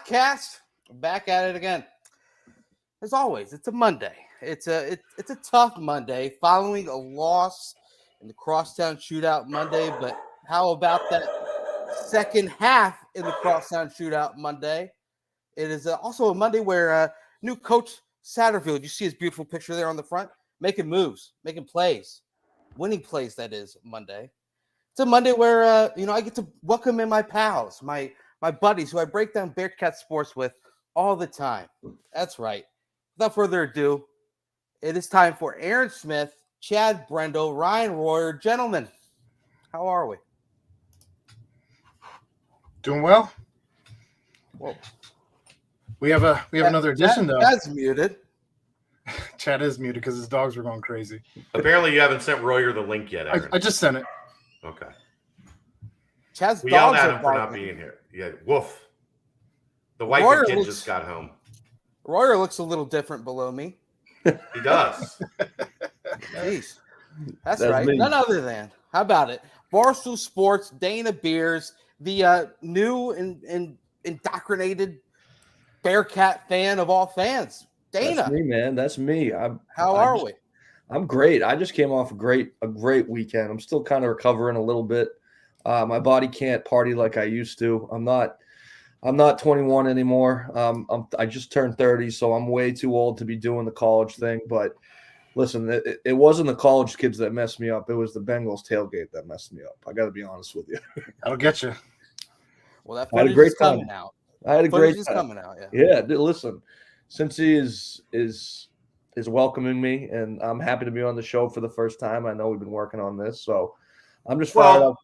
podcast. I'm back at it again. As always, it's a Monday. It's a tough Monday following a loss in the Crosstown Shootout Monday. But how about that second half in the Crosstown Shootout Monday? It is also a Monday where new coach Satterfield, you see his beautiful picture there on the front, making moves, making plays, winning plays. That is Monday. It's a Monday where I get to welcome in my pals, my buddies who I break down Bearcat sports with all the time. That's right. Without further ado, it is time for Aaron Smith, Chad Brendel, Ryan Royer. Gentlemen, how are we? Doing well. Whoa. We have another edition though. Chad's muted. Chad is muted because his dogs were going crazy. Apparently, you haven't sent Royer the link yet, Aaron. I just sent it. Okay. Chad's we dogs yelled at are him for not being here. Yeah, woof. The wife and kid just got home. Royer looks a little different below me. He does. Jeez. That's right. Me. None other than. How about it? Barstool Sports, Dana Beers, the new and indoctrinated Bearcat fan of all fans. Dana. That's me, man. That's me. How are we? I'm great. I just came off a great weekend. I'm still kind of recovering a little bit. My body can't party like I used to. I'm not 21 anymore. I just turned 30, so I'm way too old to be doing the college thing. But listen, it wasn't the college kids that messed me up. It was the Bengals tailgate that messed me up. I got to be honest with you. That'll get you. Well, that footage is coming out. I had a great time. Coming out, yeah. Yeah, listen, Cincy is welcoming me, and I'm happy to be on the show for the first time. I know we've been working on this, so I'm just fired up.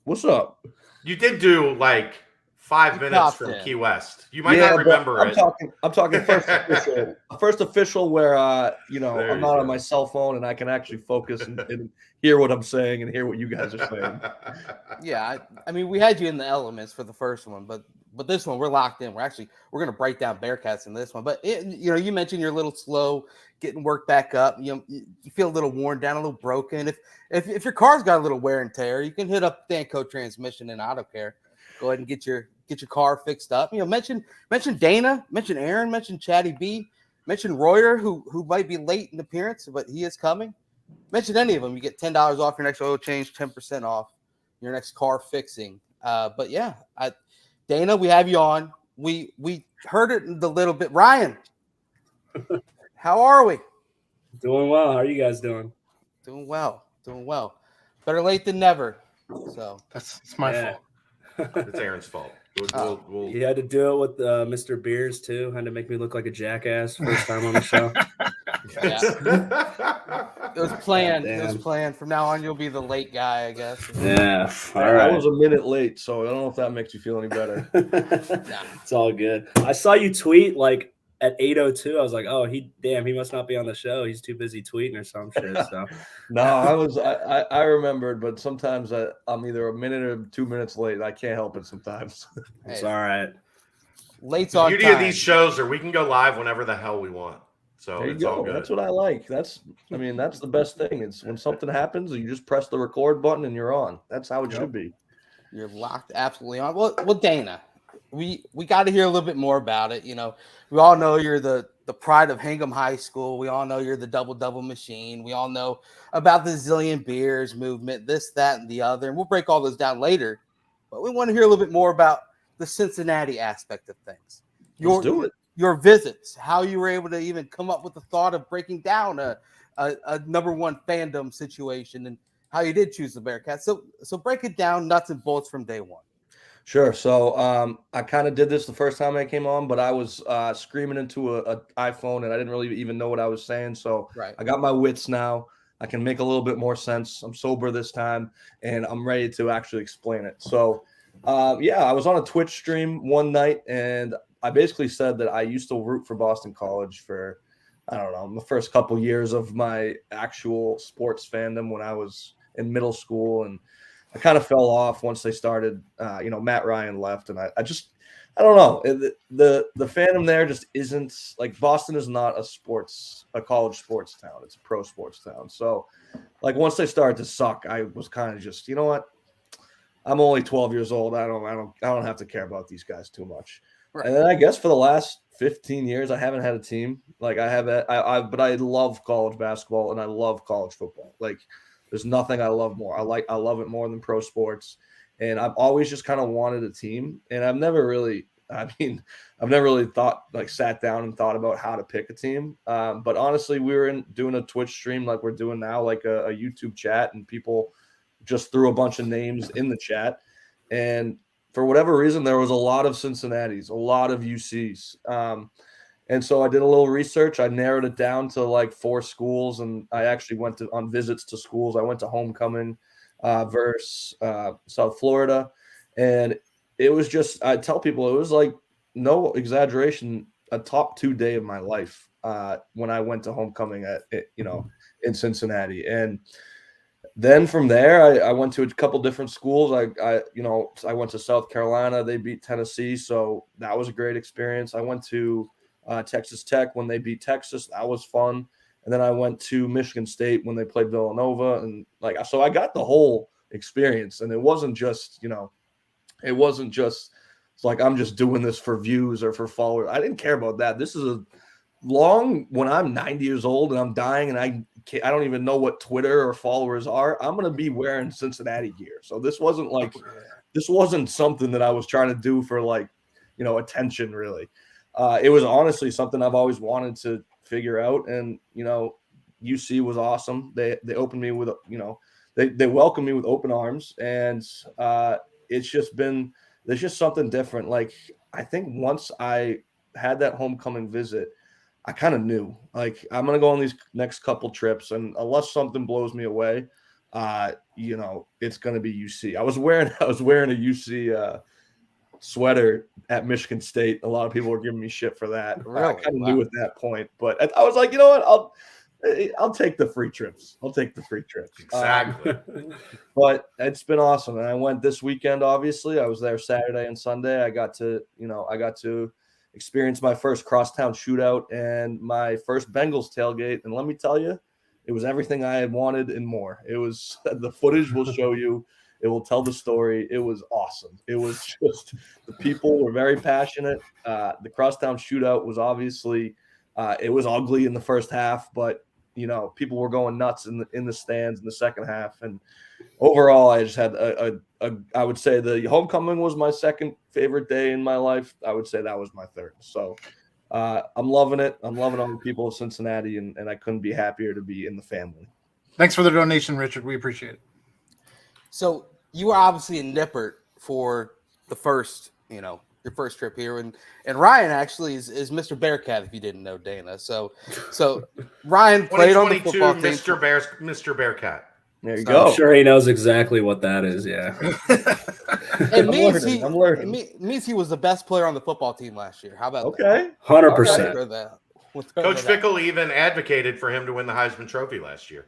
What's up? You did do like 5 minutes from Key West. You might not remember it. I'm talking first official where I'm not on my cell phone and I can actually focus and hear what I'm saying and hear what you guys are saying. Yeah, I mean, we had you in the elements for the first one, but this one we're locked in. We're going to break down Bearcats in this one. But you mentioned you're a little slow getting work back up. You feel a little worn down, a little broken. If your car's got a little wear and tear, you can hit up Danco Transmission and Auto Care. Go ahead and get your car fixed up. Mention Dana, mention Aaron, mention Chatty B, mention Royer, who might be late in appearance, but he is coming. Mention any of them. You get $10 off your next oil change, 10% off your next car fixing. But yeah, Dana, we have you on. We heard it a little bit. Ryan, how are we? Doing well. How are you guys doing? Doing well. Better late than never. So it's my fault. It's Aaron's fault. You had to do it with Mr. Beers too. Had to make me look like a jackass first time on the show. It was planned. It was planned. From now on, you'll be the late guy, I guess. Yeah. All right. I was a minute late, so I don't know if that makes you feel any better. It's all good. I saw you tweet like at 8:02. I was like, oh, he must not be on the show. He's too busy tweeting or some shit. So no, I remembered, but sometimes I'm either a minute or 2 minutes late. I can't help it sometimes. It's all right. Late's on time. The beauty of these shows are we can go live whenever the hell we want. So it's all good. That's what I like. That's the best thing. It's when something happens, you just press the record button and you're on. That's how it should be. You're locked absolutely on. Well, Dana, we got to hear a little bit more about it. We all know you're the pride of Hingham High School. We all know you're the double machine. We all know about the Zillion Beers movement, this, that, and the other. And we'll break all those down later. But we want to hear a little bit more about the Cincinnati aspect of things. Let's do it. Your visits, how you were able to even come up with the thought of breaking down a number one fandom situation and how you did choose the Bearcats. So break it down, nuts and bolts from day one. Sure. So I kind of did this the first time I came on, but I was screaming into an iPhone and I didn't really even know what I was saying. So I got my wits now. I can make a little bit more sense. I'm sober this time and I'm ready to actually explain it. So I was on a Twitch stream one night and I basically said that I used to root for Boston College for, I don't know, the first couple years of my actual sports fandom when I was in middle school. And I kind of fell off once they started, Matt Ryan left. And I don't know. The fandom there just isn't like Boston is not a college sports town. It's a pro sports town. So like once they started to suck, I was kind of just, you know what? I'm only 12 years old. I don't have to care about these guys too much. Right. And then I guess for the last 15 years, I haven't had a team. Like but I love college basketball and I love college football. Like there's nothing I love more. I love it more than pro sports. And I've always just kind of wanted a team. And I've never really sat down and thought about how to pick a team. But honestly, we were doing a Twitch stream like we're doing now, like a YouTube chat, and people just threw a bunch of names in the chat. And for whatever reason, there was a lot of Cincinnati's, a lot of UC's. And so I did a little research. I narrowed it down to like 4 schools, and I actually went on visits to schools. I went to Homecoming versus South Florida. And it was just, I tell people, it was like, no exaggeration, a top 2 day of my life when I went to Homecoming in Cincinnati. And then from there, I went to a couple different schools. I went to South Carolina. They beat Tennessee, so that was a great experience. I went to Texas Tech when they beat Texas. That was fun. And then I went to Michigan State when they played Villanova, and so I got the whole experience. And it wasn't just it's like I'm just doing this for views or for followers. I didn't care about that. This is when I'm 90 years old and I'm dying and I don't even know what Twitter or followers are, I'm going to be wearing Cincinnati gear. So this wasn't something that I was trying to do for attention really. It was honestly something I've always wanted to figure out. And, UC was awesome. They opened me with, they welcomed me with open arms, and there's just something different. Like, I think once I had that homecoming visit, I kind of knew, like, I'm going to go on these next couple trips, and unless something blows me away, it's going to be UC. I was wearing a UC sweater at Michigan State. A lot of people were giving me shit for that. Really? I kind of knew at that point, but I was like, you know what? I'll take the free trips. Exactly. But it's been awesome. And I went this weekend, obviously. I was there Saturday and Sunday. I got to experience my first Crosstown Shootout and my first Bengals tailgate. And let me tell you, it was everything I had wanted and more. It was, the footage will show you. It will tell the story. It was awesome. It was just, the people were very passionate. The Crosstown Shootout was obviously, it was ugly in the first half, but people were going nuts in the stands in the second half. And overall, I just had I would say the homecoming was my second favorite day in my life. I would say that was my third. So I'm loving it. I'm loving all the people of Cincinnati, and I couldn't be happier to be in the family. Thanks for the donation, Richard. We appreciate it. So you were obviously in Nippert for the first, your first trip here, and Ryan actually is Mr. Bearcat, if you didn't know, Dana. So Ryan played on the football team. Mr. Bearcat. There you go. I'm sure he knows exactly what that is. Yeah. It I'm learning. It means he was the best player on the football team last year. How about okay? 100%. Coach Fickle even advocated for him to win the Heisman Trophy last year.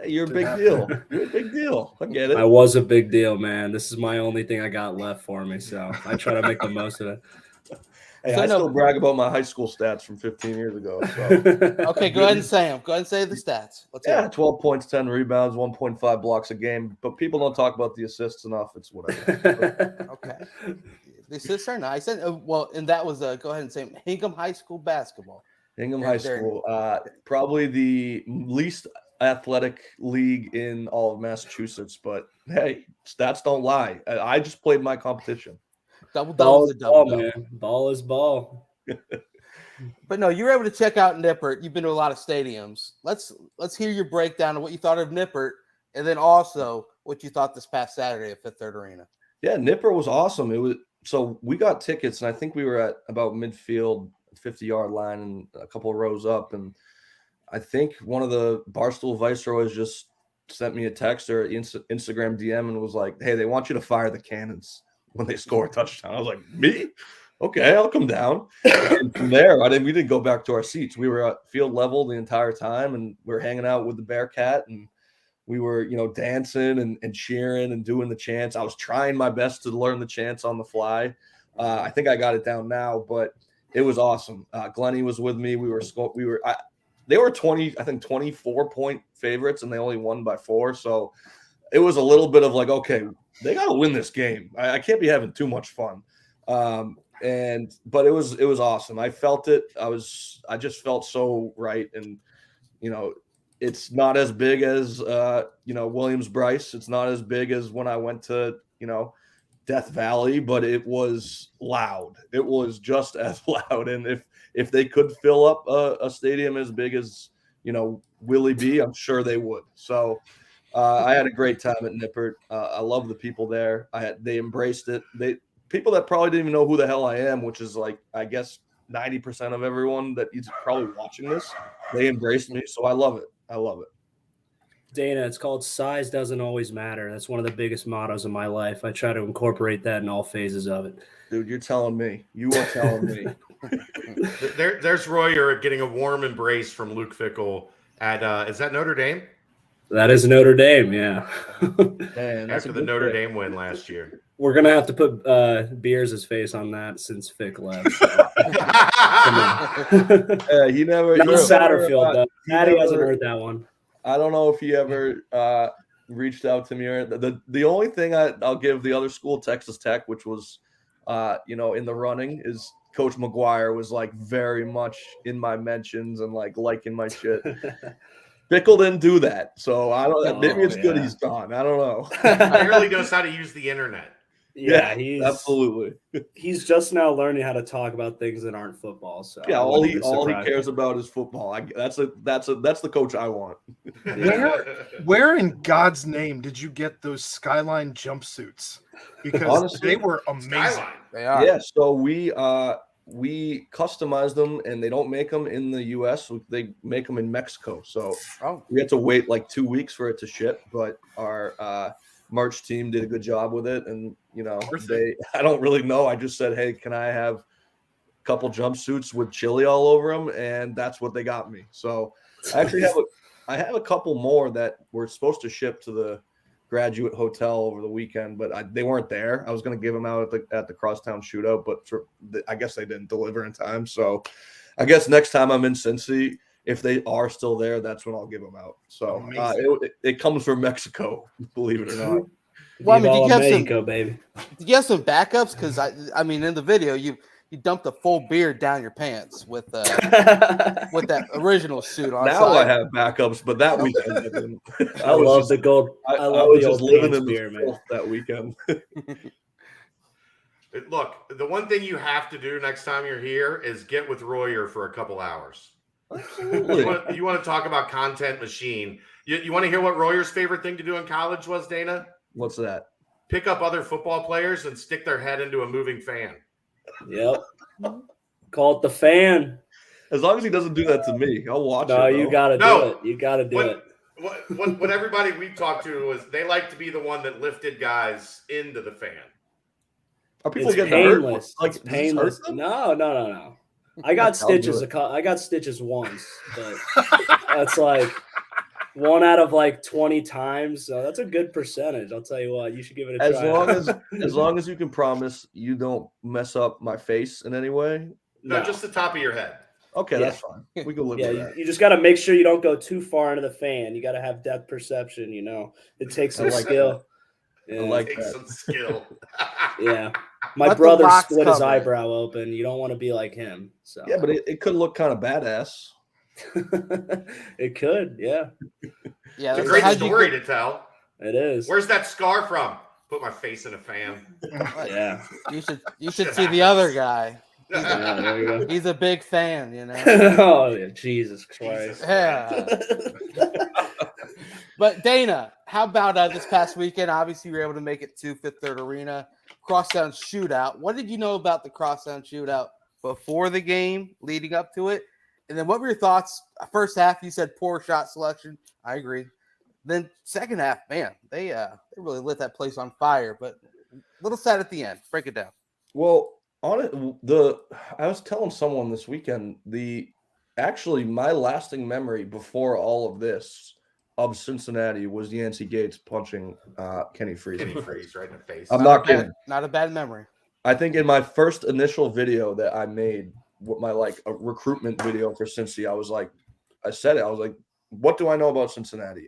You're a big deal. You're a big deal. I get it. I was a big deal, man. This is my only thing I got left for me, so I try to make the most of it. Hey, I still brag about my high school stats from 15 years ago. So. Okay, go ahead and say them. Go ahead and say the stats. 12 points, 10 rebounds, 1.5 blocks a game. But people don't talk about the assists enough. It's whatever. Okay. The assists are nice. And that was go ahead and say Hingham High School basketball. Hingham High School, probably the least athletic league in all of Massachusetts. But hey, stats don't lie. I just played my competition. Ball is ball, man. Ball is ball. But no, you were able to check out Nippert. You've been to a lot of stadiums. Let's hear your breakdown of what you thought of Nippert, and then also what you thought this past Saturday at Fifth Third Arena. Yeah, Nippert was awesome. So we got tickets, and I think we were at about midfield, 50-yard line, and a couple of rows up. And I think one of the Barstool Viceroys just sent me a text or Instagram DM and was like, "Hey, they want you to fire the cannons when they score a touchdown." I was like, "Me? Okay, I'll come down." And from there, we didn't go back to our seats. We were at field level the entire time, and we were hanging out with the Bearcat, and we were, dancing and cheering and doing the chants. I was trying my best to learn the chants on the fly. I think I got it down now, but it was awesome. Glennie was with me. They were 24-point favorites, and they only won by 4. So it was a little bit of like, okay, they got to win this game. I can't be having too much fun. But it was awesome. I felt it. I just felt so right. And, it's not as big as, Williams-Brice. It's not as big as when I went to, Death Valley, but it was loud. It was just as loud. And if they could fill up a stadium as big as, Willie B, I'm sure they would. So I had a great time at Nippert. I love the people there. They embraced it. People that probably didn't even know who the hell I am, which is like, I guess 90% of everyone that is probably watching this, they embraced me. So I love it. I love it. Dana, it's called size doesn't always matter. That's one of the biggest mottos of my life. I try to incorporate that in all phases of it. Dude, you're telling me. You are telling me. There's Royer getting a warm embrace from Luke Fickell at is that Notre Dame? That is Notre Dame, yeah. Man, after the Notre Dame win last year. We're gonna have to put Beers' face on that since Fick left. So. He never. Not Satterfield though. Patty hasn't heard that one. I don't know if he ever reached out to me. Or the only thing I'll give the other school, Texas Tech, which was, in the running, is Coach McGuire was like very much in my mentions and like liking my shit. Pickle didn't do that, so I don't. Maybe it's good he's gone. I don't know. He barely knows how to use the internet. Yeah, absolutely. He's just now learning how to talk about things that aren't football. So yeah, all he cares about is football. That's the coach I want. Where in God's name did you get those Skyline jumpsuits? Because honestly, they were amazing. Skyline. They are. Yeah, so we customize them, and they don't make them in the U.S. They make them in Mexico. So we had to wait like 2 weeks for it to ship, but our merch team did a good job with it. And, I don't really know. I just said, hey, can I have a couple jumpsuits with chili all over them? And that's what they got me. So I actually have a couple more that were supposed to ship to the Graduate Hotel over the weekend, but they weren't there. I was going to give them out at the Crosstown Shootout, but I guess they didn't deliver in time. So I guess next time I'm in Cincy, if they are still there, that's when I'll give them out. So it comes from Mexico, believe it or not. Well, I mean, baby. Did you have some backups? Because I mean, in the video, you dumped a full beard down your pants with that original suit on. Now I have backups, but that weekend I love the gold. I was just living in the filth that weekend. Look, the one thing you have to do next time you're here is get with Royer for a couple hours. Absolutely. You want to talk about content machine. You want to hear what Royer's favorite thing to do in college was, Dana? What's that? Pick up other football players and stick their head into a moving fan. Yep. Call it the fan. As long as he doesn't do that to me, I'll watch it. No, you got to do it. You got to do it. What everybody we've talked to was they like to be the one that lifted guys into the fan. Are people it's getting painless. hurt? Like, it's painless. No. I got stitches. I got stitches once, but that's like 1 out of like 20 times. So that's a good percentage. I'll tell you what. You should give it a try. As long as you can promise you don't mess up my face in any way. No, just the top of your head. Okay, that's fine. We can live with that. You just got to make sure you don't go too far into the fan. You got to have depth perception. It takes some skill. Yeah. I like that. Some skill. Yeah. My brother split his eyebrow open. You don't want to be like him. So yeah, but it could look kind of badass. It could, yeah. Yeah, it's a great story to tell. It is. Where's that scar from? Put my face in a fan. Yeah. You should see the other guy. There you go. He's a big fan, Oh, yeah, Jesus Christ. Yeah. But Dana, how about this past weekend? Obviously, you were able to make it to Fifth Third Arena, Crosstown Shootout. What did you know about the Crosstown Shootout before the game, leading up to it? And then what were your thoughts? First half, you said poor shot selection. I agree. Then second half, man, they really lit that place on fire. But a little sad at the end. Break it down. Well, I was telling someone this weekend, my lasting memory before all of this of Cincinnati was Yancey Gates punching Kenny Freese. Kenny Freese right in the face. I'm not kidding. Not a bad memory. I think in my first initial video that I made, my a recruitment video for Cincy, I was like, what do I know about Cincinnati?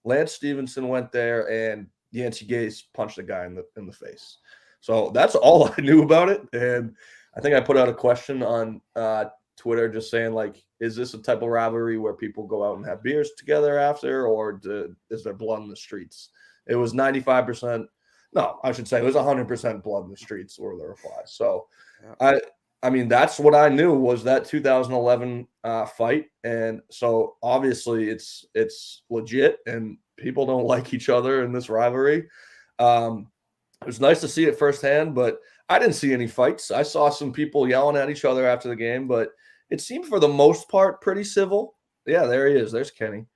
Lance Stevenson went there, and Yancey Gase punched a guy in the face. So that's all I knew about it. And I think I put out a question on Twitter just saying, like, is this a type of rivalry where people go out and have beers together after, or is there blood in the streets? It was 95%. No, I should say it was 100% blood in the streets were the reply. So I mean, that's what I knew was that 2011 fight. And so obviously it's legit and people don't like each other in this rivalry. It was nice to see it firsthand, but I didn't see any fights. I saw some people yelling at each other after the game, but it seemed for the most part pretty civil. Yeah, there he is. There's Kenny.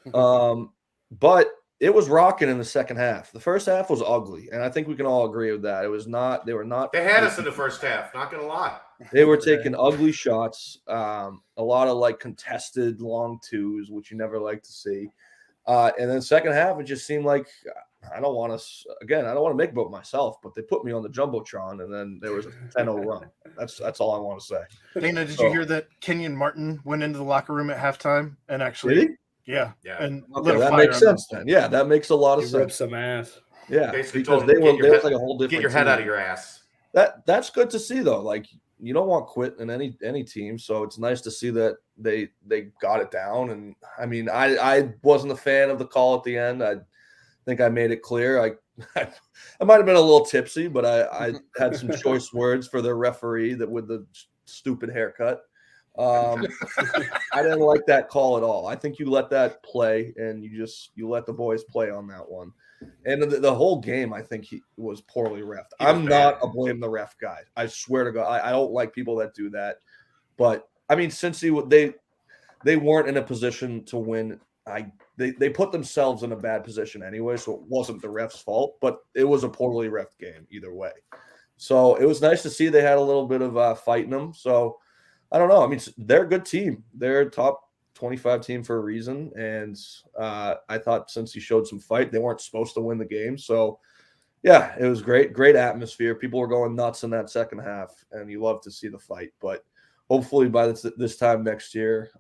But it was rocking in the second half. The first half was ugly, and I think we can all agree with that. It was not. They were not. They had us in the first half. Not gonna lie. They were taking ugly shots. A lot of like contested long twos, which you never like to see. And then second half, it just seemed like I don't want to make about myself, but they put me on the Jumbotron, and then there was a 10-0 run. That's all I want to say. Dana, did you hear that Kenyon Martin went into the locker room at halftime and actually Yeah. And okay, that makes sense then. Yeah, that makes a lot of sense. Ripped some ass. Yeah, basically because told they him, were like a whole different. Get your head out of your ass. That's good to see though. Like you don't want quit in any team, so it's nice to see that they got it down. And I mean, I wasn't a fan of the call at the end. I think I made it clear. I might have been a little tipsy, but I had some choice words for the referee that with the stupid haircut. I didn't like that call at all. I think you let that play, and you let the boys play on that one. And the whole game, I think he was poorly reffed. I'm not a blame the ref guy. I swear to God, I don't like people that do that. But I mean, since they weren't in a position to win, they put themselves in a bad position anyway, so it wasn't the ref's fault. But it was a poorly reffed game either way. So it was nice to see they had a little bit of fight in them. So. I don't know. I mean, they're a good team. They're a top 25 team for a reason. And I thought since he showed some fight, they weren't supposed to win the game. So, yeah, it was great. Great atmosphere. People were going nuts in that second half, and you love to see the fight. But hopefully by this time next year,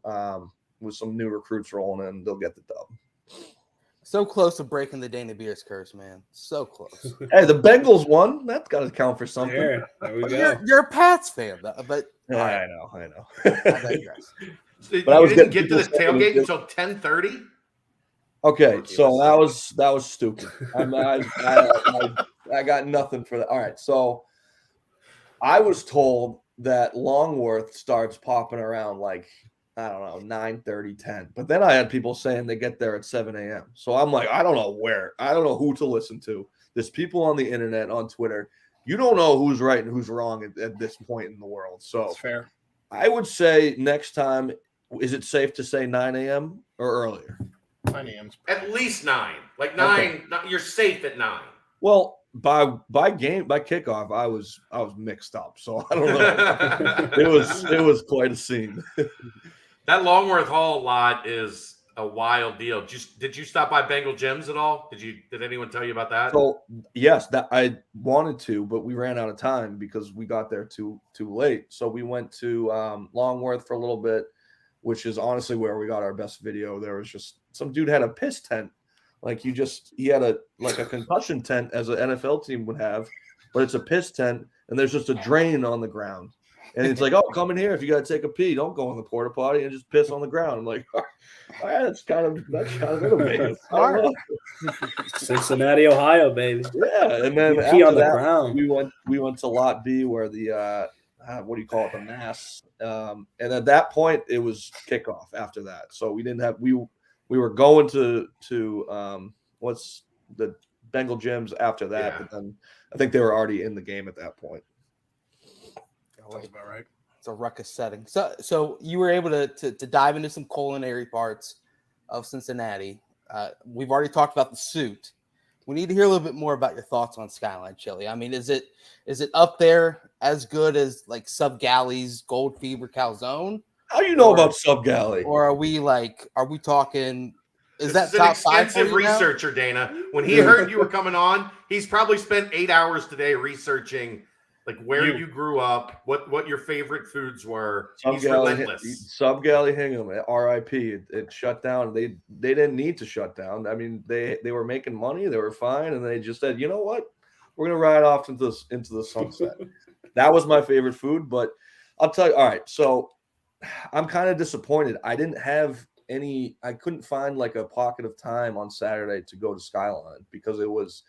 with some new recruits rolling in, they'll get the dub. So close to breaking the Dana Beers curse, man. So close. Hey, the Bengals won. That's got to count for something. There we go. You're a Pats fan, though, but yeah, I know. But I didn't get to the tailgate until 10:30. Okay, so that was stupid. I got nothing for that. All right, so I was told that Longworth starts popping around like I don't know 9:30, 10. But then I had people saying they get there at 7 a.m. So I'm like, I don't know who to listen to. There's people on the internet, on Twitter. You don't know who's right and who's wrong at this point in the world. So that's fair. I would say next time, is it safe to say 9 a.m. or earlier? 9 a.m. At least 9. Like 9. Okay. You're safe at 9. Well, by kickoff, I was mixed up. So I don't know. it was quite a scene. That Longworth Hall lot is a wild deal. Did you stop by Bengal Gyms at all? Did anyone tell you about that? So yes, that I wanted to, but we ran out of time because we got there too late. So we went to Longworth for a little bit, which is honestly where we got our best video. There was just some dude had a piss tent, like he had a concussion tent as an NFL team would have, but it's a piss tent and there's just a drain on the ground. And it's like, oh, come in here if you got to take a pee. Don't go in the porta potty and just piss on the ground. I'm like, all right, that's kind of innovative. Cincinnati, Ohio, baby. Yeah, and then pee on the that, ground. we went to Lot B where the what do you call it, the mass. And at that point, it was kickoff. After that, so we didn't have we were going to what's the Bengal Gyms after that, but then I think they were already in the game at that point. That's about right. It's a ruckus setting. So you were able to dive into some culinary parts of Cincinnati. We've already talked about the suit. We need to hear a little bit more about your thoughts on Skyline Chili. I mean, is it up there as good as like Sub Galley's Gold Fever Calzone? How do you know about Sub Galley? Or are we talking? Is this that top an 5 extensive researcher, Dana? When he heard you were coming on, he's probably spent 8 hours today researching Like where you grew up, what your favorite foods were. He's Galley, relentless. Sub Galley Hingham, RIP. It shut down. They didn't need to shut down. I mean, they were making money. They were fine, and they just said, you know what, we're gonna ride off into the sunset. That was my favorite food. But I'll tell you. All right, so I'm kind of disappointed. I couldn't find like a pocket of time on Saturday to go to Skyline because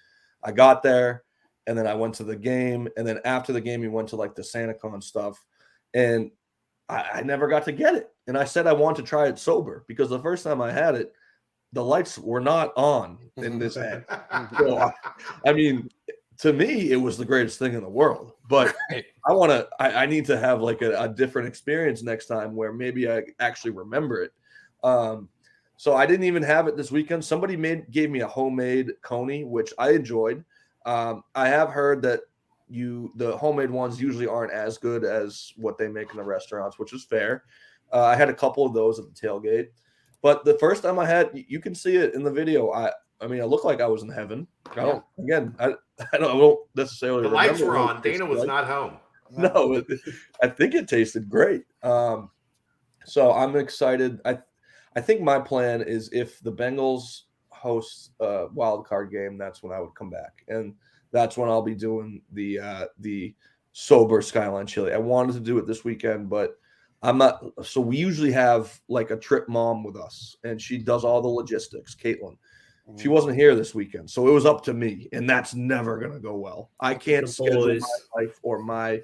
I got there. And then I went to the game. And then after the game, we went to like the SantaCon stuff. And I never got to get it. And I said I want to try it sober because the first time I had it, the lights were not on in this head. So, I mean, to me, it was the greatest thing in the world. But I need to have like a different experience next time where maybe I actually remember it. So I didn't even have it this weekend. Somebody gave me a homemade coney, which I enjoyed. I have heard that the homemade ones usually aren't as good as what they make in the restaurants, which is fair. I had a couple of those at the tailgate, but the first time I had, you can see it in the video. I mean, I looked like I was in heaven. I don't necessarily. The lights were on. Dana was not home. No, I think it tasted great. So I'm excited. I think my plan is if the Bengals host a wild card game, that's when I would come back, and that's when I'll be doing the sober Skyline chili. I wanted to do it this weekend, but I'm not. So we usually have like a trip mom with us, and she does all the logistics. Caitlin, she wasn't here this weekend, so it was up to me, and that's never gonna go well. I can't schedule my life or my,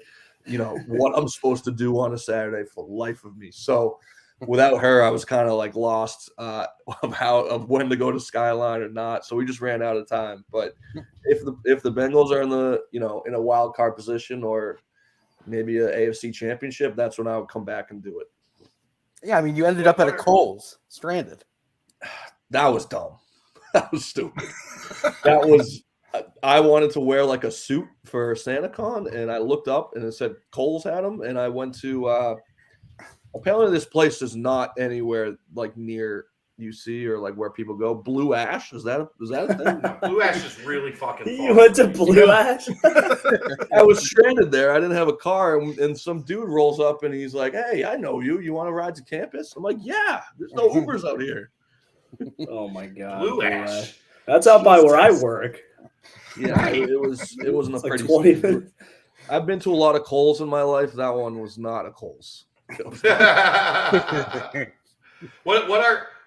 what I'm supposed to do on a Saturday for the life of me. So without her, I was kind of like lost of when to go to Skyline or not. So we just ran out of time. But if the Bengals are in a wild card position or maybe a AFC championship, that's when I would come back and do it. Yeah, I mean, you ended up at a Kohl's stranded. That was dumb. That was stupid. I wanted to wear like a suit for SantaCon, and I looked up and it said Kohl's had them, and I went to. Apparently, this place is not anywhere like near UC or like where people go. Blue Ash, is that a thing? Blue Ash is really fucking far. You went to Blue Ash? I was stranded there. I didn't have a car, and some dude rolls up and he's like, "Hey, I know you. You want to ride to campus?" I'm like, "Yeah." There's no Ubers out here. Oh my god, Blue Ash. That's out by where I work. Yeah, it wasn't a pretty. 20 minutes. I've been to a lot of Kohl's in my life. That one was not a Kohl's. What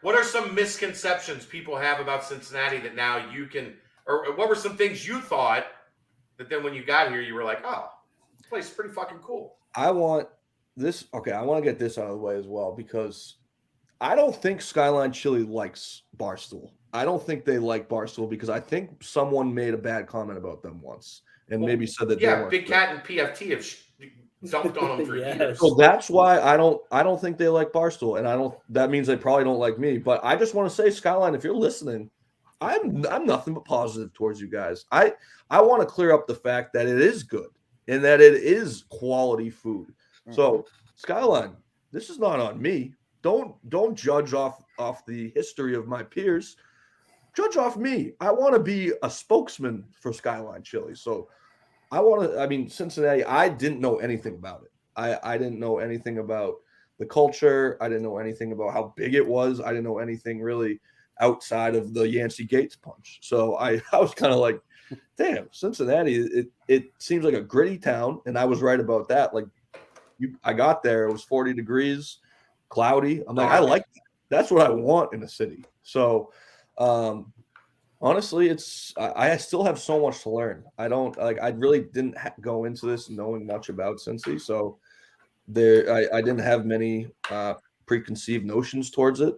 are some misconceptions people have about Cincinnati that now you can, or what were some things you thought that then when you got here you were like, oh, this place is pretty fucking cool? I want to get this out of the way as well, because I don't think Skyline Chili likes Barstool. I don't think they like Barstool because I think someone made a bad comment about them once and maybe said that they weren't Big Cat and PFT have dumped on them for years. So that's why I don't think they like Barstool, and that means they probably don't like me. But I just want to say, Skyline, if you're listening, I'm nothing but positive towards you guys. I want to clear up the fact that it is good and that it is quality food. Mm-hmm. So Skyline, this is not on me. Don't judge off the history of my peers. Judge off me. I want to be a spokesman for Skyline Chili. So Cincinnati, I didn't know anything about it. I didn't know anything about the culture. I didn't know anything about how big it was. I didn't know anything really outside of the Yancey Gates punch. So I was kind of like, damn, Cincinnati, it seems like a gritty town. And I was right about that. Like I got there, it was 40 degrees, cloudy. I'm like, I like that. That's what I want in a city. So honestly, I still have so much to learn. I really didn't go into this knowing much about Cincy, so I didn't have many preconceived notions towards it.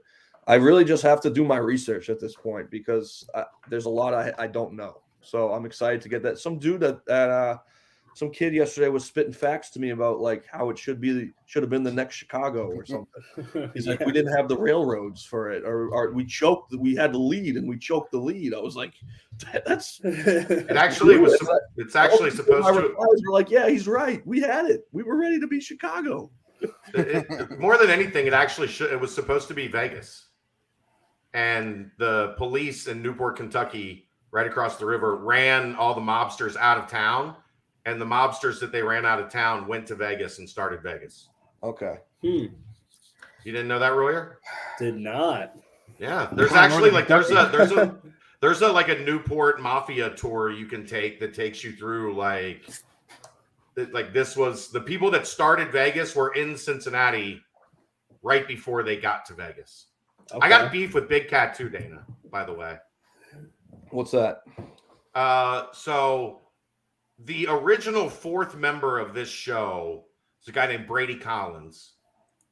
I really just have to do my research at this point because there's a lot I don't know. So I'm excited to get that. Some dude some kid yesterday was spitting facts to me about like how it should have been the next Chicago or something. He's like, we didn't have the railroads for it, or we had the lead and we choked the lead. I was like, that's it actually was. It's actually supposed to. We're like, yeah, he's right. We had it. We were ready to be Chicago. More than anything, it was supposed to be Vegas, and the police in Newport, Kentucky, right across the river, ran all the mobsters out of town. and the mobsters that they ran out of town went to Vegas and started Vegas. Okay. You didn't know that, Royer? Did not. Yeah, there's actually like there's a like a Newport Mafia tour you can take that takes you through like this was the people that started Vegas were in Cincinnati right before they got to Vegas. Okay. I got beef with Big Cat too, Dana, by the way. What's that? So the original fourth member of this show is a guy named Brady Collins,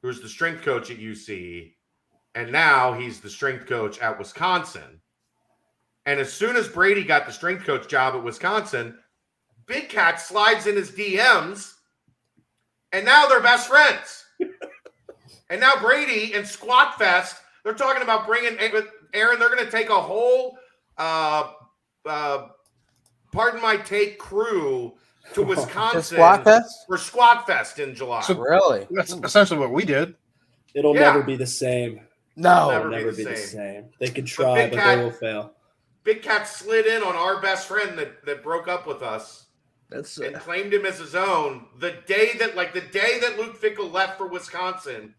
who's the strength coach at UC, and now he's the strength coach at Wisconsin. And as soon as Brady got the strength coach job at Wisconsin, Big Cat slides in his DMs, and now they're best friends. And now Brady and Squat Fest, they're talking about bringing Aaron. They're going to take a whole, pardon my take, crew to Wisconsin for Squat Fest in July. So really? That's essentially what we did. It'll never be the same. No, it'll never be the same. They can try, but they will fail. Big Cat slid in on our best friend that broke up with us. And claimed him as his own. The day that Luke Fickell left for Wisconsin,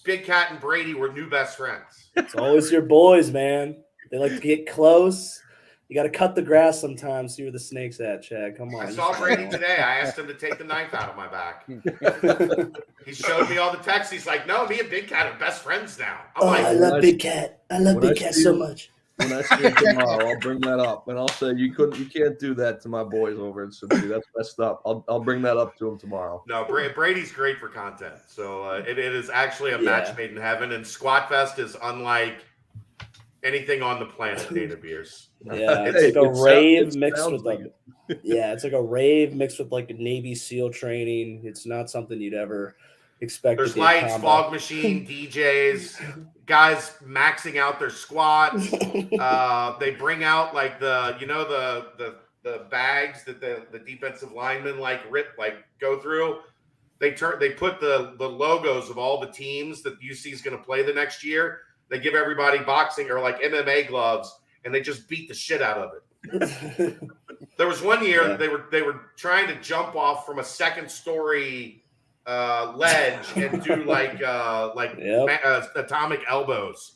Big Cat and Brady were new best friends. It's always your boys, man. They like to get close. You got to cut the grass sometimes. See where the snake's at, Chad. Come on. I saw Brady today. I asked him to take the knife out of my back. He showed me all the texts. He's like, "No, me and Big Cat are best friends now." I'm like, I love Big Cat. I love Big Cat so much. When I see him tomorrow, I'll bring that up, and I'll say you can't do that to my boys over in Cincinnati. That's messed up. I'll bring that up to him tomorrow. No, Brady's great for content, so it is actually a match made in heaven. And Squat Fest is unlike anything on the planet. Data beers. Yeah, it's like a rave mixed with it's like a rave mixed with like a Navy SEAL training. It's not something you'd ever expect. There's lights, fog machine, DJs, guys maxing out their squats. They bring out like the bags that the defensive linemen go through. They put the logos of all the teams that UC is going to play the next year. They give everybody boxing or like MMA gloves, and they just beat the shit out of it. There was one year they were trying to jump off from a second story ledge and do atomic elbows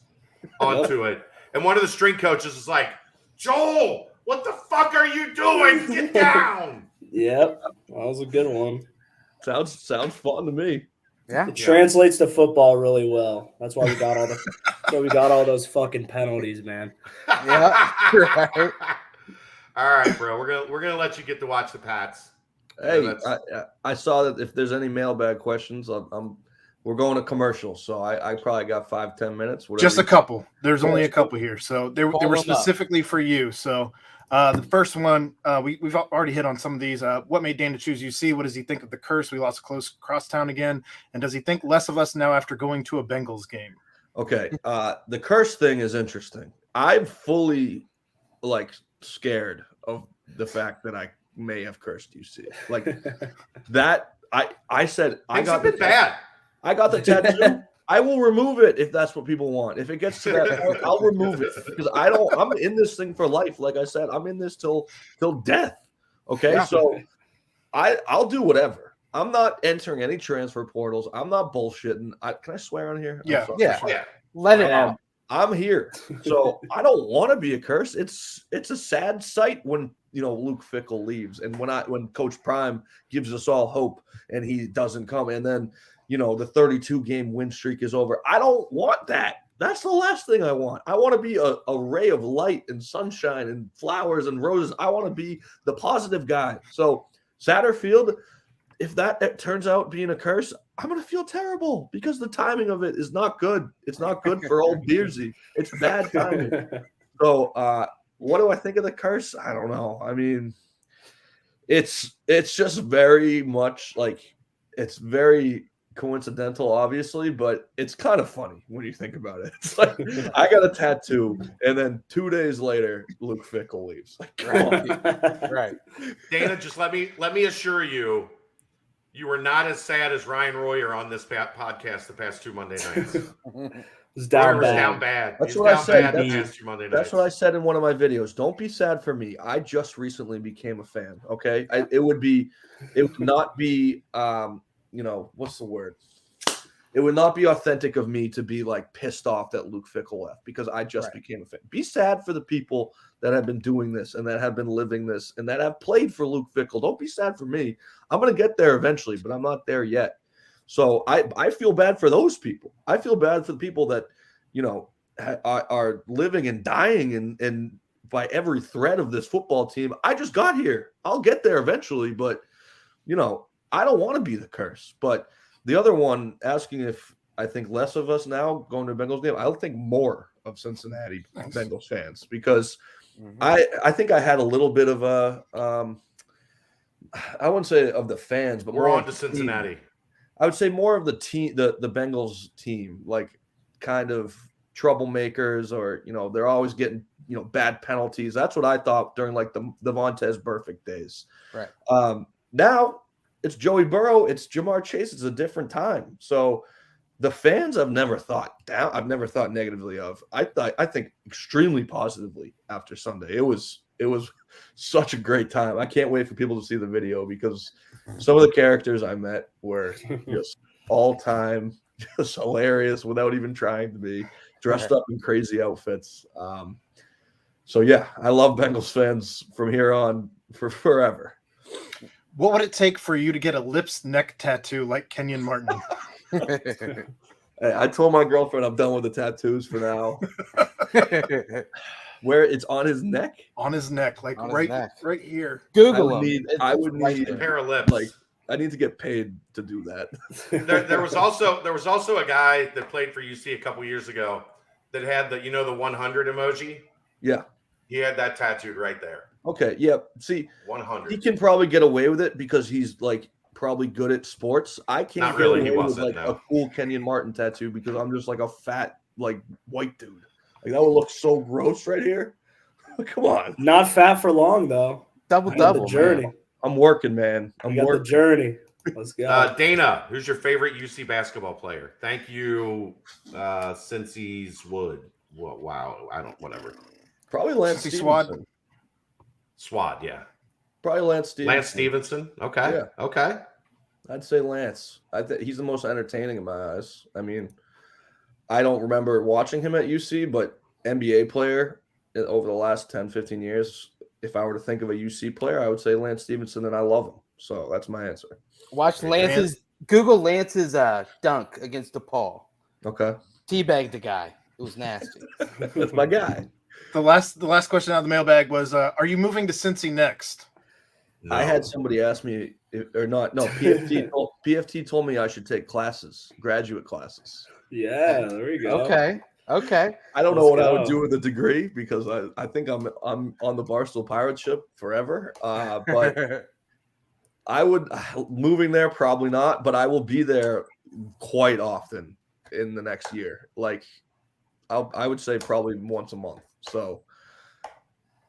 onto it. And one of the string coaches is like, "Joel, what the fuck are you doing? Get down!" Yep, that was a good one. Sounds fun to me. Yeah, it translates to football really well. That's why we got all those fucking penalties, man. Yeah, right. All right, bro. We're gonna let you get to watch the Pats. Hey, I saw that if there's any mailbag questions, we're going to commercial, so I probably got 5-10 minutes. Just a couple. There's only a couple here, so they were specifically for you. So the first one, we've already hit on some of these. What made Dana choose UC? What does he think of the curse? We lost close Crosstown again, and does he think less of us now after going to a Bengals game? Okay, the curse thing is interesting. I'm fully scared of the fact that I may have cursed UC. Like that. I said I got the bad. I got the tattoo. I will remove it if that's what people want. If it gets to that point, I'll remove it because I'm in this thing for life. Like I said, I'm in this till death. Okay, yeah. So I'll do whatever. I'm not entering any transfer portals. I'm not bullshitting. Can I swear on here? Yeah. Let it out. I'm here. So I don't want to be a curse. It's a sad sight when Luke Fickell leaves and when Coach Prime gives us all hope and he doesn't come, and then the 32-game win streak is over. I don't want that. That's the last thing I want. I want to be a ray of light and sunshine and flowers and roses. I want to be the positive guy. So Satterfield, if that turns out being a curse, I'm going to feel terrible because the timing of it is not good. It's not good for old Beersy. It's bad timing. So what do I think of the curse? I don't know. I mean, it's just very much it's very coincidental, obviously, but it's kind of funny when you think about it. It's like I got a tattoo, and then 2 days later, Luke Fickell leaves. Right. Dana, just let me assure you, you were not as sad as Ryan Royer on this podcast the past 2 Monday nights. It's down bad. Down bad. That's He's what I down said. bad the past 2 Monday nights. That's what I said in one of my videos. Don't be sad for me. I just recently became a fan. Okay, it would not be, what's the word? It would not be authentic of me to be like pissed off that Luke Fickell left because I just became a fan. Be sad for the people that have been doing this and that have been living this and that have played for Luke Fickell. Don't be sad for me. I'm going to get there eventually, but I'm not there yet. So I feel bad for those people. I feel bad for the people that, are living and dying and by every thread of this football team. I just got here. I'll get there eventually, but, I don't want to be the curse. But the other one asking if I think less of us now going to a Bengals game, I think more of Cincinnati Bengals fans because I think I had a little bit of a I wouldn't say of the fans, but we're on to Cincinnati. I would say more of the team, the Bengals team, like kind of troublemakers or, they're always getting, bad penalties. That's what I thought during like the Vontaze Burfict days. Right. Now it's Joey Burrow, it's Jamar Chase. It's a different time. So the fans I've never thought negatively of. I think extremely positively after Sunday. It was such a great time. I can't wait for people to see the video because some of the characters I met were just all time, just hilarious without even trying to be, dressed up in crazy outfits. So yeah, I love Bengals fans from here on for forever. What would it take for you to get a lips neck tattoo like Kenyon Martin? Hey, I told my girlfriend I'm done with the tattoos for now. Where it's on his neck? On his neck, like right here. Google I would need a pair of lips. Like I need to get paid to do that. There was also a guy that played for UC a couple years ago that had the 100 emoji. Yeah. He had that tattooed right there. Okay. Yeah. See, 100. He can probably get away with it because he's like probably good at sports. I can't Not really. get He away with wasn't, like no. a cool Kenyon Martin tattoo because I'm just like a fat like white dude. Like that would look so gross right here. Come on. Not fat for long though. Double The journey. man. I'm working, man. I'm working. The journey. Let's go. Dana, who's your favorite UC basketball player? Thank you, Cincy's Wood. Wow, whatever. Probably Lance Stevenson. Swad, yeah. Probably Lance Stevenson. Lance Stevenson. Okay. Yeah. Okay. I'd say Lance. He's the most entertaining in my eyes. I mean, I don't remember watching him at UC, but NBA player over the last 10, 15 years, if I were to think of a UC player, I would say Lance Stevenson, and I love him. So that's my answer. Google Lance's dunk against DePaul. Okay. Teabagged the guy. It was nasty. That's my guy. The last question out of the mailbag was, are you moving to Cincy next? No. I had somebody ask me or not. No, PFT told me I should take classes, graduate classes. Yeah, there you go. Okay. I don't know what I would do with a degree because I think I'm on the Barstool Pirate ship forever. But I would moving there probably not, but I will be there quite often in the next year. Like I would say probably once a month. So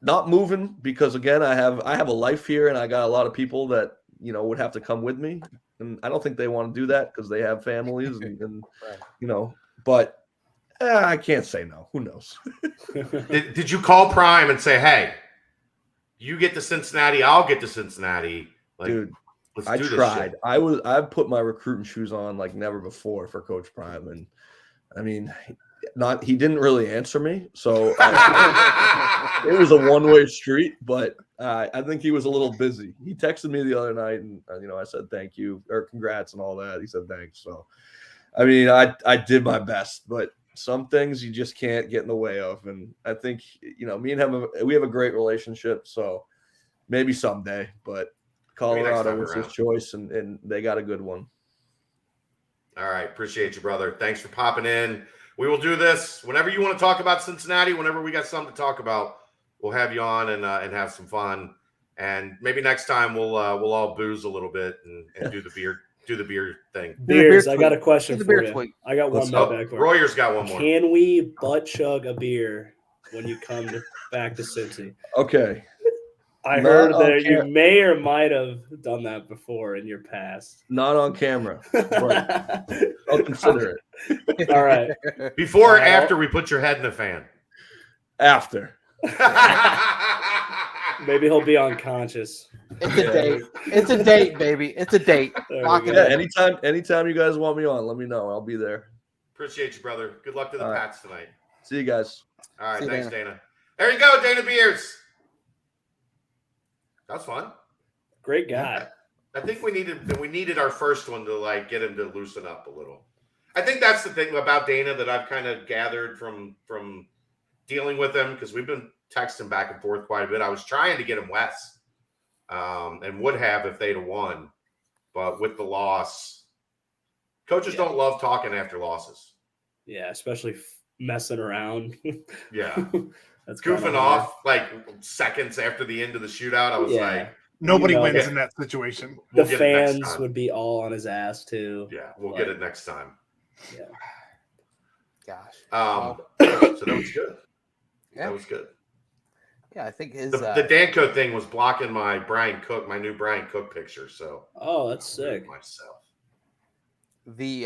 not moving because again I have a life here and I got a lot of people that would have to come with me, and I don't think they want to do that because they have families and right. But I can't say no. Who knows? Did you call Prime and say, hey, you get to Cincinnati, I'll get to Cincinnati? Like, dude, let's I do tried. This shit. I've put my recruiting shoes on like never before for Coach Prime. And I mean, he didn't really answer me. So it was a one-way street, but I think he was a little busy. He texted me the other night and, I said, thank you or congrats and all that. He said, thanks. So, I mean, I did my best, but some things you just can't get in the way of. And I think, me and him, we have a great relationship. So maybe someday, but Colorado was his choice and they got a good one. All right. Appreciate you, brother. Thanks for popping in. We will do this whenever you want to talk about Cincinnati, whenever we got something to talk about, we'll have you on and have some fun. And maybe next time we'll all booze a little bit and do the beer thing. Beers. I got a question for you. I got one back. Royer's got one more. Can we butt chug a beer when you come back to Cincy? Okay. I heard that you may or might have done that before in your past. Not on camera. I'll consider it. All right. Before or after we put your head in the fan? After. Maybe he'll be unconscious. It's a date. It's a date, baby. It's a date. Anytime you guys want me on, let me know. I'll be there. Appreciate you, brother. Good luck to the Pats tonight. See you guys. All right, thanks, Dana. There you go, Dana Beers. That's fun. Great guy. I think we needed our first one to like get him to loosen up a little. I think that's the thing about Dana that I've kind of gathered from dealing with him, because we've been texting back and forth quite a bit. I was trying to get him west, and would have if they'd have won, but with the loss, coaches don't love talking after losses. Yeah, especially messing around. Yeah. That's goofing off like seconds after the end of the shootout. I was like, nobody wins in that situation. The fans would be all on his ass too. Yeah, we'll get it next time. Yeah. Gosh. So that was good. Yeah. That was good. Yeah, I think his the Danco thing was blocking my new Brian Cook picture. So that's sick. Myself. The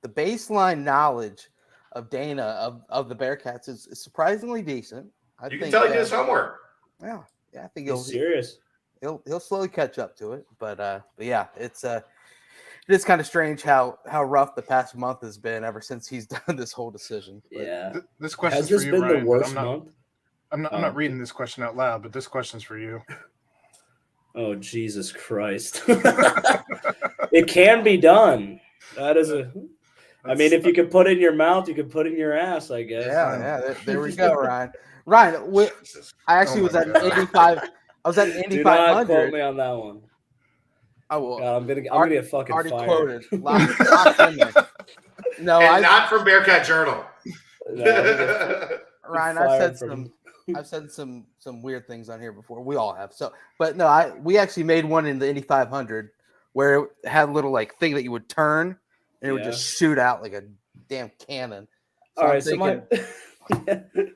baseline knowledge of Dana of the Bearcats is surprisingly decent. I think, can tell he did his homework. Yeah, I think he's serious. He'll slowly catch up to it, but yeah, it is kind of strange how rough the past month has been ever since he's done this whole decision. But yeah, this question has this for you, been Ryan, the worst month? I'm not reading this question out loud, but this question's for you. Oh, Jesus Christ! It can be done. That is I mean, if you can put it in your mouth, you can put it in your ass, I guess. Yeah. There we go, Ryan. Ryan, I actually was at 85. I was at 8,500. Do not quote me on that one. I will. God, I'm gonna get fucking already fired. Quoted. Locked in there. No, not from Bearcat Journal. No, Ryan, I've said some weird things on here before. We all have. So, but no, we actually made one in the 8,500 where it had a little like thing that you would turn and it would just shoot out like a damn cannon. So all right,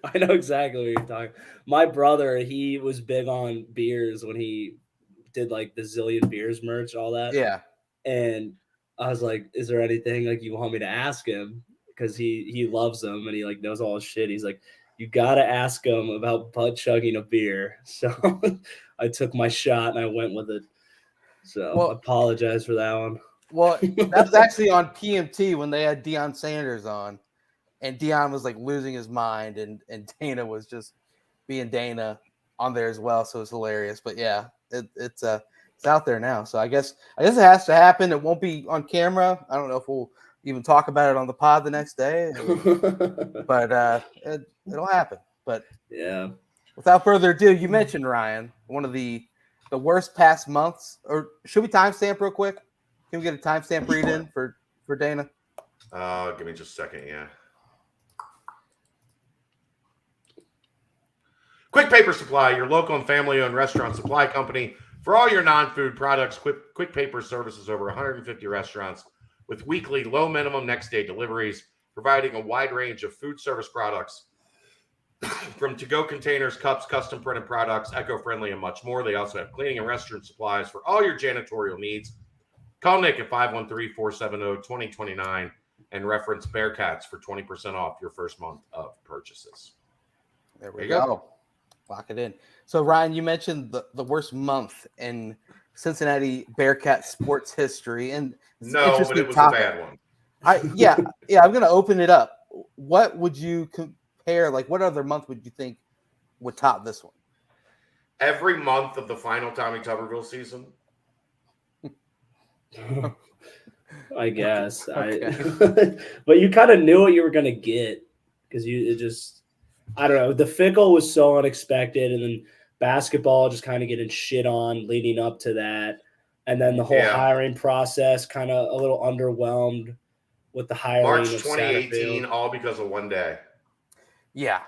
I know exactly what you're talking. My brother, he was big on beers when he did like the Zillion Beers merch, all that. Yeah. And I was like, is there anything like you want me to ask him? Because he loves them and he like knows all his shit. He's like, you gotta ask him about butt chugging a beer. So I took my shot and I went with it. So I apologize for that one. Well, that was actually on PMT when they had Deion Sanders on, and Deion was like losing his mind, and Dana was just being Dana on there as well. So it's hilarious. But yeah, it's out there now. So I guess it has to happen. It won't be on camera. I don't know if we'll even talk about it on the pod the next day, but it'll happen. But yeah, without further ado, you mentioned Ryan, one of the worst past months. Or should we timestamp real quick? Can we get a timestamp read in for Dana? Give me just a second. Yeah. Quick Paper Supply, your local and family-owned restaurant supply company for all your non-food products. Quick Paper services over 150 restaurants with weekly low minimum next day deliveries, providing a wide range of food service products from to-go containers, cups, custom printed products, eco-friendly, and much more. They also have cleaning and restroom supplies for all your janitorial needs. Call Nick at 513-470-2029 and reference Bearcats for 20% off your first month of purchases. There we go. Lock it in. So, Ryan, you mentioned the worst month in Cincinnati Bearcat sports history. And no, but it was a bad one. I'm going to open it up. What would you compare? Like, what other month would you think would top this one? Every month of the final Tommy Tuberville season. I guess. Okay. But you kind of knew what you were going to get because I don't know. The Fickle was so unexpected, and then basketball just kind of getting shit on leading up to that. And then the whole hiring process kind of a little underwhelmed with the hiring. March 2018, all because of one day. Yeah.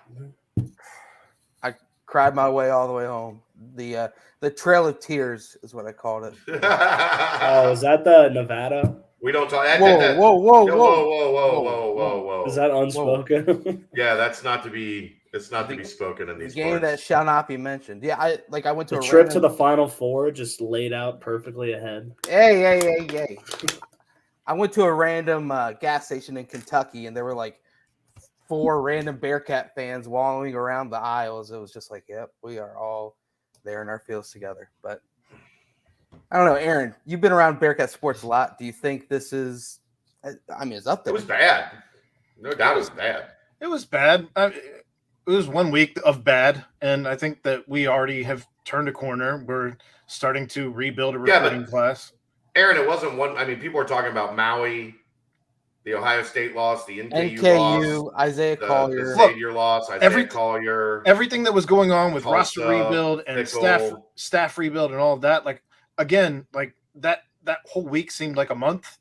I cried my way all the way home. The Trail of Tears is what I called it. Oh, is that the Nevada? We don't talk. Whoa. Whoa. Is that unspoken? Yeah, that's not to be It's not to be spoken in these game parts. that shall not be mentioned. Yeah, I went to the a trip random, to the Final Four just laid out perfectly ahead. Hey. I went to a random gas station in Kentucky, and there were like 4 random Bearcat fans wallowing around the aisles. It was just like, yep, we are all there in our fields together. But I don't know, Aaron, you've been around Bearcat sports a lot. Do you think this is, I mean, it's up there. It was bad. No doubt it was bad. It was bad. It was 1 week of bad, and I think that we already have turned a corner. We're starting to rebuild a recruiting class. Aaron, it wasn't one. I mean, people were talking about Maui, the Ohio State loss, the NKU loss, Isaiah Collier, the Xavier loss, Isaiah Collier. Everything that was going on with Tulsa, roster rebuild and staff rebuild and all of that, like again, like that whole week seemed like a month,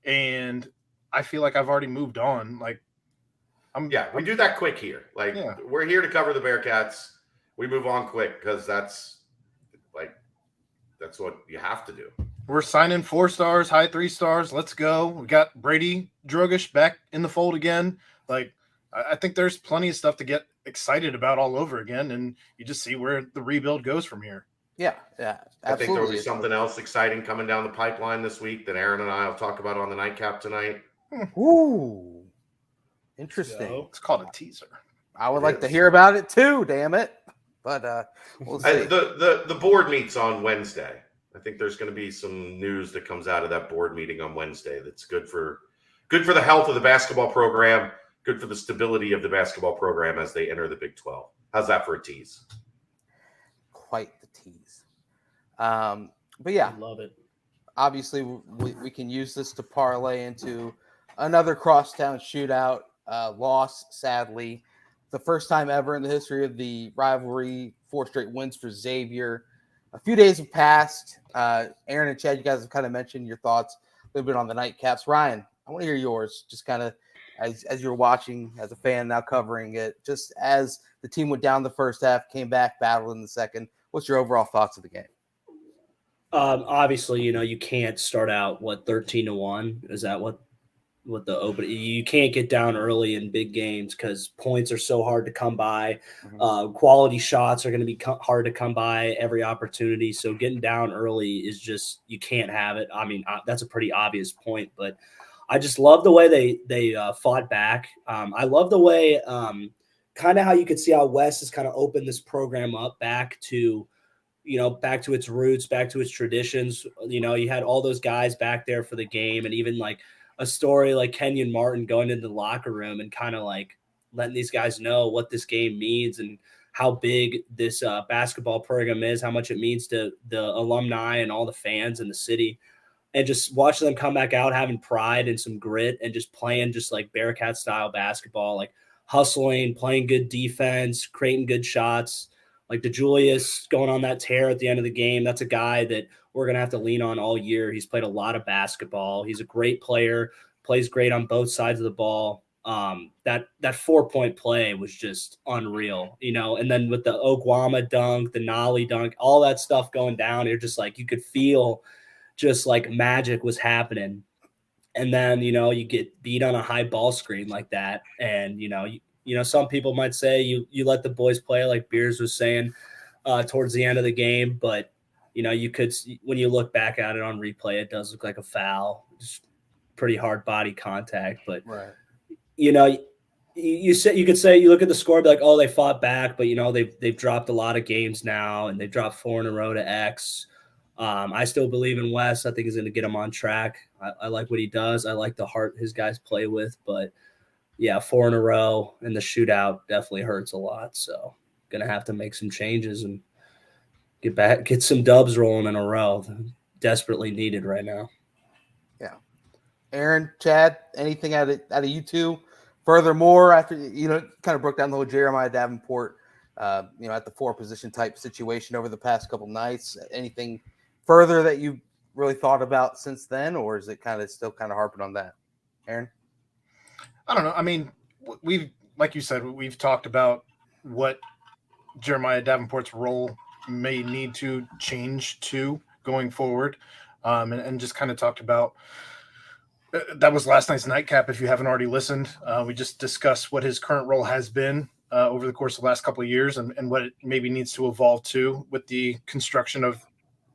and I feel like I've already moved on. Like, we do that quick here. Like, we're here to cover the Bearcats. We move on quick because that's what you have to do. We're signing 4 stars, high 3 stars. Let's go. We got Brady Drogish back in the fold again. Like, I think there's plenty of stuff to get excited about all over again, and you just see where the rebuild goes from here. Yeah, absolutely. I think there'll be something else exciting coming down the pipeline this week that Aaron and I will talk about on the nightcap tonight. Ooh, interesting. So, it's called a teaser. I would like to hear about it too. Damn it! But we'll see. The board meets on Wednesday. I think there's going to be some news that comes out of that board meeting on Wednesday that's good for the health of the basketball program, good for the stability of the basketball program as they enter the Big 12. How's that for a tease? Quite the tease. But yeah, I love it. Obviously, we can use this to parlay into another Crosstown Shootout loss, sadly. The first time ever in the history of the rivalry, 4 straight wins for Xavier. A few days have passed. Aaron and Chad, you guys have kind of mentioned your thoughts a little bit on the nightcaps. Ryan, I want to hear yours, just kind of as you're watching, as a fan now covering it, just as the team went down the first half, came back, battled in the second. What's your overall thoughts of the game? Obviously, you can't start out 13-1. Is that what the open? You can't get down early in big games because points are so hard to come by. Quality shots are going to be hard to come by every opportunity. So getting down early is just, you can't have it. I mean, that's a pretty obvious point, but I just love the way they fought back. I love the way kind of how you could see how Wes has kind of opened this program up back to its roots, back to its traditions. You had all those guys back there for the game, and even like a story like Kenyon Martin going into the locker room and kind of like letting these guys know what this game means and how big this basketball program is, how much it means to the alumni and all the fans in the city, and just watching them come back out having pride and some grit and just playing just like Bearcat style basketball, like hustling, playing good defense, creating good shots. Like DeJulius going on that tear at the end of the game. That's a guy that we're going to have to lean on all year. He's played a lot of basketball. He's a great player, plays great on both sides of the ball. That 4-point play was just unreal, and then with the Okwama dunk, the Nolly dunk, all that stuff going down, you're just like, you could feel just like magic was happening. And then, you get beat on a high ball screen like that. And, some people might say you let the boys play, like Beers was saying towards the end of the game. But, you could, when you look back at it on replay, it does look like a foul. Just pretty hard body contact. But, right. You could say, you look at the score, be like, oh, they fought back. But, they've dropped a lot of games now, and they've dropped 4 in a row to X. I still believe in Wes. I think he's going to get him on track. I like what he does. I like the heart his guys play with. But, yeah, 4 in a row in the shootout definitely hurts a lot. So going to have to make some changes and get some dubs rolling in a row. Desperately needed right now. Yeah. Aaron, Chad, anything out of you two? Furthermore, after, kind of broke down the whole Jeremiah Davenport, at the 4-position type situation over the past couple nights. Anything further that you really thought about since then, or is it still harping on that? Aaron? I don't know. I mean, like you said, we've talked about what Jeremiah Davenport's role may need to change to going forward, and just kind of talked about that was last night's nightcap. If you haven't already listened, we just discussed what his current role has been over the course of the last couple of years and what it maybe needs to evolve to with the construction of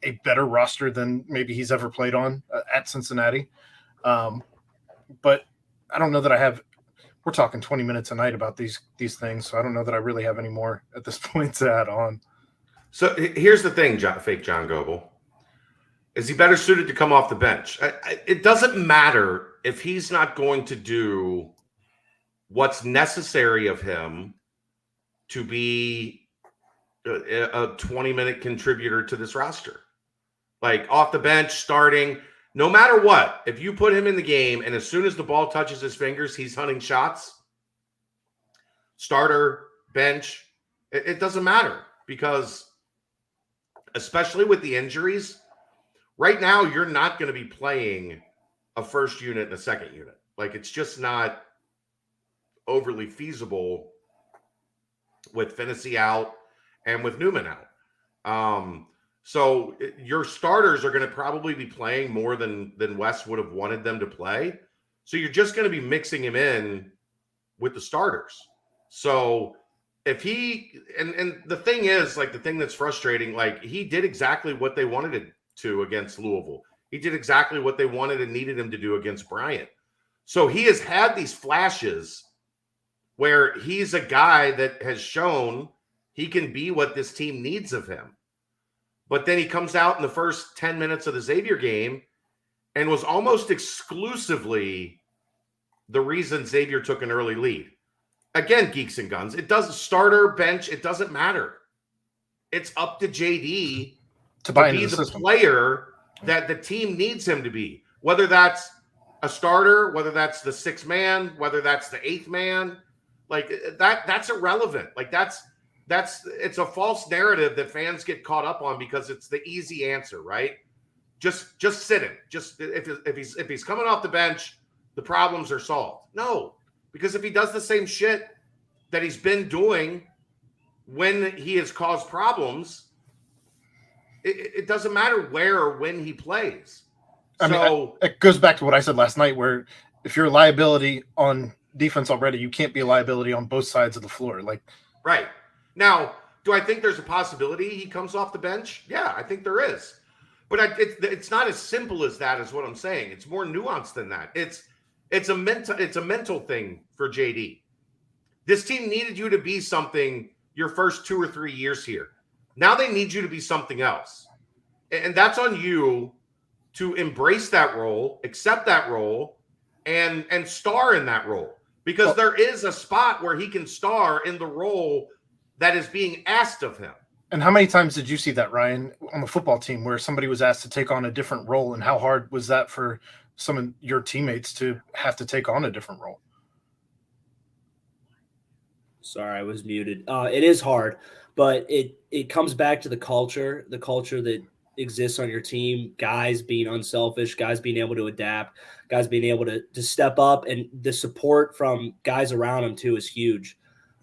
a better roster than maybe he's ever played on at Cincinnati. But I don't know that I have – we're talking 20 minutes a night about these things, so I don't know that I really have any more at this point to add on. So here's the thing, fake John Goebel. Is he better suited to come off the bench? It doesn't matter if he's not going to do what's necessary of him to be a 20-minute contributor to this roster. Like off the bench, starting, no matter what, if you put him in the game and as soon as the ball touches his fingers, he's hunting shots, starter, bench, it doesn't matter because especially with the injuries, right now you're not going to be playing a first unit and a second unit. Like it's just not overly feasible with Finney out and with Newman out. So your starters are going to probably be playing more than Wes would have wanted them to play. So you're just going to be mixing him in with the starters. So if he and the thing is, like the thing that's frustrating, like he did exactly what they wanted to against Louisville. He did exactly what they wanted and needed him to do against Bryant. So he has had these flashes where he's a guy that has shown he can be what this team needs of him. But then he comes out in the first 10 minutes of the Xavier game and was almost exclusively the reason Xavier took an early lead. Again, geeks and guns, it doesn't starter, bench, it doesn't matter. It's up to JD to be the player that the team needs him to be. Whether that's a starter, whether that's the sixth man, whether that's the eighth man, like that's irrelevant. Like it's a false narrative that fans get caught up on because it's the easy answer, right? Just sit him. Just if he's coming off the bench, the problems are solved. No, because if he does the same shit that he's been doing when he has caused problems, it doesn't matter where or when he plays. I mean, it goes back to what I said last night, where if you're a liability on defense already, you can't be a liability on both sides of the floor. Like, right. Now, do I think there's a possibility he comes off the bench? Yeah, I think there is. But it's not as simple as that is what I'm saying. It's more nuanced than that. It's a mental thing for JD. This team needed you to be something your first 2 or 3 years here. Now they need you to be something else. And that's on you to embrace that role, accept that role, and star in that role. Because there is a spot where he can star in the role that is being asked of him. And how many times did you see that, Ryan, on the football team where somebody was asked to take on a different role, and how hard was that for some of your teammates to have to take on a different role? Sorry, I was muted. It is hard, but it comes back to the culture that exists on your team, guys being unselfish, guys being able to adapt, guys being able to step up, and the support from guys around them too is huge.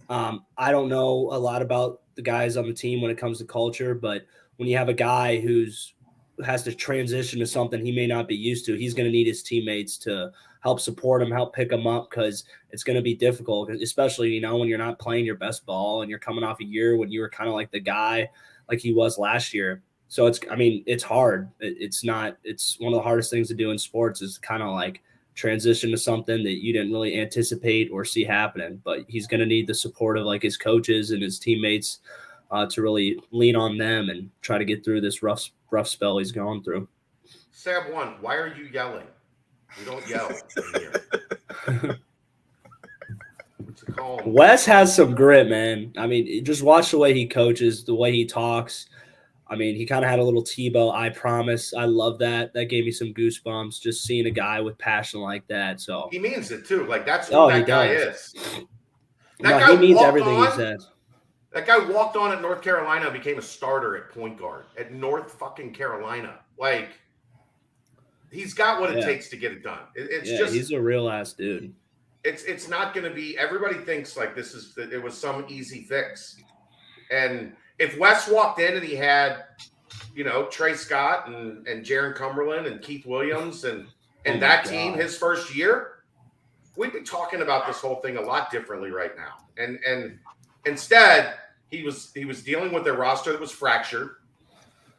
I don't know a lot about the guys on the team when it comes to culture, but when you have a guy who has to transition to something he may not be used to, he's going to need his teammates to help support him, help pick him up, because it's going to be difficult, especially, when you're not playing your best ball and you're coming off a year when you were kind of like the guy like he was last year. So it's hard. It's one of the hardest things to do in sports is kind of like transition to something that you didn't really anticipate or see happening, but he's going to need the support of like his coaches and his teammates to really lean on them and try to get through this rough spell he's gone through. Sab 1, why are you yelling? You don't yell in here. Wes has some grit, man. I mean, just watch the way he coaches, the way he talks. I mean, he kind of had a little Tebow, I promise. I love that. That gave me some goosebumps, just seeing a guy with passion like that. So he means it too. Like that's who that guy is. He means everything he says. That guy walked on at North Carolina and became a starter at point guard at North fucking Carolina. Like he's got what it takes to get it done. He's a real ass dude. It's not going to be. Everybody thinks like it was some easy fix, and if Wes walked in and he had, Trey Scott and Jaron Cumberland and Keith Williams and that team his first year, we'd be talking about this whole thing a lot differently right now. And Instead, he was dealing with a roster that was fractured,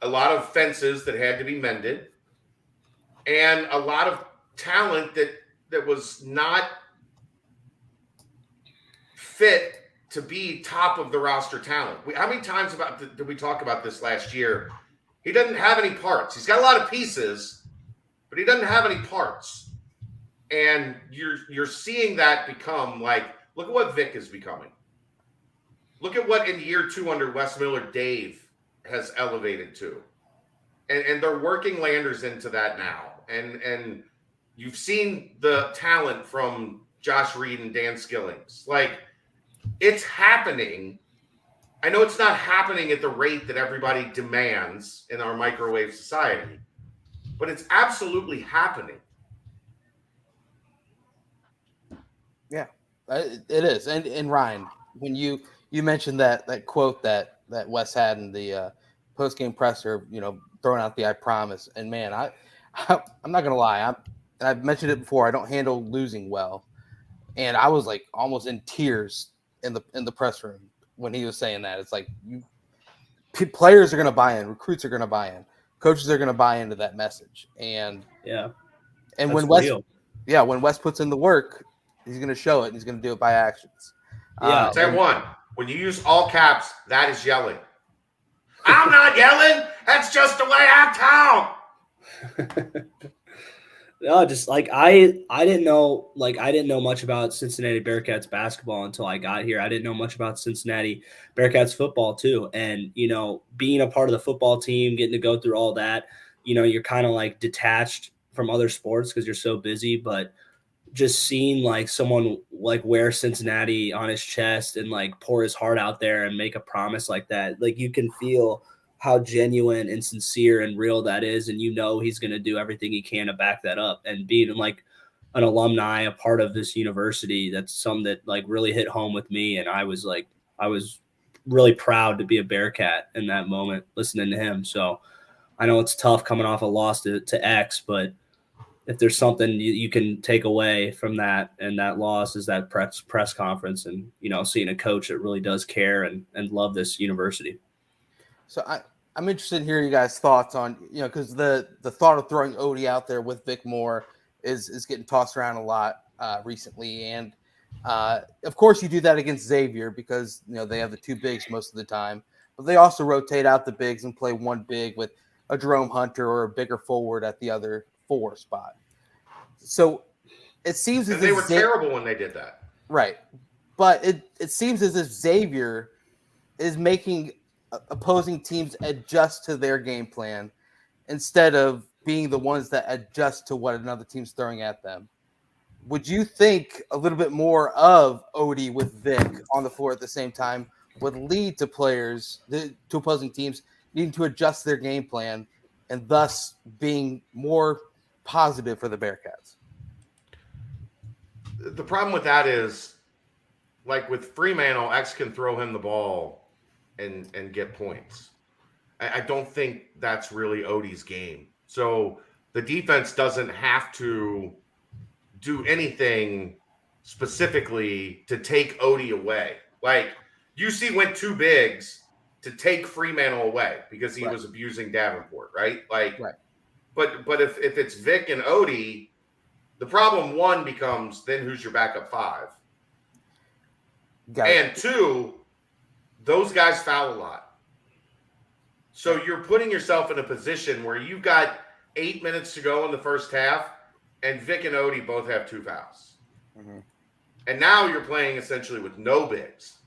a lot of fences that had to be mended, and a lot of talent that was not fit to be top of the roster talent. How many times did we talk about this last year? He doesn't have any parts. He's got a lot of pieces, but he doesn't have any parts. And you're seeing that become like, look at what Vic is becoming. Look at what in year 2 under Wes Miller, Dave has elevated to. And they're working Landers into that now. And you've seen the talent from Josh Reed and Dan Skillings. Like, it's happening. I know it's not happening at the rate that everybody demands in our microwave society, but it's absolutely happening. Yeah, it is. And Ryan, when you mentioned that quote that Wes had in the post-game presser, throwing out the "I promise," and man, I'm not gonna lie, I've mentioned it before. I don't handle losing well, and I was like almost in tears in the press room when he was saying that. It's like players are gonna buy in, recruits are gonna buy in, coaches are gonna buy into that message, and when Wes puts in the work, he's gonna show it, and he's gonna do it by actions. Yeah. Say one. When you use all caps, that is yelling. I'm not yelling. That's just the way I talk. No, just like I didn't know much about Cincinnati Bearcats basketball until I got here. I didn't know much about Cincinnati Bearcats football too. And, being a part of the football team, getting to go through all that, you're kind of like detached from other sports because you're so busy, but just seeing like someone like wear Cincinnati on his chest and like pour his heart out there and make a promise like that, like you can feel how genuine and sincere and real that is. And he's going to do everything he can to back that up. And being like an alumni, a part of this university, that's something that like really hit home with me. And I was really proud to be a Bearcat in that moment, listening to him. So I know it's tough coming off a loss to X, but if there's something you can take away from that and that loss is that press conference and, seeing a coach that really does care and love this university. So I'm interested in hearing you guys' thoughts on, because the thought of throwing Odie out there with Vic Moore is getting tossed around a lot recently. And of course you do that against Xavier because, they have the two bigs most of the time, but they also rotate out the bigs and play one big with a Jerome Hunter or a bigger forward at the other 4 spot. So it seems as if they were terrible when they did that. Right. But it seems as if Xavier is making opposing teams adjust to their game plan instead of being the ones that adjust to what another team's throwing at them. Would you think a little bit more of Odie with Vic on the floor at the same time would lead to to opposing teams needing to adjust their game plan and thus being more positive for the Bearcats? The problem with that is, like with Fremantle, X can throw him the ball and get points. I don't think that's really Odie's game. So the defense doesn't have to do anything specifically to take Odie away. Like UC went 2 bigs to take Fremantle away because he was abusing Davenport, right? Like, but if it's Vic and Odie, the problem 1 becomes then who's your backup 5? And 2, those guys foul a lot. So you're putting yourself in a position where you've got 8 minutes to go in the first half, and Vic and Odie both have 2 fouls. Mm-hmm. And now you're playing essentially with no bigs.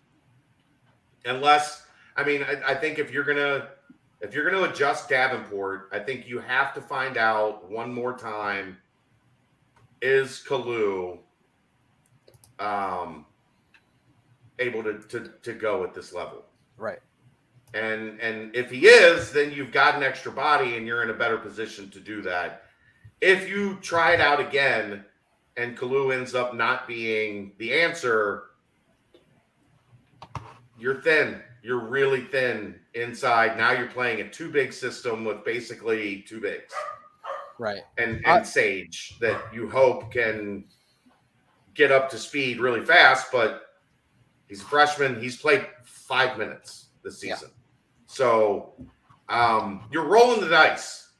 Unless, I think if you're gonna adjust Davenport, I think you have to find out one more time, is Kalu able to go at this level? Right. And if he is, then you've got an extra body and you're in a better position to do that. If you try it out again and Kalu ends up not being the answer, you're thin. You're really thin inside. Now you're playing a 2-big system with basically 2 bigs. Right. And Sage that you hope can get up to speed really fast, but He's a freshman. He's played 5 minutes this season. Yeah. So you're rolling the dice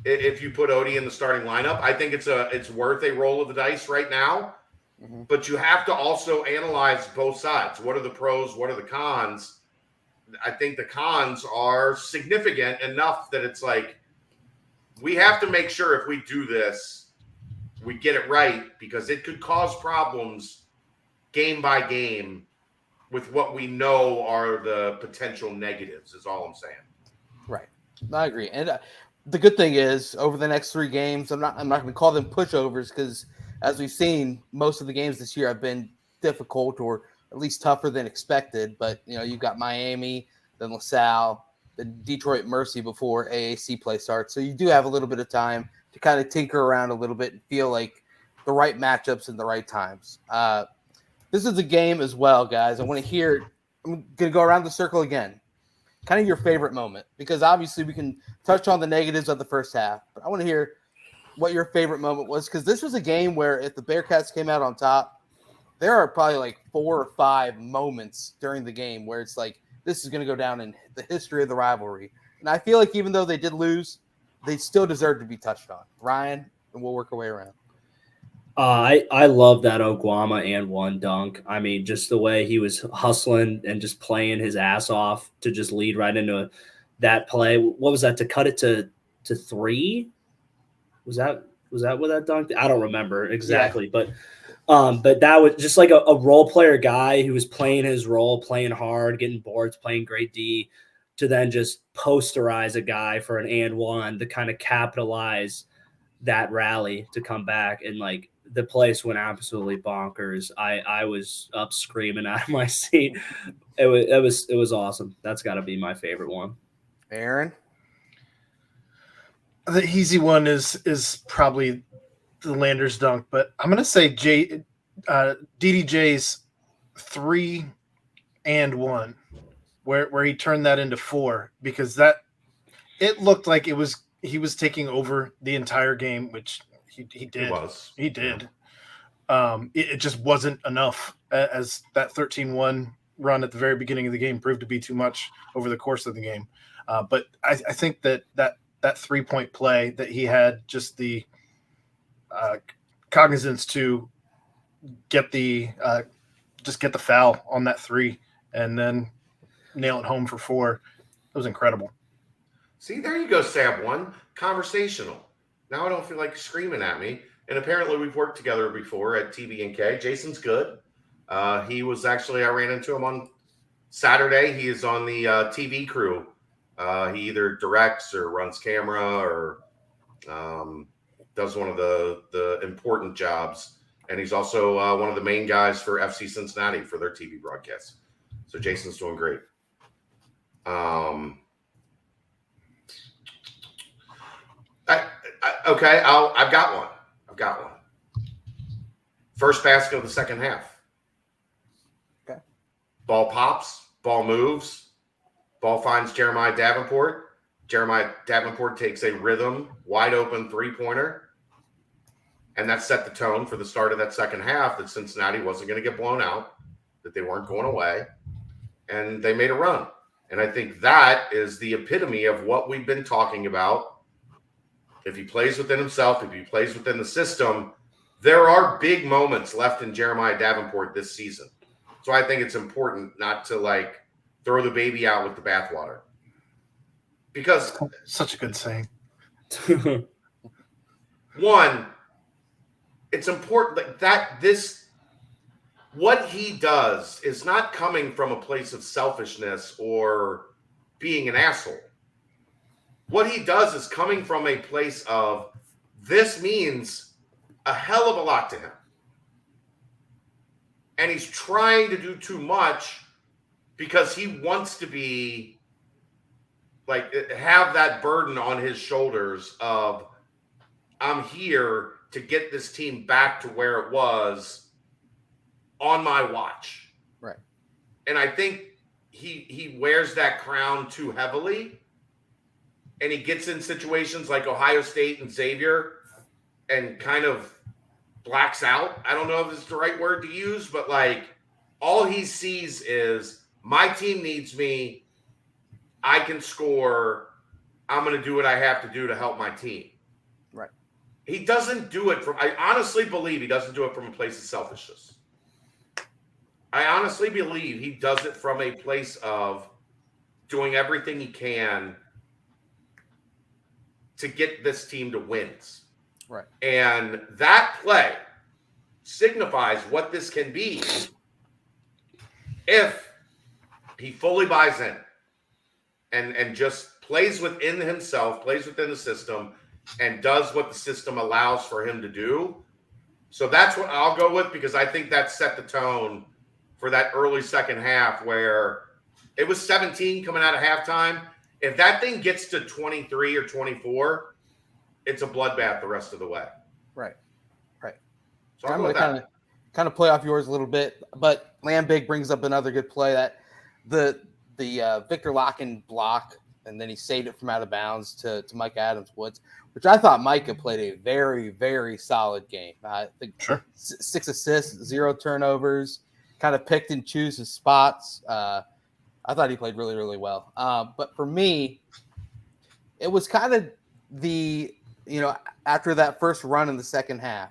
if you put Odie in the starting lineup. I think it's worth a roll of the dice right now. Mm-hmm. But you have to also analyze both sides. What are the pros? What are the cons? I think the cons are significant enough that it's like we have to make sure if we do this, we get it right, because it could cause problems game by game with what we know are the potential negatives, is all I'm saying. Right. I agree. And the good thing is, over the next 3 games, I'm not going to call them pushovers, because as we've seen, most of the games this year have been difficult or at least tougher than expected. But, you've got Miami, then LaSalle, the Detroit Mercy before AAC play starts. So you do have a little bit of time to kind of tinker around a little bit and feel like the right matchups in the right times. This is a game as well, guys. I want to hear, I'm going to go around the circle again. Kind of your favorite moment, because obviously we can touch on the negatives of the first half, but I want to hear what your favorite moment was, because this was a game where if the Bearcats came out on top, there are probably like 4 or 5 moments during the game where it's like, this is going to go down in the history of the rivalry. And I feel like even though they did lose, they still deserve to be touched on. Ryan, and we'll work our way around. I love that Oguama and 1 dunk. I mean, just the way he was hustling and just playing his ass off to just lead right into that play. What was that, to cut it to 3? Was that what that dunk? I don't remember exactly, yeah. But that was just like a role player guy who was playing his role, playing hard, getting boards, playing great D, to then just posterize a guy for an and 1 to kind of capitalize that rally to come back. And like, the place went absolutely bonkers. I was up screaming out of my seat. It was awesome. That's got to be my favorite one. Aaron? The easy one is probably the Landers dunk, but I'm going to say DDJ's 3 and 1, where he turned that into 4, because it looked like he was taking over the entire game, which he did. He did. It just wasn't enough, as that 13-1 run at the very beginning of the game proved to be too much over the course of the game. But I think that 3-point play that he had, just the cognizance to get the foul on that 3 and then nail it home for 4. It was incredible. See, there you go, Sab 1. Conversational. Now I don't feel like screaming at me. And apparently we've worked together before at TB&K. Jason's good. He was actually, I ran into him on Saturday. He is on the TV crew. He either directs or runs camera or does one of the important jobs. And he's also one of the main guys for FC Cincinnati for their TV broadcasts. So Jason's doing great. Okay, I've got one. First basket of the second half. Okay. Ball pops, ball moves, ball finds Jeremiah Davenport. Jeremiah Davenport takes a rhythm, wide open 3-pointer. And that set the tone for the start of that second half, that Cincinnati wasn't going to get blown out, that they weren't going away. And they made a run. And I think that is the epitome of what we've been talking about. If he plays within himself, if he plays within the system, there are big moments left in Jeremiah Davenport this season. So I think it's important not to like throw the baby out with the bathwater. Because such a good saying. One, it's important that what he does is not coming from a place of selfishness or being an asshole. What he does is coming from a place of, this means a hell of a lot to him. And he's trying to do too much because he wants to be like, have that burden on his shoulders of, I'm here to get this team back to where it was on my watch. Right. And I think he wears that crown too heavily. And he gets in situations like Ohio State and Xavier and kind of blacks out. I don't know if this is the right word to use, but like all he sees is my team needs me. I can score. I'm going to do what I have to do to help my team. Right. He doesn't do it I honestly believe he doesn't do it from a place of selfishness. I honestly believe he does it from a place of doing everything he can to get this team to wins. Right. And that play signifies what this can be if he fully buys in and just plays within himself, plays within the system, and does what the system allows for him to do. So that's what I'll go with, because I think that set the tone for that early second half where it was 17 coming out of halftime. If that thing gets to 23 or 24, it's a bloodbath the rest of the way. Right. So I'm going to kind of play off yours a little bit, but Lambig brings up another good play, that the Victor Locken block, and then he saved it from out of bounds to Mike Adams-Woods, which I thought Micah played a very, very solid game. I think 6 assists, 0 turnovers, kind of picked and choose his spots. I thought he played really, really well. But for me, it was kind of after that first run in the second half,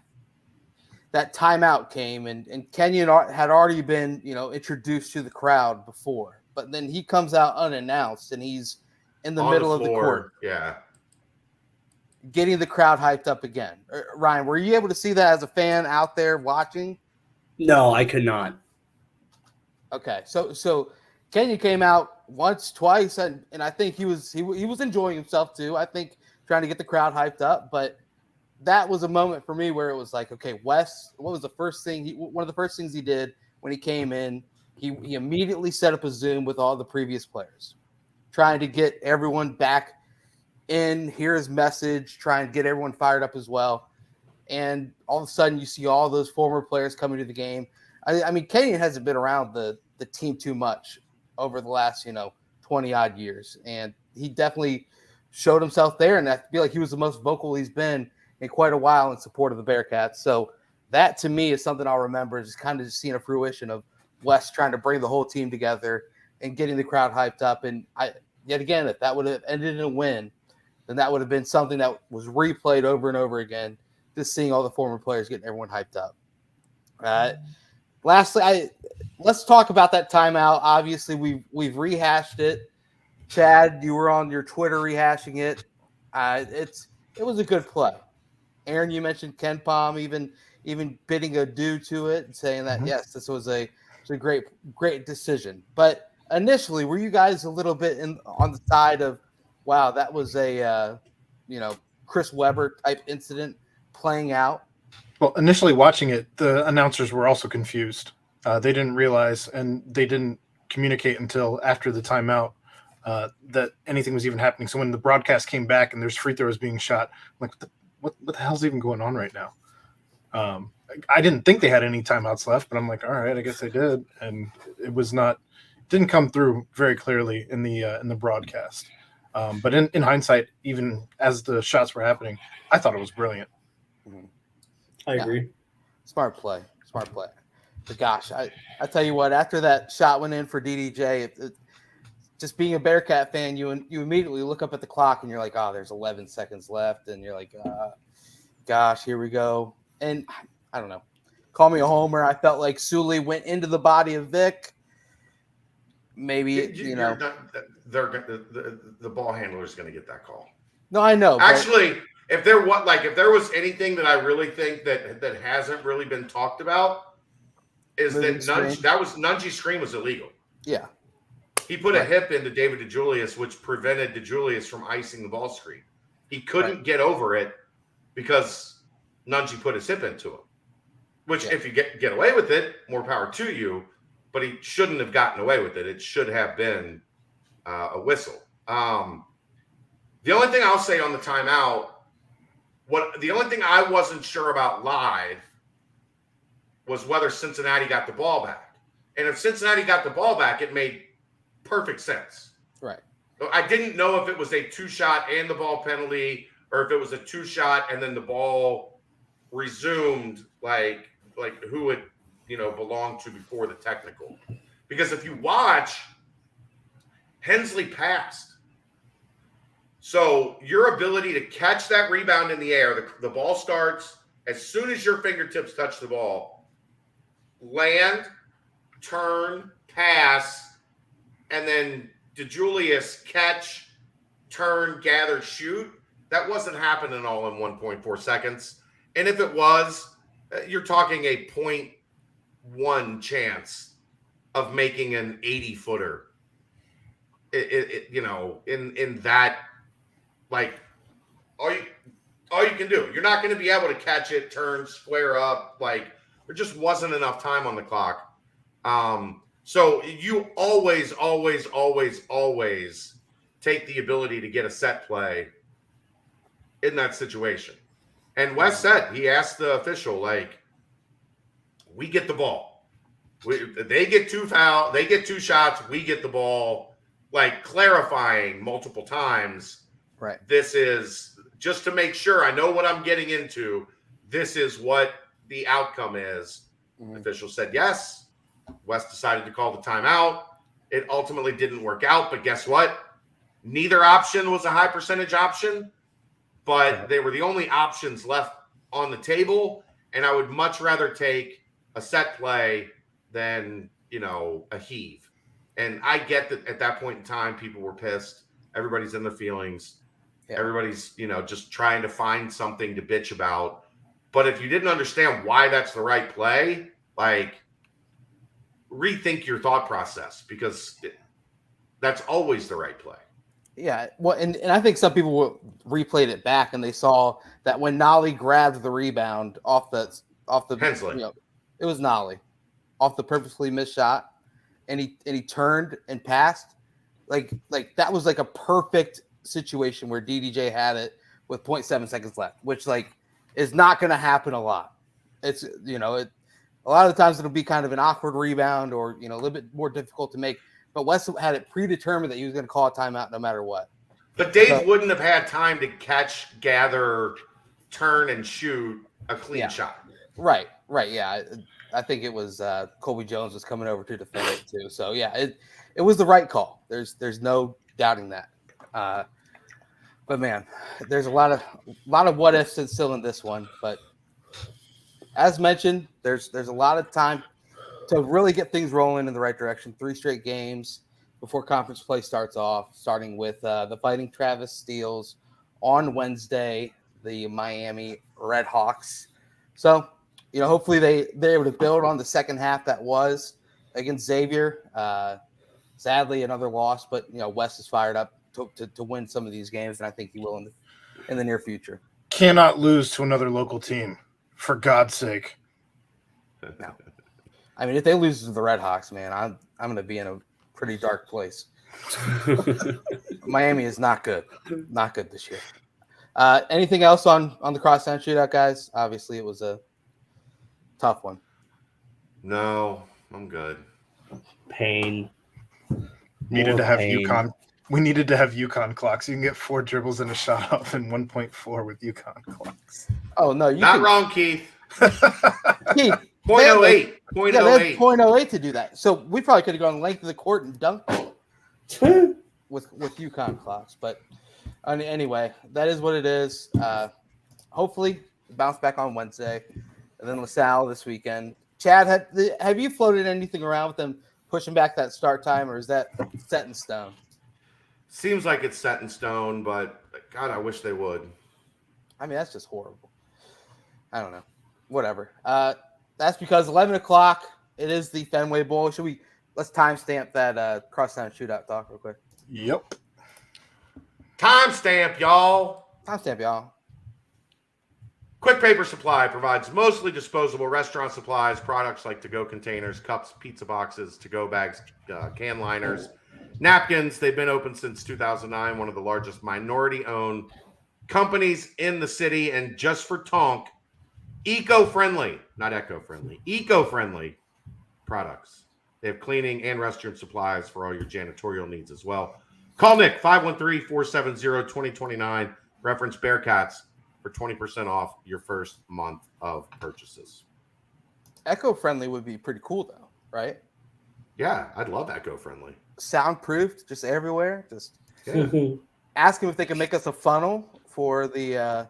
that timeout came, and Kenyon had already been, introduced to the crowd before, but then he comes out unannounced and he's in the middle of the court. Yeah. Getting the crowd hyped up again. Ryan, were you able to see that as a fan out there watching? No, I could not. Okay. So Kenyon came out once, twice, and I think he was enjoying himself too. I think trying to get the crowd hyped up, but that was a moment for me where it was like, okay, Wes, what was the first thing? One of the first things he did when he came in, he immediately set up a Zoom with all the previous players, trying to get everyone back in, hear his message, trying to get everyone fired up as well. And all of a sudden you see all those former players coming to the game. I mean, Kenyon hasn't been around the team too much over the last, 20 odd years. And he definitely showed himself there. And I feel like he was the most vocal he's been in quite a while in support of the Bearcats. So that to me is something I'll remember, just kind of just seeing a fruition of Wes trying to bring the whole team together and getting the crowd hyped up. And yet again, if that would have ended in a win, then that would have been something that was replayed over and over again, just seeing all the former players getting everyone hyped up. Lastly, let's talk about that timeout. Obviously, we've rehashed it. Chad, you were on your Twitter rehashing it. It was a good play. Aaron, you mentioned Ken Palm even bidding adieu to it and saying that, yes, this was a great decision. But initially, were you guys a little bit on the side of, wow, that was a Chris Webber type incident playing out? Well, initially watching it, the announcers were also confused. They didn't realize, and they didn't communicate until after the timeout that anything was even happening. So when the broadcast came back and there's free throws being shot, I'm like, what the hell's even going on right now? I didn't think they had any timeouts left, but I'm like, all right, I guess they did. And it didn't come through very clearly in the broadcast. But in hindsight, even as the shots were happening, I thought it was brilliant. I agree. Smart play. But gosh, I tell you what, after that shot went in for DDJ, just being a Bearcat fan, you immediately look up at the clock and you're like, oh, there's 11 seconds left. And you're like, gosh, here we go. And I don't know. Call me a homer. I felt like Sully went into the body of Vic. Maybe, the ball handler is going to get that call. No, I know. Actually, if there was anything that I really think that hasn't really been talked about, is that Nungy's screen was illegal. Yeah. He put a hip into David DeJulius, which prevented DeJulius from icing the ball screen. He couldn't get over it because Nungy put his hip into him. Which, if you get away with it, more power to you. But he shouldn't have gotten away with it. It should have been a whistle. The only thing I'll say on the timeout, the only thing I wasn't sure about live was whether Cincinnati got the ball back. And if Cincinnati got the ball back, it made perfect sense. Right. I didn't know if it was a 2-shot and the ball penalty, or if it was a 2-shot and then the ball resumed, like who would belonged to before the technical. Because if you watch, Hensley passed. So your ability to catch that rebound in the air, the ball starts as soon as your fingertips touch the ball, land, turn, pass, and then DeJulius catch, turn, gather, shoot. That wasn't happening all in 1.4 seconds. And if it was, you're talking a 0.1 chance of making an 80-footer. In that, like, all you can do. You're not going to be able to catch it, turn, square up. Like, there just wasn't enough time on the clock. So you always take the ability to get a set play in that situation. And Wes said, he asked the official, like, we get the ball. They get two fouls, they get two shots, we get the ball, like clarifying multiple times. Right. This is just to make sure I know what I'm getting into. This is what the outcome is. Mm-hmm. The official said yes. Wes decided to call the timeout. It ultimately didn't work out, but guess what? Neither option was a high percentage option, but they were the only options left on the table, and I would much rather take a set play than, a heave. And I get that at that point in time, people were pissed. Everybody's in their feelings. Yeah. Everybody's, just trying to find something to bitch about. But if you didn't understand why that's the right play, like, rethink your thought process, because that's always the right play. Yeah, well, and I think some people replayed it back and they saw that when Nolly grabbed the rebound off the Hensley. It was Nolly off the purposefully missed shot, and he turned and passed, like that was like a perfect situation where DDJ had it with 0.7 seconds left, which like is not going to happen a lot. It's a lot of the times it'll be kind of an awkward rebound or a little bit more difficult to make. But Wes had it predetermined that he was going to call a timeout no matter what. But Dave wouldn't have had time to catch, gather, turn, and shoot a clean shot. Right. Yeah, I think it was Colby Jones was coming over to defend it too. So yeah, it was the right call. There's no doubting that. But man, there's a lot of what ifs still in this one. But as mentioned, there's a lot of time to really get things rolling in the right direction. 3 straight games before conference play starts off, starting with the Fighting Travis Steels on Wednesday, the Miami Redhawks. So, hopefully they're able to build on the second half that was against Xavier. Sadly, another loss, but, Wes is fired up to win some of these games, and I think he will in the near future. Cannot lose to another local team, for God's sake. No. I mean, if they lose to the Redhawks, man, I'm going to be in a pretty dark place. Miami is not good this year. Anything else on the Crosstown Shootout, guys? Obviously, it was a tough one. No, I'm good. Pain. Needed to have UConn. We needed to have UConn clocks. You can get 4 dribbles and a shot off in 1.4 with UConn clocks. Oh no, wrong, Keith. Keith. 0.08. Yeah, they have 0.08 to do that. So we probably could have gone length of the court and dunked with UConn clocks. But anyway, that is what it is. Hopefully, bounce back on Wednesday, and then LaSalle this weekend. Chad, have you floated anything around with them pushing back that start time, or is that set in stone? Seems like it's set in stone, but God, I wish they would. I mean, that's just horrible. I don't know. Whatever. That's because 11 o'clock, it is the Fenway Bowl. Let's timestamp that Crosstown Shootout talk real quick. Yep. Timestamp, y'all. Quick Paper Supply provides mostly disposable restaurant supplies, products like to-go containers, cups, pizza boxes, to-go bags, can liners, napkins. They've been open since 2009, one of the largest minority-owned companies in the city. And just for Tonk, eco-friendly, not eco-friendly, eco-friendly products. They have cleaning and restroom supplies for all your janitorial needs as well. Call Nick, 513-470-2029. Reference Bearcats for 20% off your first month of purchases. Eco-friendly would be pretty cool, though, right? Yeah, I'd love eco-friendly. Soundproofed, just everywhere. Just Yeah. ask them if they can make us a funnel for the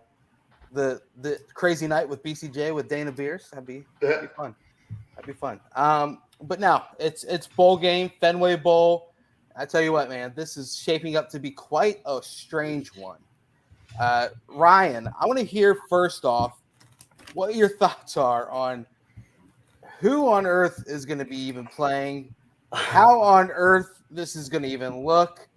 crazy night with BCJ with Dana Beers. That'd be fun. That'd be fun. But now it's bowl game, Fenway Bowl. I tell you what, man, this is shaping up to be quite a strange one. Ryan, I want to hear first off what your thoughts are on who on earth is going to be even playing, how on earth this is going to even look,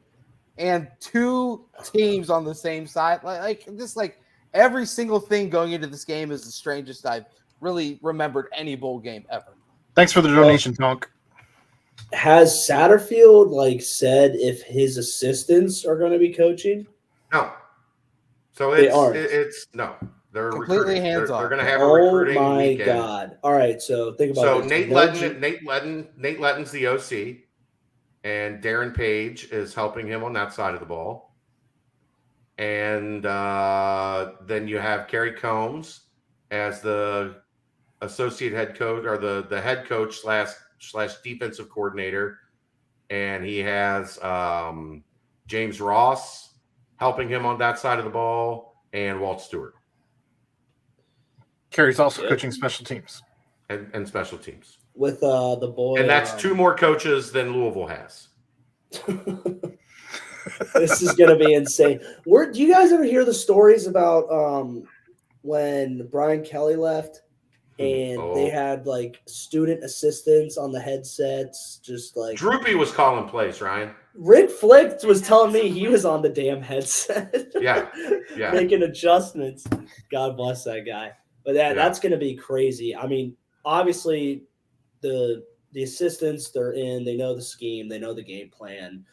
and two teams on the same side. Like every single thing going into this game is the strangest I've really remembered any bowl game ever. Thanks for the donation, Tonk. Has Satterfield said if his assistants are going to be coaching? No. So it's no. They're completely recruiting. hands off. They're going to have a recruiting weekend. Oh my god! All right, so think about this. So Nate Letton's the OC, and Darren Page is helping him on that side of the ball. And then you have Kerry Combs as the associate head coach or the head coach slash defensive coordinator, and he has James Ross helping him on that side of the ball, and Walt Stewart. Kerry's also coaching special teams and special teams with the boy, and that's two more coaches than Louisville has. This is gonna be insane. Do you guys ever hear the stories about when Brian Kelly left and they had student assistants on the headsets, just Droopy was calling plays, Ryan. Rick Flick was telling me he was on the damn headset. Yeah. Making adjustments. God bless that guy. But that's going to be crazy. I mean, obviously, the assistants, they're in. They know the scheme. They know the game plan.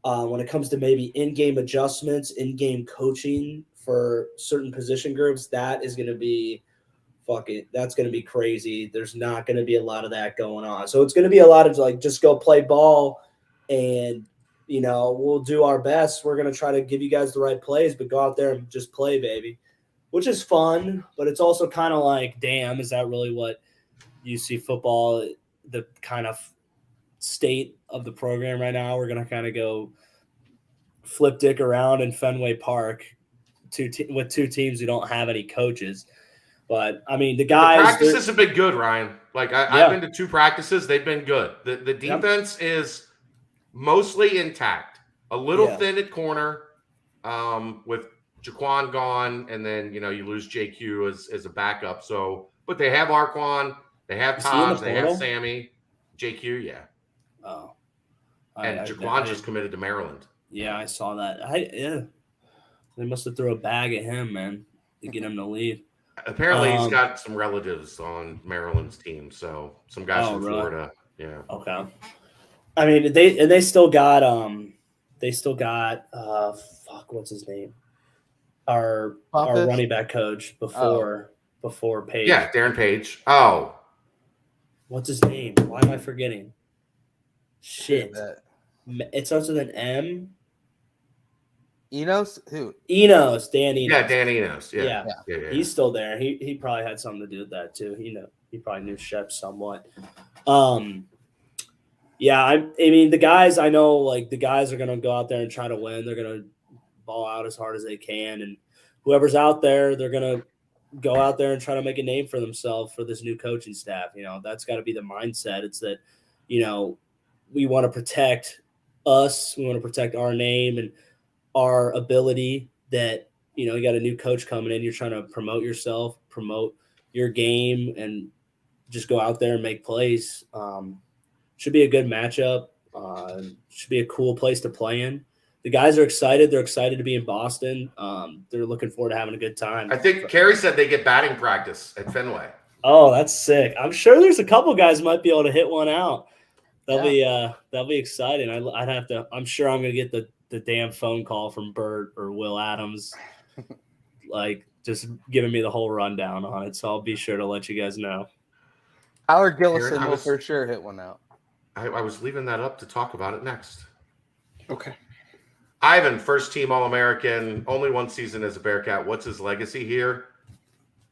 When it comes to maybe in-game adjustments, in-game coaching for certain position groups, that is going to be that's going to be crazy. There's not going to be a lot of that going on. So it's going to be a lot of just go play ball and, we'll do our best. We're going to try to give you guys the right plays, but go out there and just play, baby. Which is fun, but it's also kind of damn, is that really what UC football, the kind of state of the program right now? We're going to kind of go flip dick around in Fenway Park with two teams who don't have any coaches. But, I mean, the guys – the practices have been good, Ryan. I've been to two practices. They've been good. The defense is mostly intact. A little thin at corner with – Jaquan gone, and then you lose JQ as a backup. So, but they have Arquan, they have Taj, they have Sammy, JQ, yeah. Oh, and Jaquan just committed to Maryland. Yeah, I saw that. They must have threw a bag at him, man, to get him to leave. Apparently, he's got some relatives on Maryland's team, so some guys from Florida. Yeah. Okay. I mean, they still got what's his name? Our running back coach before Page. Yeah, Darren Page. Oh. What's his name? Why am I forgetting? Shit. It starts with an M. Enos? Who? Enos. Dan Enos. Yeah, Dan Enos. Yeah. He's still there. He probably had something to do with that too. He probably knew Shep somewhat. Yeah, I mean the guys I know, the guys are gonna go out there and try to win. They're gonna ball out as hard as they can, and whoever's out there, they're gonna go out there and try to make a name for themselves for this new coaching staff. That's got to be the mindset. It's that we want to protect us, we want to protect our name and our ability. That you got a new coach coming in, you're trying to promote yourself, promote your game, and just go out there and make plays. Should be a good matchup. Should be a cool place to play in. The guys are excited. They're excited to be in Boston. They're looking forward to having a good time. I think Kerry said they get batting practice at Fenway. Oh, that's sick. I'm sure there's a couple guys might be able to hit one out. That'll be exciting. I'd have to. I'm sure I'm gonna get the damn phone call from Bert or Will Adams, just giving me the whole rundown on it. So I'll be sure to let you guys know. Howard Gillison will for sure hit one out. I was leaving that up to talk about it next. Okay. Ivan, first-team All-American, only one season as a Bearcat. What's his legacy here?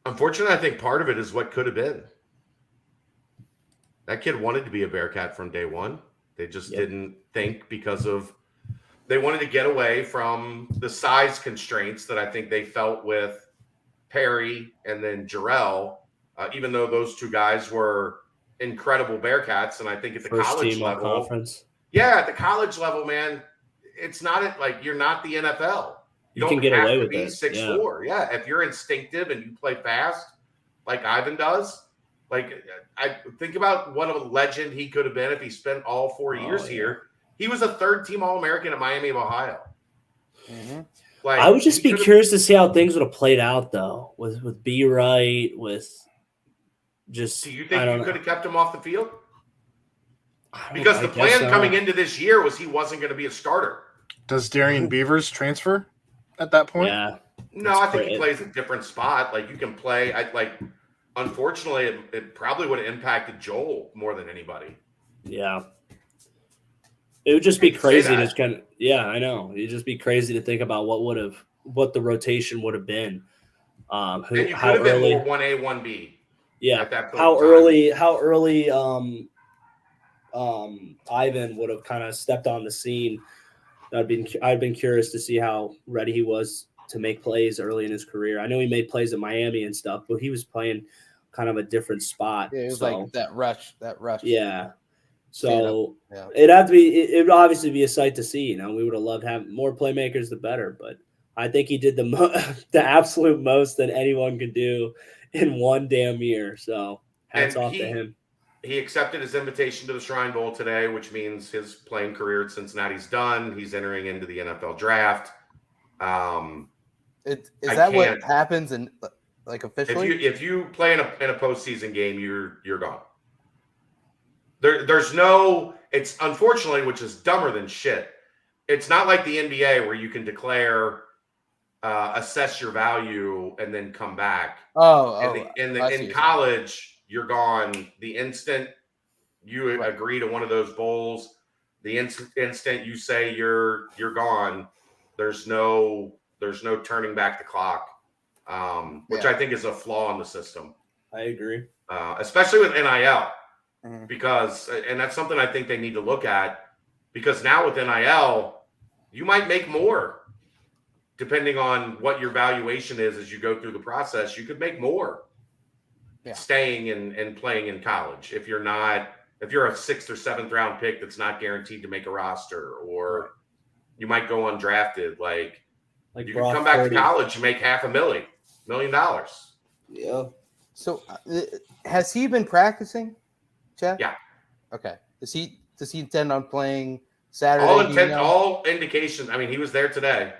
Unfortunately, I think part of it is what could have been. That kid wanted to be a Bearcat from day one. They just didn't think because of they wanted to get away from the size constraints that I think they felt with Perry and then Jarrell, even though those two guys were incredible Bearcats. And I think at the First college team level, conference. Yeah, at the college level, man, it's not like you're not the NFL. You can get away with it. 6'4". Yeah, if you're instinctive and you play fast, like Ivan does, like I think about what a legend he could have been if he spent all 4 years here. He was a third-team All-American at Miami of Ohio. Mm-hmm. Like, I would just be curious to see how things would have played out, though, with B. Wright, with just. Do you think you could have kept him off the field? Because the guess plan coming into this year was he wasn't going to be a starter. Does Darian Beavers transfer at that point? Yeah. No, I think he plays a different spot. Like you can play. Unfortunately, it probably would have impacted Joel more than anybody. Yeah. It would just be crazy to kind of. Yeah, I know. It'd just be crazy to think about what the rotation would have been. And you could have been more 1A, 1B. Yeah. At that point how early Ivan would have kind of stepped on the scene. I'd been curious to see how ready he was to make plays early in his career. I know he made plays at Miami and stuff, but he was playing kind of a different spot. Yeah, it was like that rush. Yeah. So it would obviously be a sight to see. We would have loved having more playmakers, the better. But I think he did the absolute most that anyone could do in one damn year. So hats off to him. He accepted his invitation to the Shrine Bowl today, which means his playing career at Cincinnati's done. He's entering into the NFL draft. Is that what happens in officially? If you play in a postseason game, you're gone. There's no. It's unfortunately, which is dumber than shit. It's not like the NBA where you can declare, assess your value, and then come back. In college, you're gone the instant you agree to one of those bowls. The instant you say you're gone, there's no turning back the clock, which I think is a flaw in the system. I agree, especially with NIL, because and that's something I think they need to look at, because now with NIL, you might make more depending on what your valuation is as you go through the process. You could make more staying and playing in college if you're a 6th or 7th round pick that's not guaranteed to make a roster, or you might go undrafted. Like you can come back to college and make $500,000. Yeah. So has he been practicing, Chad? Yeah. Okay. Does he intend on playing Saturday? All indications. I mean, he was there today.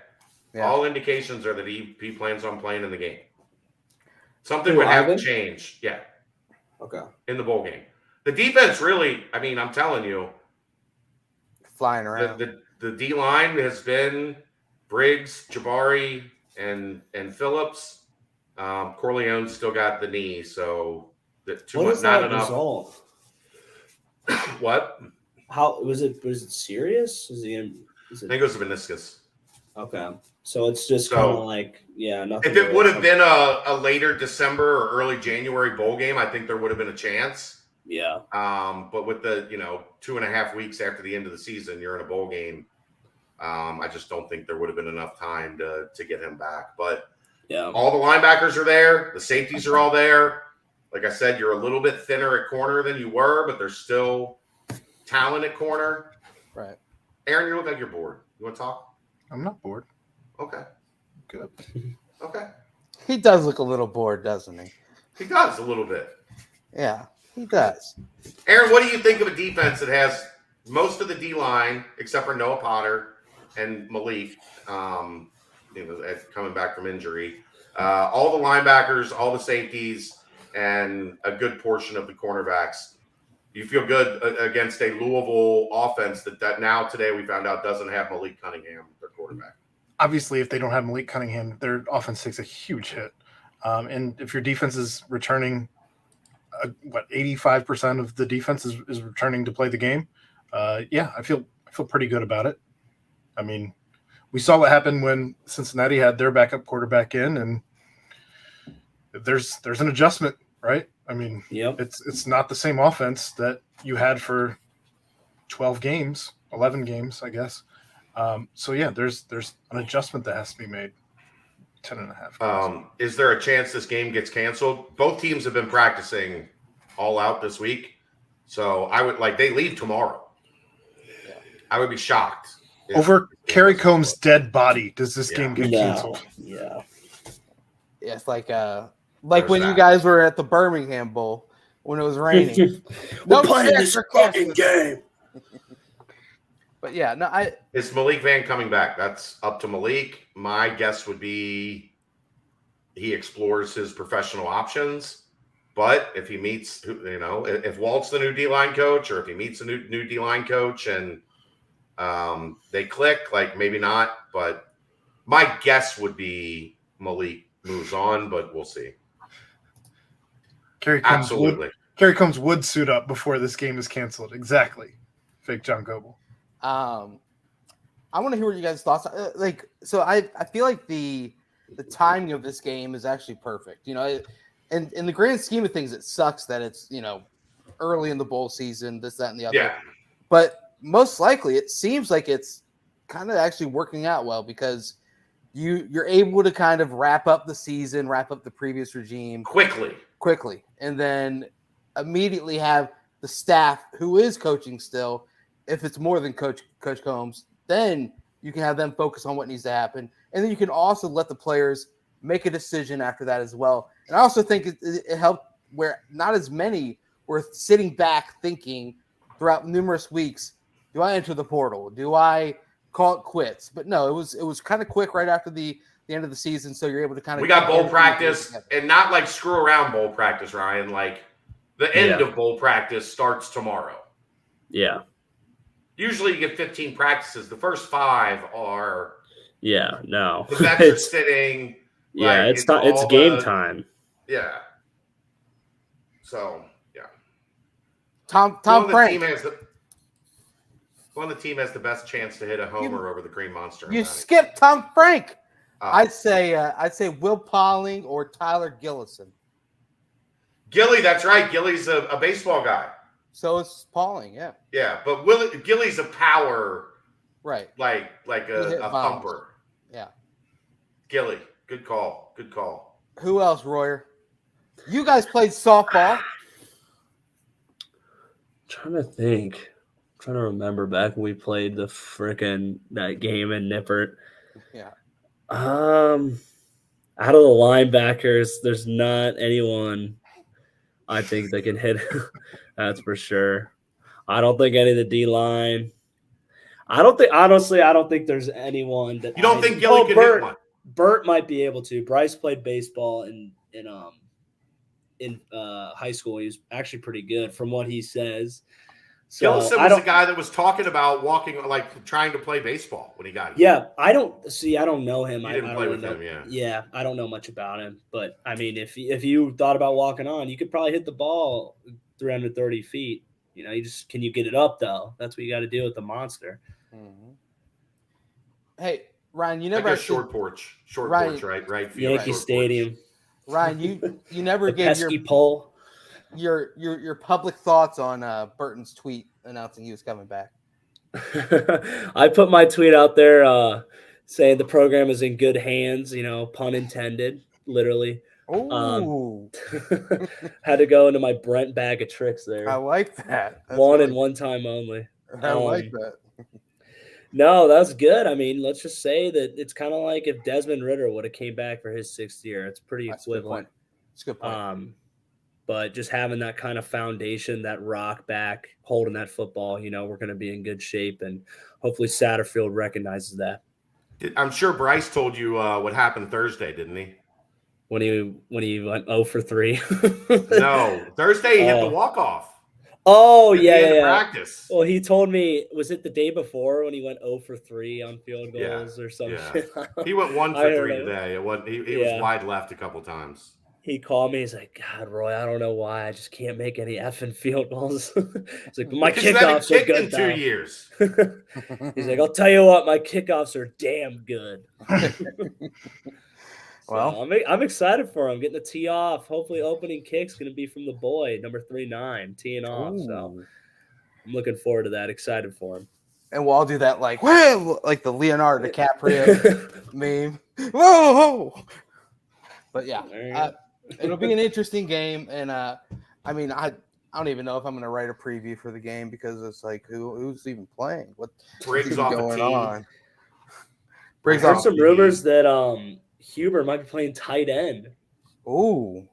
Yeah. All indications are that he plans on playing in the game. Something would have to change. Yeah. Okay. In the bowl game. The defense really, I mean, I'm telling you, flying around. The D line has been Briggs, Jabari, and Phillips. Corleone's still got the knee, so not enough. Result? What? How was it? Was it serious? I think it was a meniscus. Okay. So it's just kind of like, nothing. If it would have been a later December or early January bowl game, I think there would have been a chance. Yeah. But with the 2.5 weeks after the end of the season, you're in a bowl game. I just don't think there would have been enough time to get him back. But all the linebackers are there. The safeties are all there. Like I said, you're a little bit thinner at corner than you were, but there's still talent at corner. Right. Aaron, you look like you're bored. You want to talk? I'm not bored. Okay. Good. Okay. He does look a little bored, doesn't he? He does a little bit. Yeah, he does. Aaron, what do you think of a defense that has most of the D line, except for Noah Potter and Malik, coming back from injury, all the linebackers, all the safeties, and a good portion of the cornerbacks? You feel good against a Louisville offense that now today we found out doesn't have Malik Cunningham, their quarterback. Obviously, if they don't have Malik Cunningham, their offense takes a huge hit. And if your defense is returning, 85% of the defense is returning to play the game, I feel pretty good about it. I mean, we saw what happened when Cincinnati had their backup quarterback in, and there's an adjustment right? I mean, Yep. it's not the same offense that you had for 12 games, 11 games, I guess. So yeah, there's an adjustment that has to be made. 10.5. Is there a chance this game gets canceled? Both teams have been practicing all out this week. So I would they leave tomorrow. Yeah. I would be shocked. Over Kerry Combs' dead body, does this game get canceled? Yeah. Yeah, it's like when you guys were at the Birmingham Bowl when it was raining. We're playing this fucking game. But yeah, no, is Malik Van coming back? That's up to Malik. My guess would be he explores his professional options. But if he meets, if Walt's the new D-line coach, or if he meets a new D-line coach and they click, maybe not. But my guess would be Malik moves on, but we'll see. Kerry Combs would suit up before this game is canceled. Exactly. Fake John Goble. I want to hear what you guys' thoughts are. I feel like the timing of this game is actually perfect. And in the grand scheme of things, it sucks that it's, early in the bowl season, this, that, and the other. Yeah. But most likely, it seems like it's kind of actually working out well because you're able to kind of wrap up the season, wrap up the previous regime quickly, and then immediately have the staff who is coaching still. If it's more than Coach Combs, then you can have them focus on what needs to happen. And then you can also let the players make a decision after that as well. And I also think it helped where not as many were sitting back thinking throughout numerous weeks, do I enter the portal? Do I call it quits? But no, it was kind of quick right after the end of the season. So you're able to kind of. We got bowl practice and not screw around bowl practice, Ryan. The end of bowl practice starts tomorrow. Yeah. Usually you get 15 practices. The first 5 are. Yeah, no. The vets are sitting. Yeah, it's game time. Yeah. So, yeah. Tom Frank. One of the team has the best chance to hit a homer over the Green Monster. You skipped Tom Frank. I'd say Will Pauling or Tyler Gillison. Gilly, that's right. Gilly's a baseball guy. So it's Pauling, yeah. Yeah, but Gilly's a power, right? Like a thumper. Yeah. Gilly, good call. Good call. Who else, Royer? You guys played softball. Trying to think. I'm trying to remember back when we played that game in Nippert. Yeah. Out of the linebackers, there's not anyone I think that can hit. That's for sure. I don't think any of the D-line. I don't think there's anyone that. You don't think Gilly can hit one? Bert might be able to. Bryce played baseball in high school. He was actually pretty good from what he says. So Gillison was a guy that was talking about walking, trying to play baseball when he got here. Yeah, I don't know him. You didn't play with him, yeah. Yeah, I don't know much about him. But, I mean, if you thought about walking on, you could probably hit the ball 330 feet. Can you get it up, though? That's what you got to do with the monster. Mm-hmm. Hey, Ryan, you never actually, short porch, right? Yankee Stadium. Porch. Ryan, you never gave your public thoughts on Burton's tweet announcing he was coming back. I put my tweet out there saying the program is in good hands, pun intended, literally. Oh, had to go into my Brent bag of tricks there. I like that. One time only. I like that. No, that's good. I mean, let's just say that it's kind of like if Desmond Ridder would have came back for his 6th year. It's pretty equivalent. It's a good point. But just having that kind of foundation, that rock back, holding that football, we're going to be in good shape, and hopefully Satterfield recognizes that. I'm sure Bryce told you what happened Thursday, didn't he? When he went 0 for 3. No, Thursday he hit the walk-off. Oh, yeah. Practice. Well, he told me, was it the day before when he went 0 for 3 on field goals or something? Yeah. He went 1 for 3 today. It wasn't. He was wide left a couple times. He called me. He's like, God, Roy, I don't know why. I just can't make any effing field goals. He's like, but my kickoffs are good. In 2 years. He's like, I'll tell you what, my kickoffs are damn good. So I'm excited for him getting the tee off. Hopefully, opening kick's going to be from the boy, number 39, teeing off. So I'm looking forward to that. Excited for him. And we'll all do that like the Leonardo DiCaprio meme. Whoa! But yeah, it'll be an interesting game. And I don't even know if I'm going to write a preview for the game because it's like who's even playing? What's Briggs off going the team. on? Briggs off some rumors that Huber might be playing tight end. Ooh.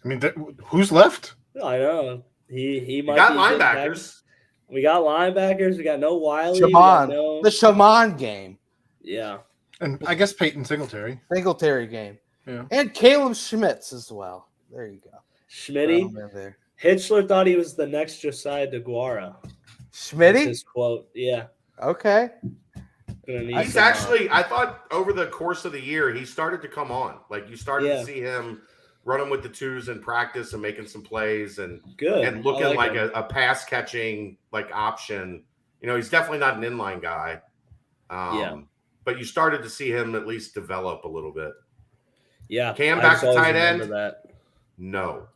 I mean, who's left? I know. He might. We got linebackers. We got linebackers. We got no Wiley. The Shaman game. Yeah. And I guess Peyton Singletary game. Yeah. And Caleb Schmitz as well. There you go. Schmitty. Hitchler thought he was the next Josiah DeGuara. Schmitty? His quote. Yeah. Okay. He's actually, I thought over the course of the year, he started to come on. Like you started to see him running with the twos in practice and making some plays and looking like a pass catching option. You know, he's definitely not an inline guy. But you started to see him at least develop a little bit. Yeah. Cam back to tight end? That. No.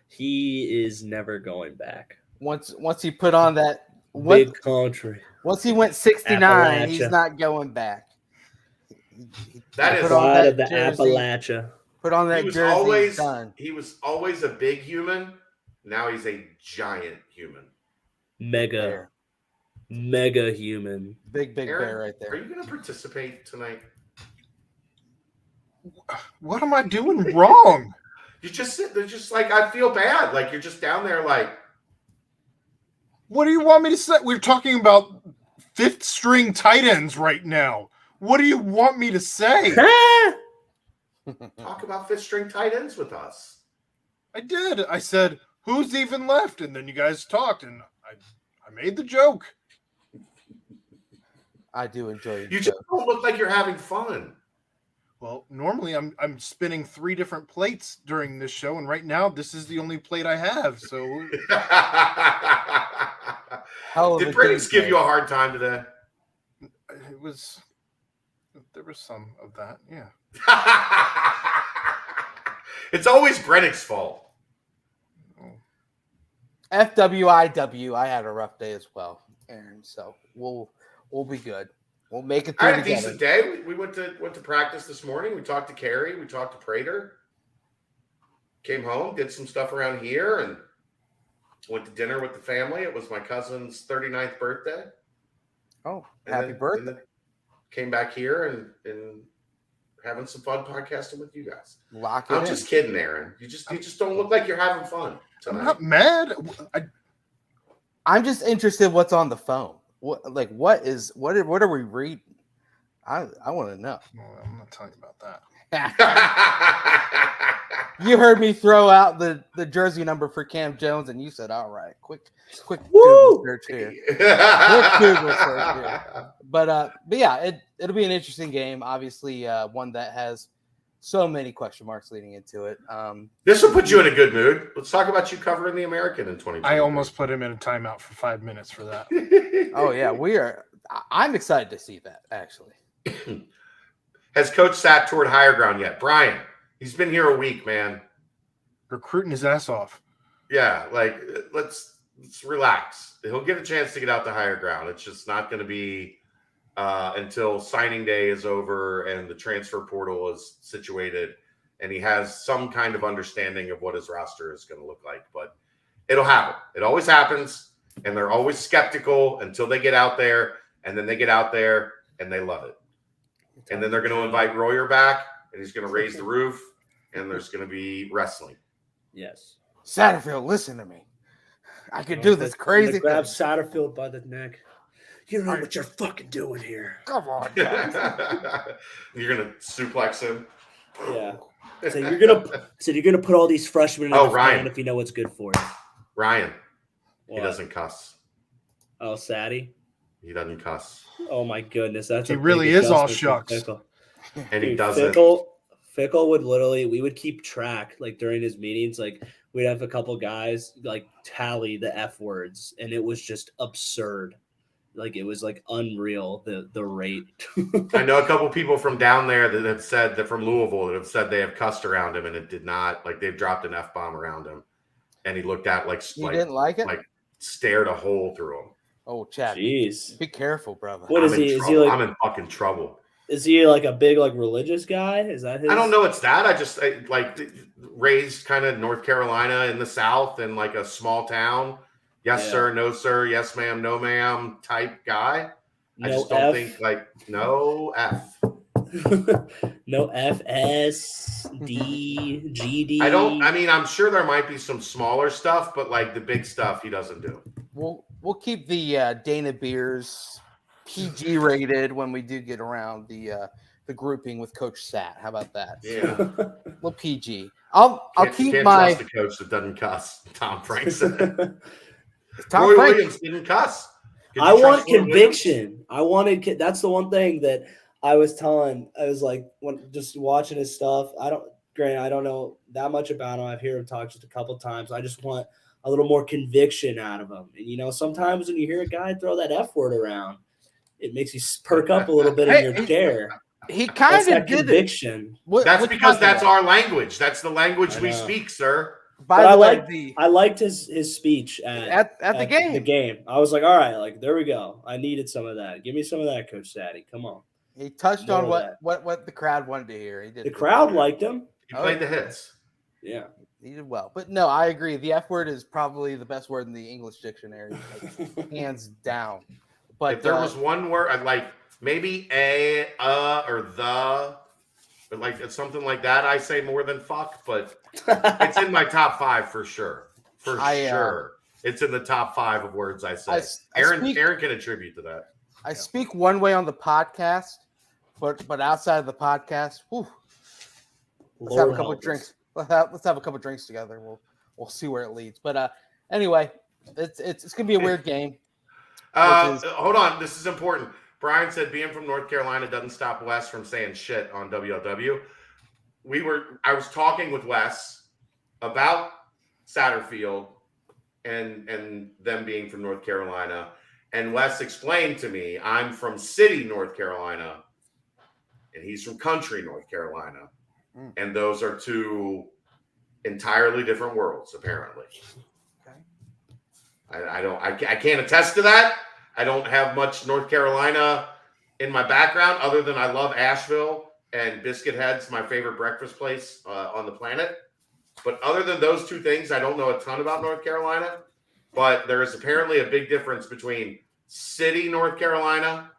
He is never going back. Once he put on that big country. Once he went 69, he's not going back. That is out of the Appalachia. Put on that jersey. He was always a big human. Now he's a giant human. Mega human. Big Aaron, bear right there. Are you going to participate tonight? What am I doing wrong? You just sit there, just like I feel bad. Like you're just down there, like. What do you want me to say? We're talking about fifth string tight ends right now. What do you want me to say? Talk about fifth string tight ends with us. I did. I said, who's even left? And then you guys talked, and I made the joke. I do enjoy it. You just don't look like you're having fun. Well, normally I'm spinning 3 different plates during this show, and right now this is the only plate I have. So, did Briggs give you a hard time today? There was some of that, yeah. It's always Brennick's fault. FWIW. I had a rough day as well, Aaron. So we'll be good. We'll make it through I had a together. decent day. We went to practice this morning. We talked to Carrie. We talked to Prater. Came home, did some stuff around here, and went to dinner with the family. It was my cousin's 39th birthday. Oh, happy birthday. And then came back here and having some fun podcasting with you guys. I'm just kidding, Aaron. You just don't look like you're having fun tonight. I'm not mad. I'm just interested what's on the phone. What are we reading? I want to know. Well, I'm not telling you about that. You heard me throw out the jersey number for Cam Jones, and you said, "All right, quick Google search here." But yeah, it'll be an interesting game. Obviously, one that has so many question marks leading into it. This will put you in a good mood. Let's talk about you covering the American in 2020. I almost put him in a timeout for 5 minutes for that. Oh yeah, I'm excited to see that actually. Has Coach sat toward higher ground yet? Brian, he's been here a week, man. Recruiting his ass off. Yeah, let's relax. He'll get a chance to get out to higher ground. It's just not going to be until signing day is over and the transfer portal is situated and he has some kind of understanding of what his roster is going to look like. But it'll happen. It always happens, and they're always skeptical until they get out there, and then they get out there and they love it. And then they're going to invite Royer back, and he's going to raise the roof, and there's going to be wrestling. Yes. Satterfield, listen to me. I could do this crazy. Grab Satterfield by the neck. You don't know what you're fucking doing here. Come on, guys. You're going to suplex him? Yeah. So you're gonna put all these freshmen in the Ryan, if you know what's good for you. Ryan. What? He doesn't cuss. Oh, Sadie? He doesn't cuss. Oh my goodness. He really is all shucks. And he doesn't. Fickle would we would keep track, during his meetings, we'd have a couple guys tally the F words, and it was just absurd. Like it was like unreal the rate. I know a couple people from down there that have said that from Louisville that have said they have cussed around him and it did not, like they've dropped an F-bomb around him and he looked at You didn't like it? like stared a hole through him. Oh, Chad. Jeez. Be careful, brother. What is he? Is he like? I'm in fucking trouble. Is he like a big like religious guy? Is that his? I don't know. It's that. I raised kind of North Carolina in the South in like a small town. Yes, sir. No, sir. Yes, ma'am. No, ma'am. Type guy. No I just don't F. think like no F. No F, S, D, G, D. I mean, I'm sure there might be some smaller stuff, but like the big stuff he doesn't do. We'll keep the Dana Beers PG rated when we do get around the grouping with Coach Sat. How about that? Yeah. Little PG. I'll keep can't my trust a coach that doesn't cuss. Tom Frank said. Tom Roy Frank. Williams didn't cuss. I want conviction. I wanted. That's the one thing that I was telling. I was like, when just watching his stuff. I don't know that much about him. I've heard him talk just a couple times. I just want a little more conviction out of him. And you know, sometimes when you hear a guy throw that F word around, it makes you perk up a little bit in your chair. He kind of did conviction. That's because that's our language. That's the language we speak, sir. By the way, I liked his speech at the game. The game. I was like, all right, like there we go. I needed some of that. Give me some of that, Coach Saddy. Come on. He touched on what the crowd wanted to hear. He did. The crowd liked him. He played the hits. Yeah. He did well. But no, I agree. The F word is probably the best word in the English dictionary, like, hands down. But if there was one word, I'd like maybe or the, but like it's something like that. I say more than fuck, but it's in my top 5 for sure. Sure, it's in the top 5 of words I say. Aaron can attribute to that. I speak one way on the podcast, but outside of the podcast, let's have a couple of drinks. Let's have a couple of drinks together. We'll see where it leads. But anyway, it's gonna be a weird game. Hold on, this is important. Brian said being from North Carolina doesn't stop Wes from saying shit on WLW. I was talking with Wes about Satterfield and them being from North Carolina, and Wes explained to me I'm from City, North Carolina, and he's from Country, North Carolina, and those are two entirely different worlds, apparently. I can't attest to that. I don't have much North Carolina in my background other than I love Asheville and Biscuit Head's my favorite breakfast place on the planet. But other than those two things, I don't know a ton about North Carolina. But there is apparently a big difference between City, North Carolina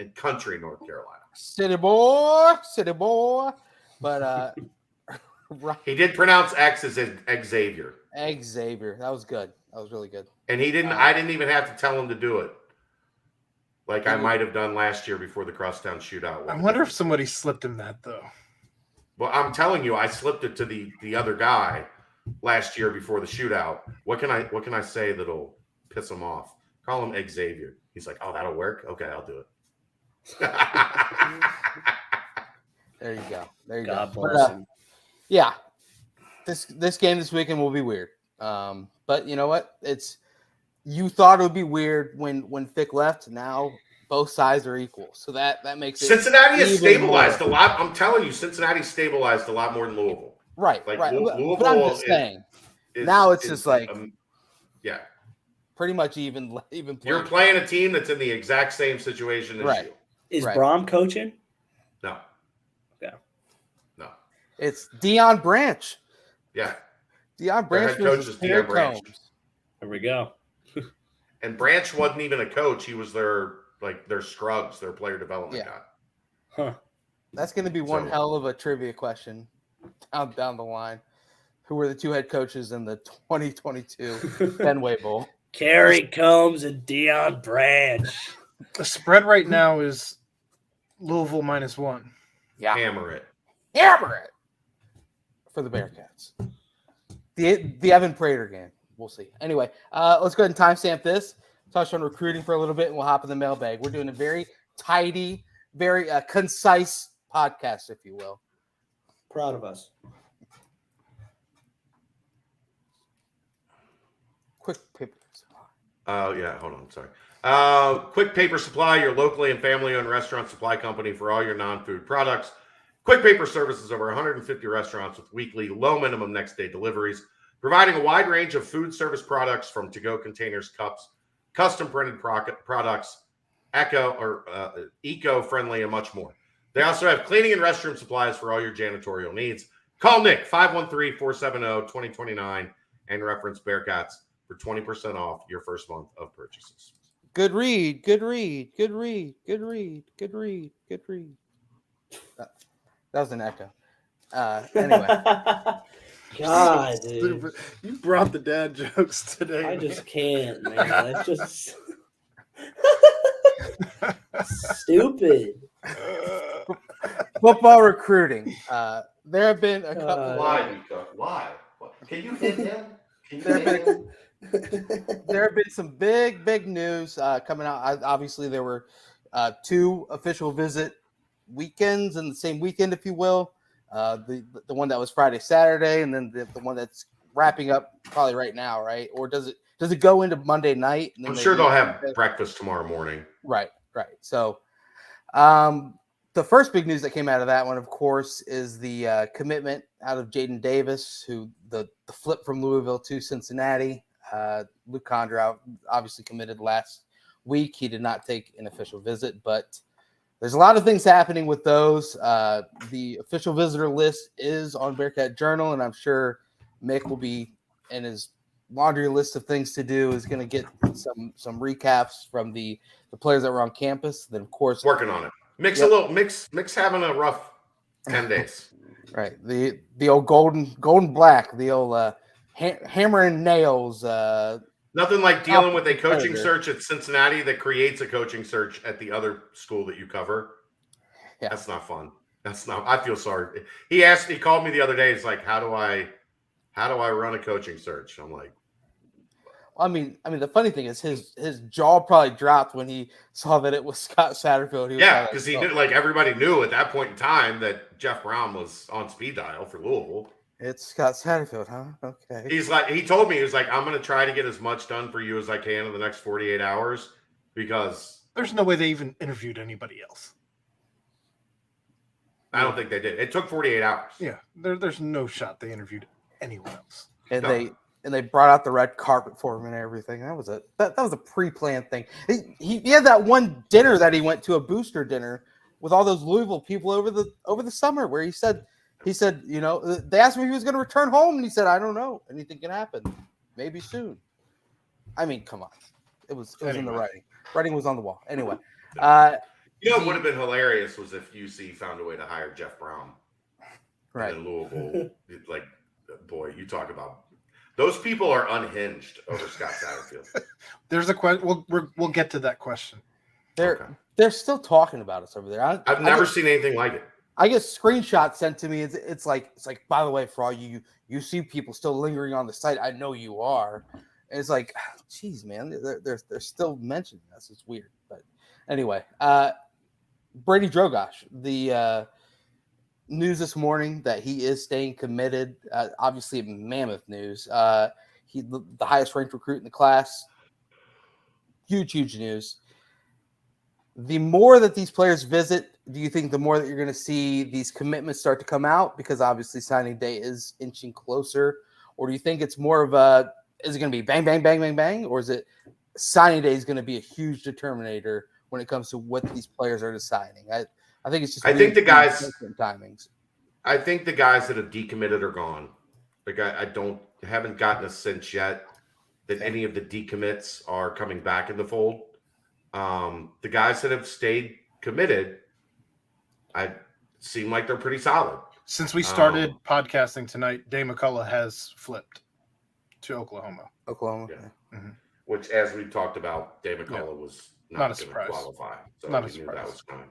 and Country, North Carolina. City boy. But he did pronounce X as Xavier. Xavier. That was good. That was really good. And he didn't. I didn't even have to tell him to do it, like I might have done last year before the Crosstown Shootout. I wonder if somebody slipped him that though. Well, I'm telling you, I slipped it to the other guy last year before the shootout. What can I say that'll piss him off? Call him Xavier. He's like, oh, that'll work. Okay, I'll do it. There you go. God bless him. Yeah, this game this weekend will be weird. But you know what? You thought it would be weird when Fick left. Now both sides are equal, so that makes it. Cincinnati has stabilized a lot. I'm telling you, Cincinnati stabilized a lot more than Louisville. Right, like, right. Louisville but I'm just saying. Now it's just like yeah, pretty much even. Play. You're playing a team that's in the exact same situation as you. Is Brom coaching? No. Yeah. No. It's Deion Branch. Yeah. Deion Branch. Head coach is Deion Branch. There we go. And Branch wasn't even a coach. He was their scrubs, their player development guy. Huh. That's going to be one hell of a trivia question down the line. Who were the two head coaches in the 2022 Fenway Bowl? Kerry Combs and Deion Branch. The spread right now is Louisville -1. Yeah. Hammer it for the Bearcats. The Evan Prater game. We'll see. Anyway, let's go ahead and timestamp this. Touch on recruiting for a little bit, and we'll hop in the mailbag. We're doing a very tidy, very concise podcast, if you will. Proud of us. Quick pivot. Yeah, hold on. Sorry. Quick Paper Supply, your locally and family-owned restaurant supply company for all your non-food products. Quick Paper services over 150 restaurants with weekly low minimum next day deliveries, providing a wide range of food service products from to-go containers, cups, custom printed products, eco-friendly, and much more. They also have cleaning and restroom supplies for all your janitorial needs. Call Nick, 513-470-2029, and reference Bearcats for 20% off your first month of purchases. Good read. That was an echo. Anyway. God, dude. You brought the dad jokes today. I just can't, man. It's just stupid. Football recruiting. There have been a couple. Why? Can you hit him? There have been some big news coming out. Obviously, there were 2 official visit weekends in the same weekend, if you will. The one that was Friday, Saturday, and then the one that's wrapping up probably right now, right? Or does it go into Monday night? And then I'm sure they'll have breakfast tomorrow morning. Right. So, the first big news that came out of that one, of course, is the commitment out of Jaden Davis, who the flip from Louisville to Cincinnati. Luke Condra obviously committed last week. He did not take an official visit, but there's a lot of things happening with those. The official visitor list is on Bearcat Journal, and I'm sure Mick will be in his laundry list of things to do is going to get some recaps from the players that were on campus. Then, of course, working on it. Mick's having a rough 10 days. Right. The old golden black, the old hammer and nails. Nothing like dealing with a coaching search at Cincinnati that creates a coaching search at the other school that you cover. Yeah. That's not fun. I feel sorry. He called me the other day. He's like, how do I run a coaching search? I'm like, I mean, the funny thing is his jaw probably dropped when he saw that it was Scott Satterfield. Because he did, like, everybody knew at that point in time that Jeff Brown was on speed dial for Louisville. It's Scott Satterfield, huh? Okay. He told me, he was like, I'm going to try to get as much done for you as I can in the next 48 hours because there's no way they even interviewed anybody else. I don't think they did. It took 48 hours. Yeah, there's no shot they interviewed anyone else. And they brought out the red carpet for him and everything. That was a pre-planned thing. He had that one dinner that he went to, a booster dinner with all those Louisville people over the summer, where he said, you know, they asked him if he was going to return home, and he said, I don't know. Anything can happen. Maybe soon. I mean, come on. It was in the writing. Writing was on the wall. Anyway. What would have been hilarious was if UC found a way to hire Jeff Brown. Right. In Louisville. Like, boy, you talk about those people are unhinged over Scott Satterfield. There's a question. We'll get to that question. They're still talking about us over there. I've never seen anything like it. I get screenshots sent to me. It's like, by the way, for all you see people still lingering on the site, I know you are. And it's like, geez, man, they're still mentioning us. It's weird, but anyway, Brady Drogosh, the news this morning that he is staying committed. Obviously, mammoth news. He the highest ranked recruit in the class. Huge news. The more that these players visit, do you think the more that you're going to see these commitments start to come out? Because obviously signing day is inching closer. Or do you think it's more of is it going to be bang, bang, bang, bang, bang? Or is it signing day is going to be a huge determinator when it comes to what these players are deciding? I think it's just. I think the guys. Timings. I think the guys that have decommitted are gone. Like haven't gotten a sense yet that any of the decommits are coming back in the fold. The guys that have stayed committed, I seem like they're pretty solid. Since we started podcasting tonight, Dave McCullough has flipped to Oklahoma. Yeah. Mm-hmm. Which, as we talked about, Dave McCullough was not a surprise. Qualify. So not a surprise. That was coming.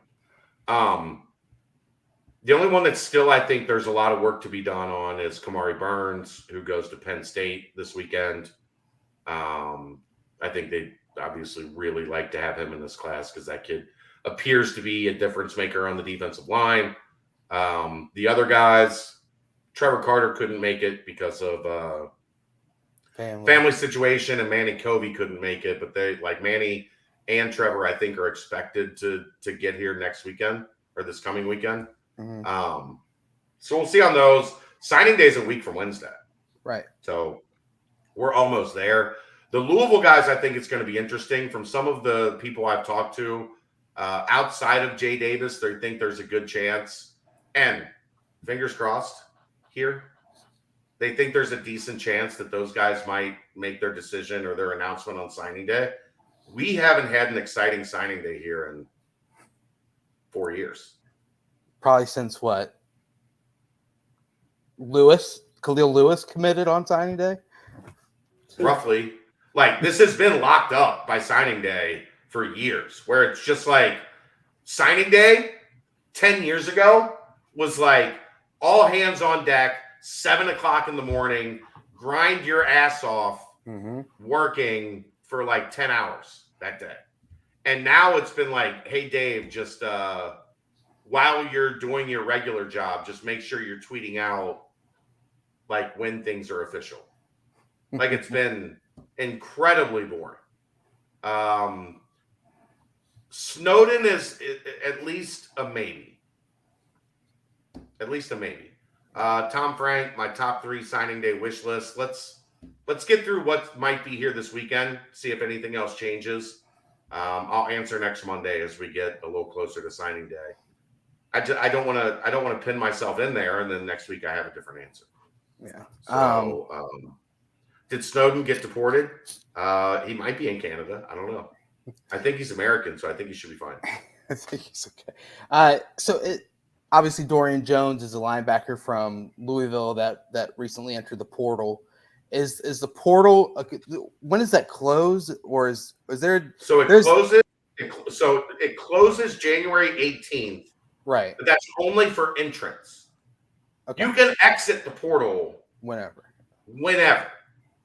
The only one that still I think there's a lot of work to be done on is Kamari Burns, who goes to Penn State this weekend. I think they obviously really like to have him in this class because that kid appears to be a difference maker on the defensive line. The other guys, Trevor Carter couldn't make it because of family situation, and Manny Covey couldn't make it, but they like Manny and Trevor, I think, are expected to get here next weekend or this coming weekend. Mm-hmm. So we'll see on those. Signing day is a week from Wednesday. Right. So we're almost there. The Louisville guys, I think it's going to be interesting. From some of the people I've talked to outside of Jay Davis, they think there's a good chance. And fingers crossed here, they think there's a decent chance that those guys might make their decision or their announcement on signing day. We haven't had an exciting signing day here in 4 years. Probably since what? Khalil Lewis committed on signing day? Roughly. Like, this has been locked up by signing day for years, where it's just like signing day 10 years ago was like all hands on deck, 7 o'clock in the morning, grind your ass off, working for like 10 hours that day. And now it's been like, hey, Dave, just while you're doing your regular job, just make sure you're tweeting out like when things are official. Like, it's been incredibly boring. Snowden is at least a maybe. At least a maybe. Tom Frank, my top 3 signing day wish list. Let's get through what might be here this weekend. See if anything else changes. I'll answer next Monday as we get a little closer to signing day. I don't want to pin myself in there, and then next week I have a different answer. Yeah. So, did Snowden get deported? He might be in Canada. I don't know. I think he's American, so I think he should be fine. I think he's okay. Obviously, Dorian Jones is a linebacker from Louisville that recently entered the portal. Is the portal? When does that close, or is there? So it closes January 18th. Right. But that's only for entrance. Okay. You can exit the portal whenever.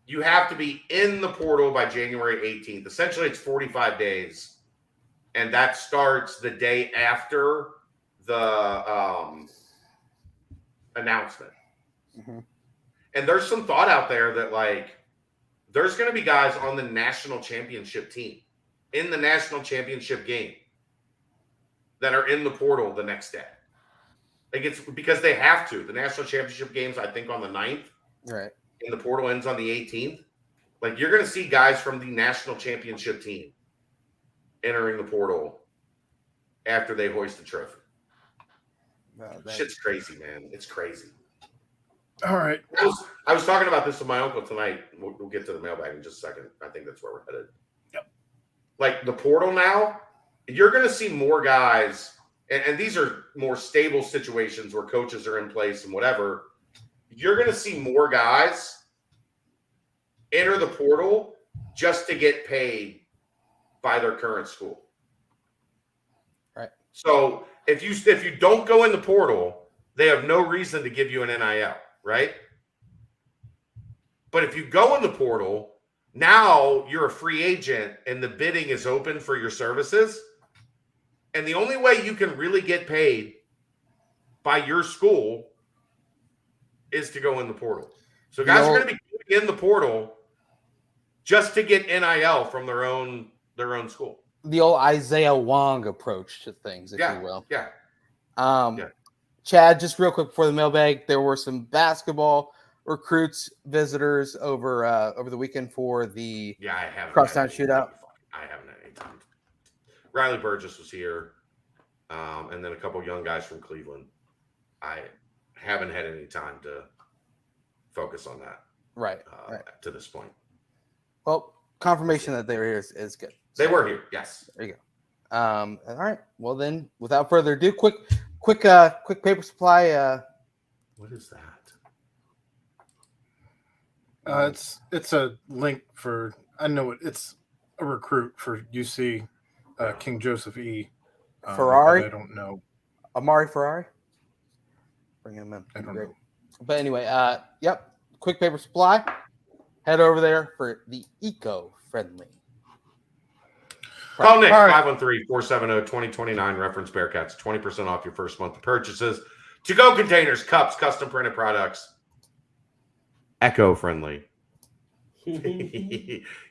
You have to be in the portal by January 18th. Essentially, it's 45 days, and that starts the day after the announcement. Mm-hmm. And there's some thought out there that, like, there's going to be guys on the national championship team in the national championship game that are in the portal the next day. Like, it's because they have to. The national championship game's, I think, on the 9th. Right. And the portal ends on the 18th. Like, you're going to see guys from the national championship team entering the portal after they hoist the trophy. Shit's crazy, man. It's crazy. All right. I was talking about this with my uncle tonight. We'll get to the mailbag in just a second. I think that's where we're headed. Yep. Like, the portal now, you're going to see more guys, and these are more stable situations where coaches are in place and whatever. You're going to see more guys enter the portal just to get paid by their current school. Right. So if you don't go in the portal, they have no reason to give you an NIL, right? But if you go in the portal, now you're a free agent and the bidding is open for your services. And the only way you can really get paid by your school is to go in the portal. So guys are going to be in the portal just to get NIL from their own school. The old Isaiah Wong approach to things, if you will. Yeah. Chad, just real quick before the mailbag, there were some basketball recruits, visitors over the weekend for the Crosstown Shootout. I haven't had any time. Riley Burgess was here, and then a couple young guys from Cleveland. I haven't had any time to focus on that. Right. To this point. Well, confirmation that they were here is good. They were here. Yes. There you go. All right. Well, then, without further ado, quick paper supply. What is that? It's a link for, I know it's a recruit for UC King Joseph E. Ferrari. I don't know. Amari Ferrari. Bring him in. I don't know. But anyway, yep. Quick paper supply. Head over there for the eco-friendly. Call Nick, 513-470-2029, reference Bearcats, 20% off your first month of purchases. To-go containers, cups, custom printed products. Eco-friendly.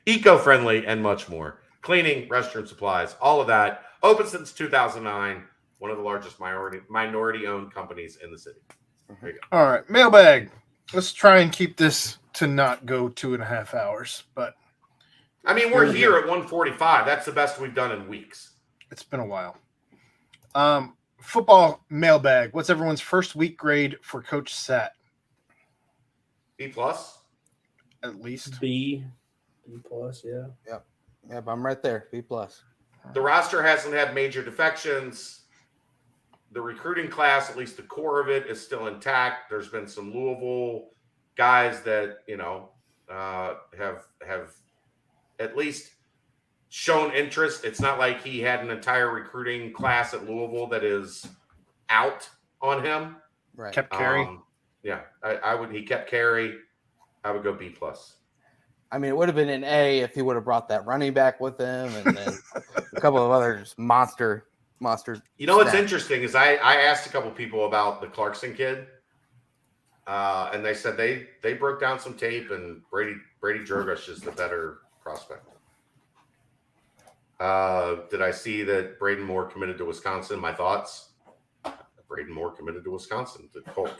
eco-friendly, and much more. Cleaning, restroom supplies, all of that. Open since 2009. One of the largest minority-owned companies in the city. There you go. All right, mailbag. Let's try and keep this to not go 2.5 hours. But I mean, we're here at 1:45. That's the best we've done in weeks. It's been a while. Football mailbag. What's everyone's first week grade for Coach Sat? B+. At least B+, yeah. Yep, I'm right there. B+. The roster hasn't had major defections. The recruiting class, at least the core of it, is still intact. There's been some Louisville guys that have at least shown interest. It's not like he had an entire recruiting class at Louisville that is out on him. Right. kept Carey. Yeah, I would. He kept Carey. I would go B+. I mean, it would have been an A if he would have brought that running back with him, and then a couple of others monsters. You know what's interesting is I asked a couple people about the Clarkson kid, and they said they broke down some tape, and Brady Drogosh is the better prospect. Did I see that Braden Moore committed to Wisconsin? My thoughts: Braden Moore committed to Wisconsin.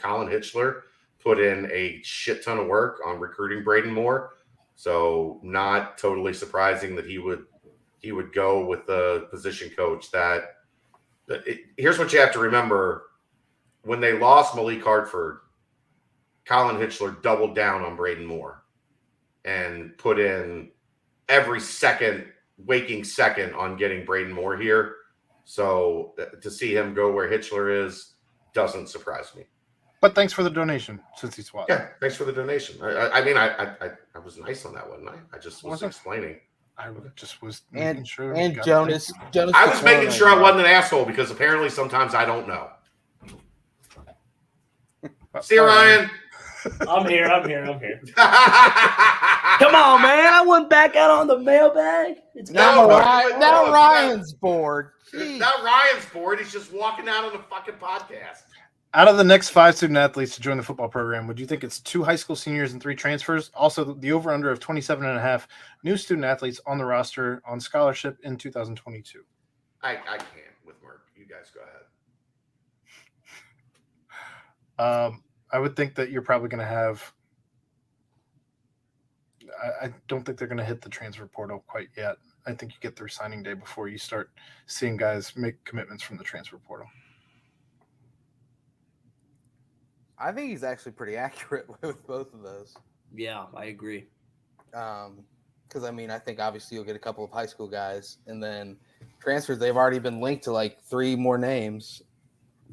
Colin Hitchler put in a shit ton of work on recruiting Braden Moore, so not totally surprising that he would go with the position coach here's what you have to remember. When they lost Malik Hartford, Colin Hitchler doubled down on Braden Moore and put in every waking second on getting Braden Moore here. So to see him go where Hitchler is doesn't surprise me. But thanks for the donation since he's watching. Yeah, thanks for the donation. I was nice on that, wasn't I? I just was explaining. I just was making sure. And Jonas I was making sure I wasn't an asshole because apparently sometimes I don't know. See you, Ryan. I'm here. Come on, man. I went back out on the mailbag. Now Ryan's bored. Jeez. Now Ryan's bored. He's just walking out on the fucking podcast. Out of the next 5 student athletes to join the football program, would you think it's 2 high school seniors and 3 transfers? Also, the over-under of 27.5 new student athletes on the roster on scholarship in 2022. I can't with Merck. You guys go ahead. I would think that you're probably going to have – I don't think they're going to hit the transfer portal quite yet. I think you get through signing day before you start seeing guys make commitments from the transfer portal. I think he's actually pretty accurate with both of those. Yeah, I agree. Because, I mean, I think obviously you'll get a couple of high school guys, and then transfers, they've already been linked to like 3 more names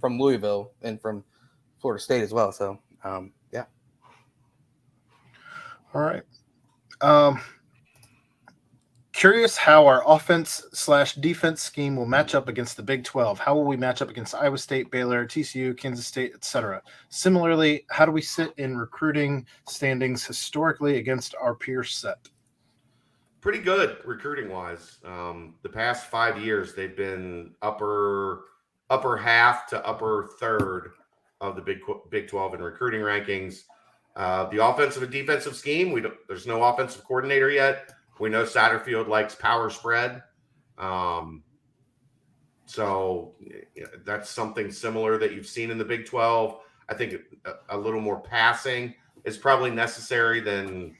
from Louisville and from Florida State as well. So, yeah. All right. Curious how our offense/defense scheme will match up against the Big 12. How will we match up against Iowa State, Baylor, TCU, Kansas State, etc.? Similarly, how do we sit in recruiting standings historically against our peer set? Pretty good recruiting-wise. The past 5 years, they've been upper half to upper third of the Big 12 in recruiting rankings. The offensive and defensive scheme, there's no offensive coordinator yet. We know Satterfield likes power spread. So that's something similar that you've seen in the Big 12. I think a little more passing is probably necessary than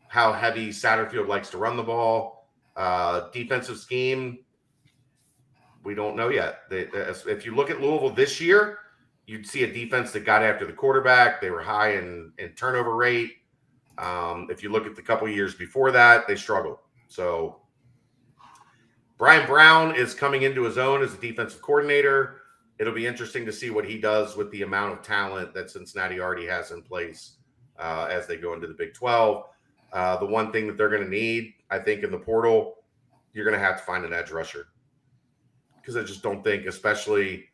how heavy Satterfield likes to run the ball. Defensive scheme, we don't know yet. If you look at Louisville this year, you'd see a defense that got after the quarterback. They were high in turnover rate. If you look at the couple years before that, they struggled. So Brian Brown is coming into his own as a defensive coordinator. It'll be interesting to see what he does with the amount of talent that Cincinnati already has in place as they go into the Big 12. The one thing that they're going to need, I think, in the portal, you're going to have to find an edge rusher. Because I just don't think, especially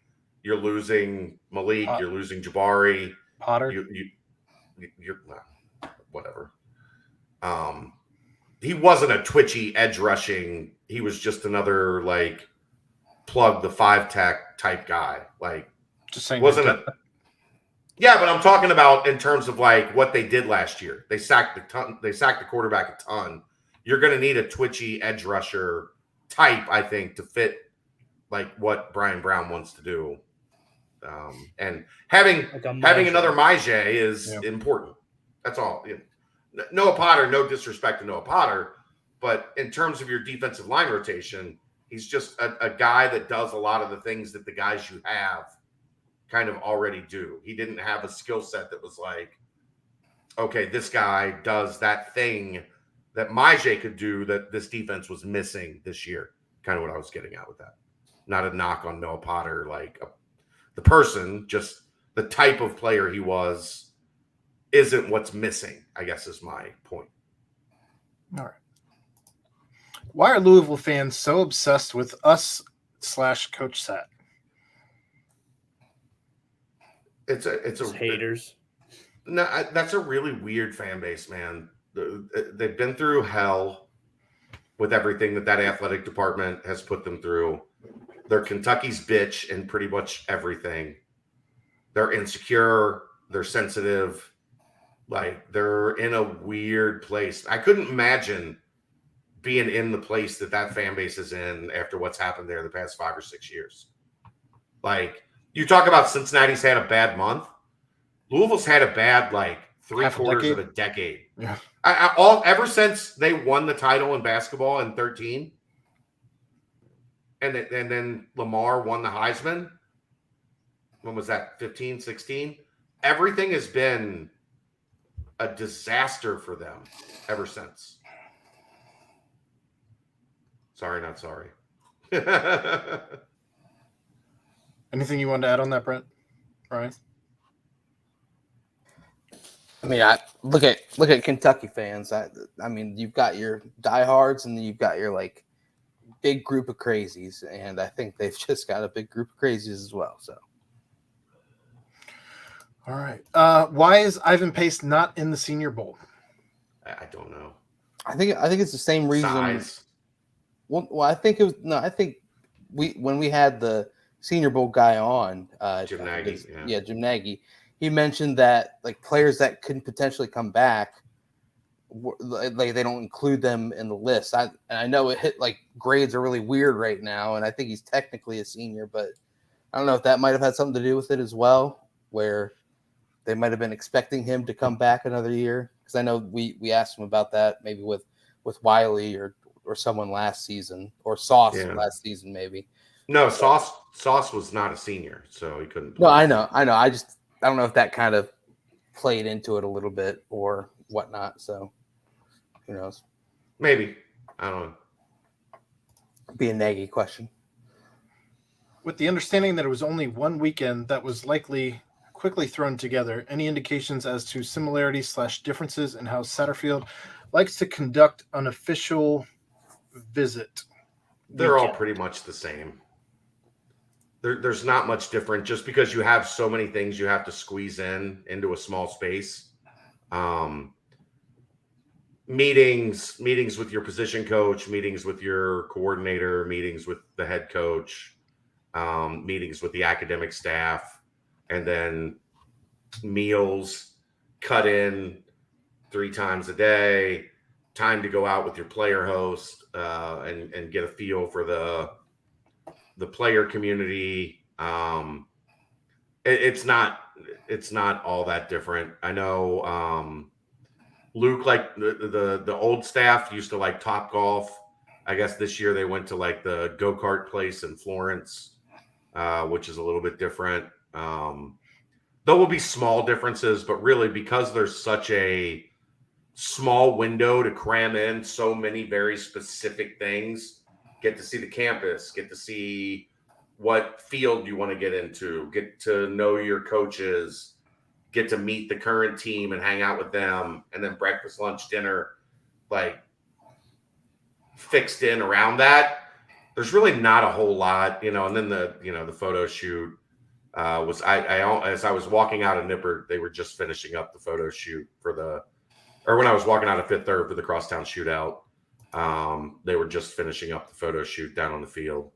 you're losing Malik, you're losing Jabari. Potter. You're whatever. He wasn't a twitchy edge rushing. He was just another like plug the 5 tech type guy. Like just saying, wasn't a Yeah, but I'm talking about in terms of like what they did last year. They sacked the quarterback a ton. You're going to need a twitchy edge rusher type, I think, to fit like what Brian Brown wants to do. And having another Mailbag is important. That's all. Noah Potter, no disrespect to Noah Potter, but in terms of your defensive line rotation, he's just a guy that does a lot of the things that the guys you have kind of already do. He didn't have a skill set that was like, okay, this guy does that thing that Mailbag could do that this defense was missing this year. Kind of what I was getting at with that. Not a knock on Noah Potter, like the person, just the type of player he was isn't what's missing, I guess is my point. All right. Why are Louisville fans so obsessed with us / Coach Sat? It's haters. No, that's a really weird fan base, man. They've been through hell with everything that athletic department has put them through. They're Kentucky's bitch in pretty much everything. They're insecure. They're sensitive. Like, they're in a weird place. I couldn't imagine being in the place that fan base is in after what's happened there the past 5 or 6 years. Like, you talk about Cincinnati's had a bad month. Louisville's had a bad, like, 3/4 of a decade. Yeah. Ever since they won the title in basketball in 2013, and then Lamar won the Heisman. When was that? 15, 16? Everything has been a disaster for them ever since. Sorry, not sorry. Anything you wanted to add on that, Brent? Ryan? I mean, I look at Kentucky fans. I mean, you've got your diehards, and then you've got your like big group of crazies, and I think they've just got a big group of crazies as well. So, all right. Why is Ivan Pace not in the Senior Bowl? I don't know. I think it's the same reason. Size. Well, I think it was no. I think when we had the Senior Bowl guy on, Jim Nagy, Jim Nagy, he mentioned that like players that couldn't potentially come back, like they don't include them in the list. I know it hit like grades are really weird right now, and I think he's technically a senior, but I don't know if that might have had something to do with it as well, where they might have been expecting him to come back another year. Because I know we asked him about that, maybe with Wiley or someone last season, or Sauce last season maybe. No, Sauce was not a senior, so he couldn't play. No, I know. I don't know if that kind of played into it a little bit or whatnot. So who knows? Maybe. I don't know. Be a Nagy question. With the understanding that it was only one weekend that was likely quickly thrown together, any indications as to similarities / differences in how Satterfield likes to conduct an official visit? They're all pretty much the same. There's not much different, just because you have so many things you have to squeeze into a small space. Meetings with your position coach, meetings with your coordinator, meetings with the head coach, meetings with the academic staff, and then meals cut in 3 times a day, time to go out with your player host and get a feel for the player community. It's not all that different. I know Luke, like the old staff used to like Top Golf. I guess this year they went to like the go-kart place in Florence, which is a little bit different. There will be small differences, but really because there's such a small window to cram in so many very specific things, get to see the campus, get to see what field you want to get into, get to know your coaches, get to meet the current team and hang out with them, and then breakfast, lunch, dinner, like fixed in around that. There's really not a whole lot, and then the photo shoot was as I was walking out of Nippert, they were just finishing up the photo shoot when I was walking out of Fifth Third for the Crosstown Shootout. They were just finishing up the photo shoot down on the field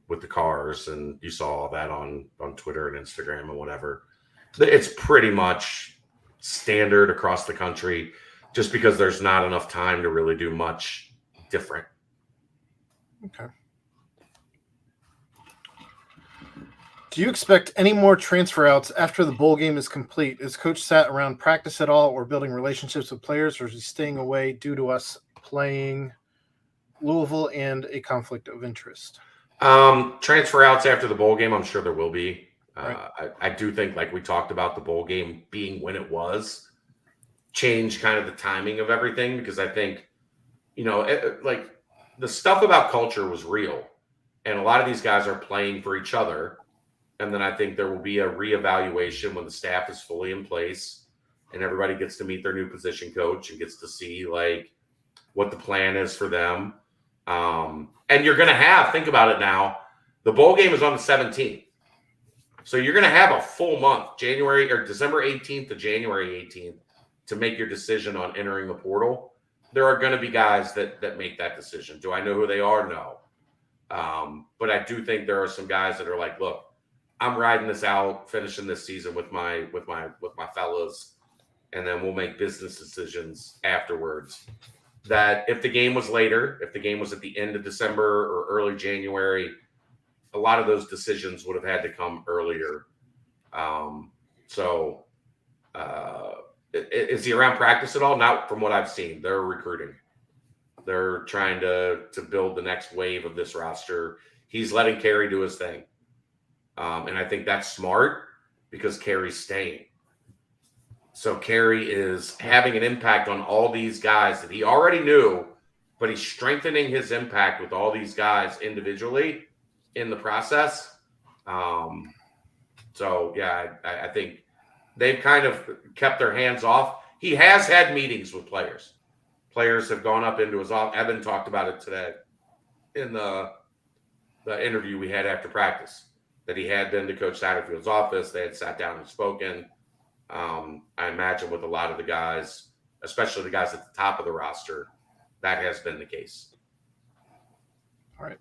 with the cars, and you saw all that on Twitter and Instagram and whatever. It's pretty much standard across the country, just because there's not enough time to really do much different. Okay. Do you expect any more transfer outs after the bowl game is complete? Is Coach sat around practice at all or building relationships with players, or is he staying away due to us playing Louisville and a conflict of interest? Transfer outs after the bowl game, I'm sure there will be. Right. I do think, like we talked about, the bowl game being when it was, change kind of the timing of everything, because I think, like the stuff about culture was real, and a lot of these guys are playing for each other. And then I think there will be a reevaluation when the staff is fully in place and everybody gets to meet their new position coach and gets to see like what the plan is for them. And you're going to think about it now, the bowl game is on the 17th. So you're going to have a full month, December 18th to January 18th, to make your decision on entering the portal. There are going to be guys that make that decision. Do I know who they are? No. But I do think there are some guys that are like, look, I'm riding this out, finishing this season with my fellas, and then we'll make business decisions afterwards. That if the game was later, if the game was at the end of December or early January, a lot of those decisions would have had to come earlier. Is he around practice at all? Not from what I've seen. They're recruiting. They're trying to build the next wave of this roster. He's letting Kerry do his thing. And I think that's smart because Kerry's staying. So Kerry is having an impact on all these guys that he already knew, but he's strengthening his impact with all these guys individually in the process. I think they've kind of kept their hands off. He has had meetings with players. Players have gone up into his office. Evan talked about it today in the interview we had after practice, that he had been to Coach Satterfield's office. They had sat down and spoken. I imagine with a lot of the guys, especially the guys at the top of the roster, that has been the case. All right.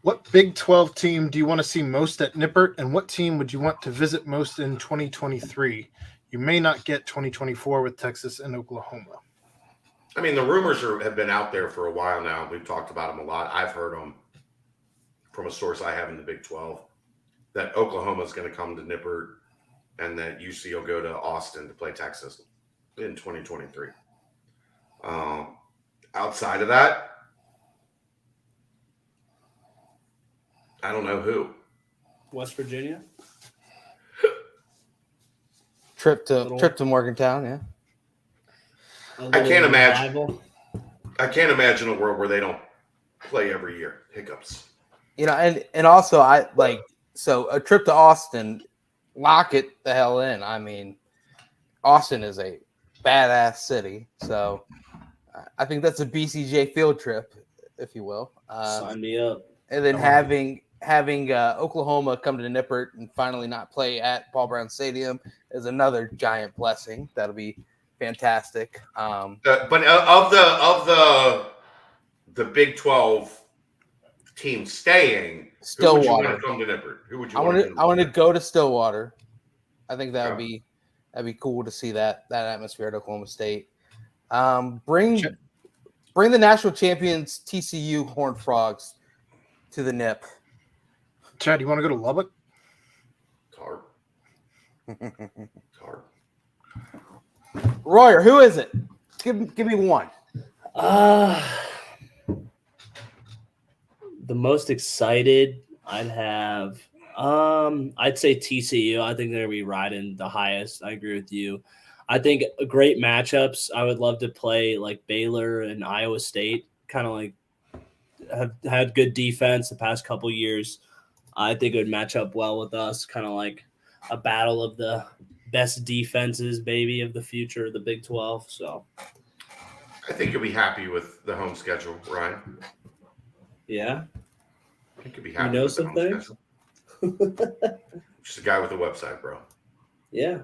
What Big 12 team do you want to see most at Nippert, and what team would you want to visit most in 2023? You may not get 2024 with Texas and Oklahoma. I mean, the rumors have been out there for a while now. We've talked about them a lot. I've heard them from a source I have in the Big 12, that Oklahoma is going to come to Nippert and that UC will go to Austin to play Texas in 2023. Outside of that, I don't know who. West Virginia? Trip to Morgantown, yeah. I can't imagine a world where they don't play every year. Hiccups. And also so a trip to Austin, lock it the hell in. I mean, Austin is a badass city, so I think that's a BCJ field trip, if you will. Sign me up. And then having Oklahoma come to Nippert and finally not play at Paul Brown Stadium is another giant blessing. That'll be fantastic. But of the Big 12 team staying, Stillwater. Who would you want to come to Nippert? Who would you I want to go to Stillwater. I think that'd be cool to see that atmosphere at Oklahoma State. Bring the national champions TCU Horned Frogs to the Nip. Chad, you want to go to Lubbock? It's hard. It's hard. Royer, who is it? Give me one. The most excited I'd have, I'd say TCU. I think they're going to be riding the highest. I agree with you. I think great matchups. I would love to play like Baylor and Iowa State, kind of like have had good defense the past couple years. I think it would match up well with us, kind of like a battle of the best defenses, maybe, of the future of the Big 12. So I think you'll be happy with the home schedule, Ryan. Yeah. I think you'll be happy. You know with some the home things. schedule. Just a guy with a website, bro. Yeah.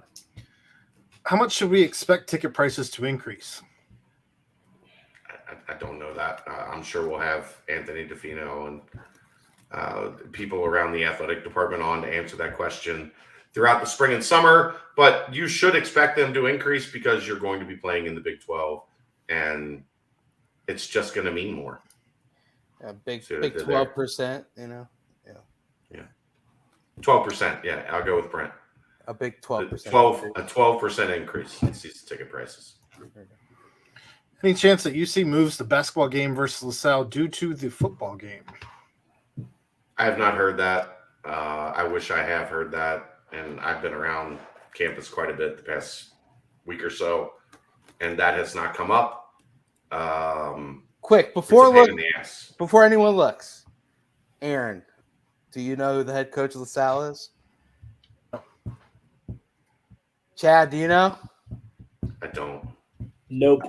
How much should we expect ticket prices to increase? I don't know that. I'm sure we'll have Anthony DeFino and people around the athletic department on to answer that question. throughout the spring and summer, but you should expect them to increase because you're going to be playing in the Big 12, and it's just going to mean more. Big 12%, you know. Yeah. 12%. Yeah, I'll go with Brent. A big 12%. A 12% increase in season ticket prices. Any chance that UC moves the basketball game versus LaSalle due to the football game? I have not heard that. I wish I have heard that, and I've been around campus quite a bit the past week or so, and that has not come up. Quick, before anyone looks, Aaron, do you know who the head coach of LaSalle is? Chad, do you know? I don't. Nope.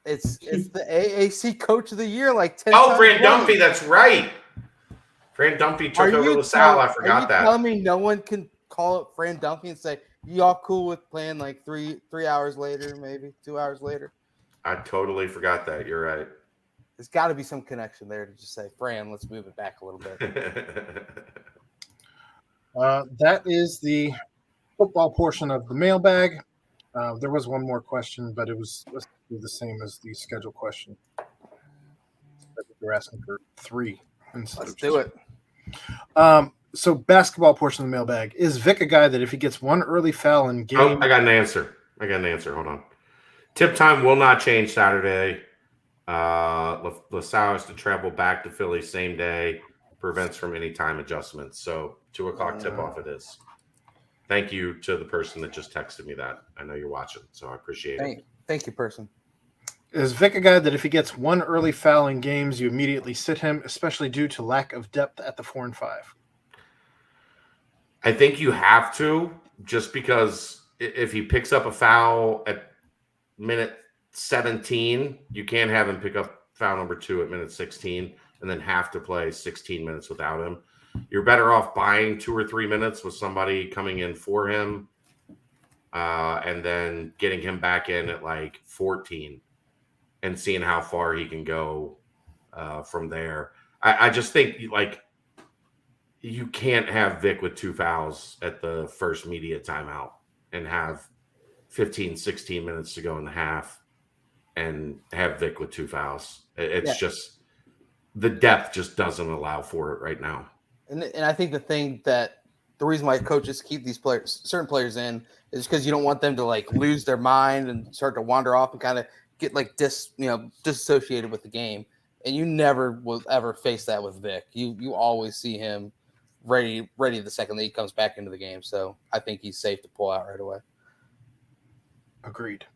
It's the AAC Coach of the Year, like 10 Oh, times Fran running. Dunphy, that's right. Fran Dunphy took over LaSalle. I forgot that. Are you telling me no one can call up Fran Dunphy and say, y'all cool with playing like 3 hours later, maybe 2 hours later? I totally forgot that. You're right. There's got to be some connection there to just say, Fran, let's move it back a little bit. That is the football portion of the mailbag. There was one more question, but it was the same as the schedule question. You're asking for 3 instead. Let's do it. So basketball portion of the mailbag. Is Vic a guy that if he gets one early foul in game? Oh, I got an answer. Hold on. Tip time will not change Saturday. LaSalle has to travel back to Philly same day. Prevents from any time adjustments. So 2 o'clock tip off it is. Thank you to the person that just texted me that. I know you're watching, so I appreciate it. Thank you, person. Is Vic a guy that if he gets one early foul in games, you immediately sit him, especially due to lack of depth at the 4 and 5? I think you have to, just because if he picks up a foul at minute 17, you can't have him pick up foul number 2 at minute 16 and then have to play 16 minutes without him. You're better off buying 2 or 3 minutes with somebody coming in for him and then getting him back in at like 14 and seeing how far he can go from there. I just think like you can't have Vic with 2 fouls at the first media timeout and have 15, 16 minutes to go in the half and have Vic with 2 fouls. It's just the depth just doesn't allow for it right now. And I think the reason why coaches keep these certain players in is because you don't want them to like lose their mind and start to wander off and kind of get like disassociated with the game. And you never will ever face that with Vic. You always see him ready the second that he comes back into the game. So I think he's safe to pull out right away. Agreed.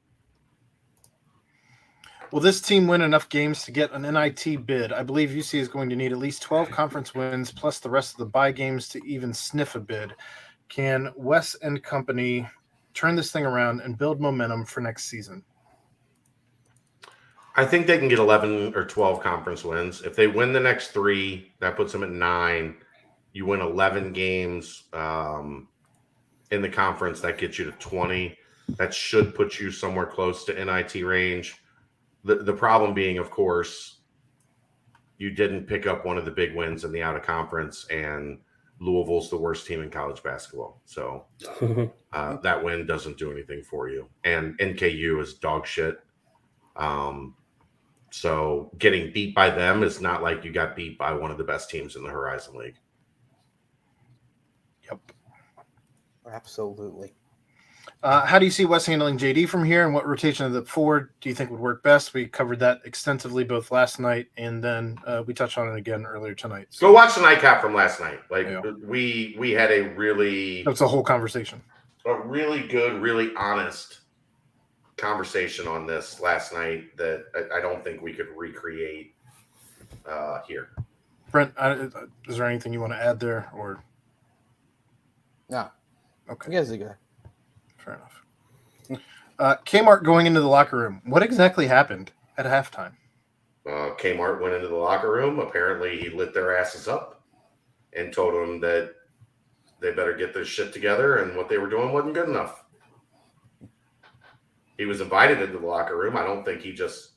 Will this team win enough games to get an NIT bid? I believe UC is going to need at least 12 conference wins plus the rest of the bye games to even sniff a bid. Can Wes and company turn this thing around and build momentum for next season? I think they can get 11 or 12 conference wins. If they win the next 3, that puts them at 9. You win 11 games in the conference, that gets you to 20. That should put you somewhere close to NIT range. The problem being, of course, you didn't pick up one of the big wins in the out of conference, and Louisville's the worst team in college basketball. So that win doesn't do anything for you. And NKU is dog shit. So getting beat by them is not like you got beat by one of the best teams in the Horizon League. Yep. Absolutely. How do you see Wes handling JD from here, and what rotation of the forward do you think would work best? We covered that extensively both last night, and then we touched on it again earlier tonight. So. Go watch the nightcap from last night. We had a really that's a whole conversation. A really good, really honest conversation on this last night that I don't think we could recreate here. Brent, is there anything you want to add there, or no? Okay, you guys are good. Fair enough. Kmart going into the locker room. What exactly happened at halftime? Kmart went into the locker room. Apparently, he lit their asses up and told them that they better get their shit together and what they were doing wasn't good enough. He was invited into the locker room. I don't think he just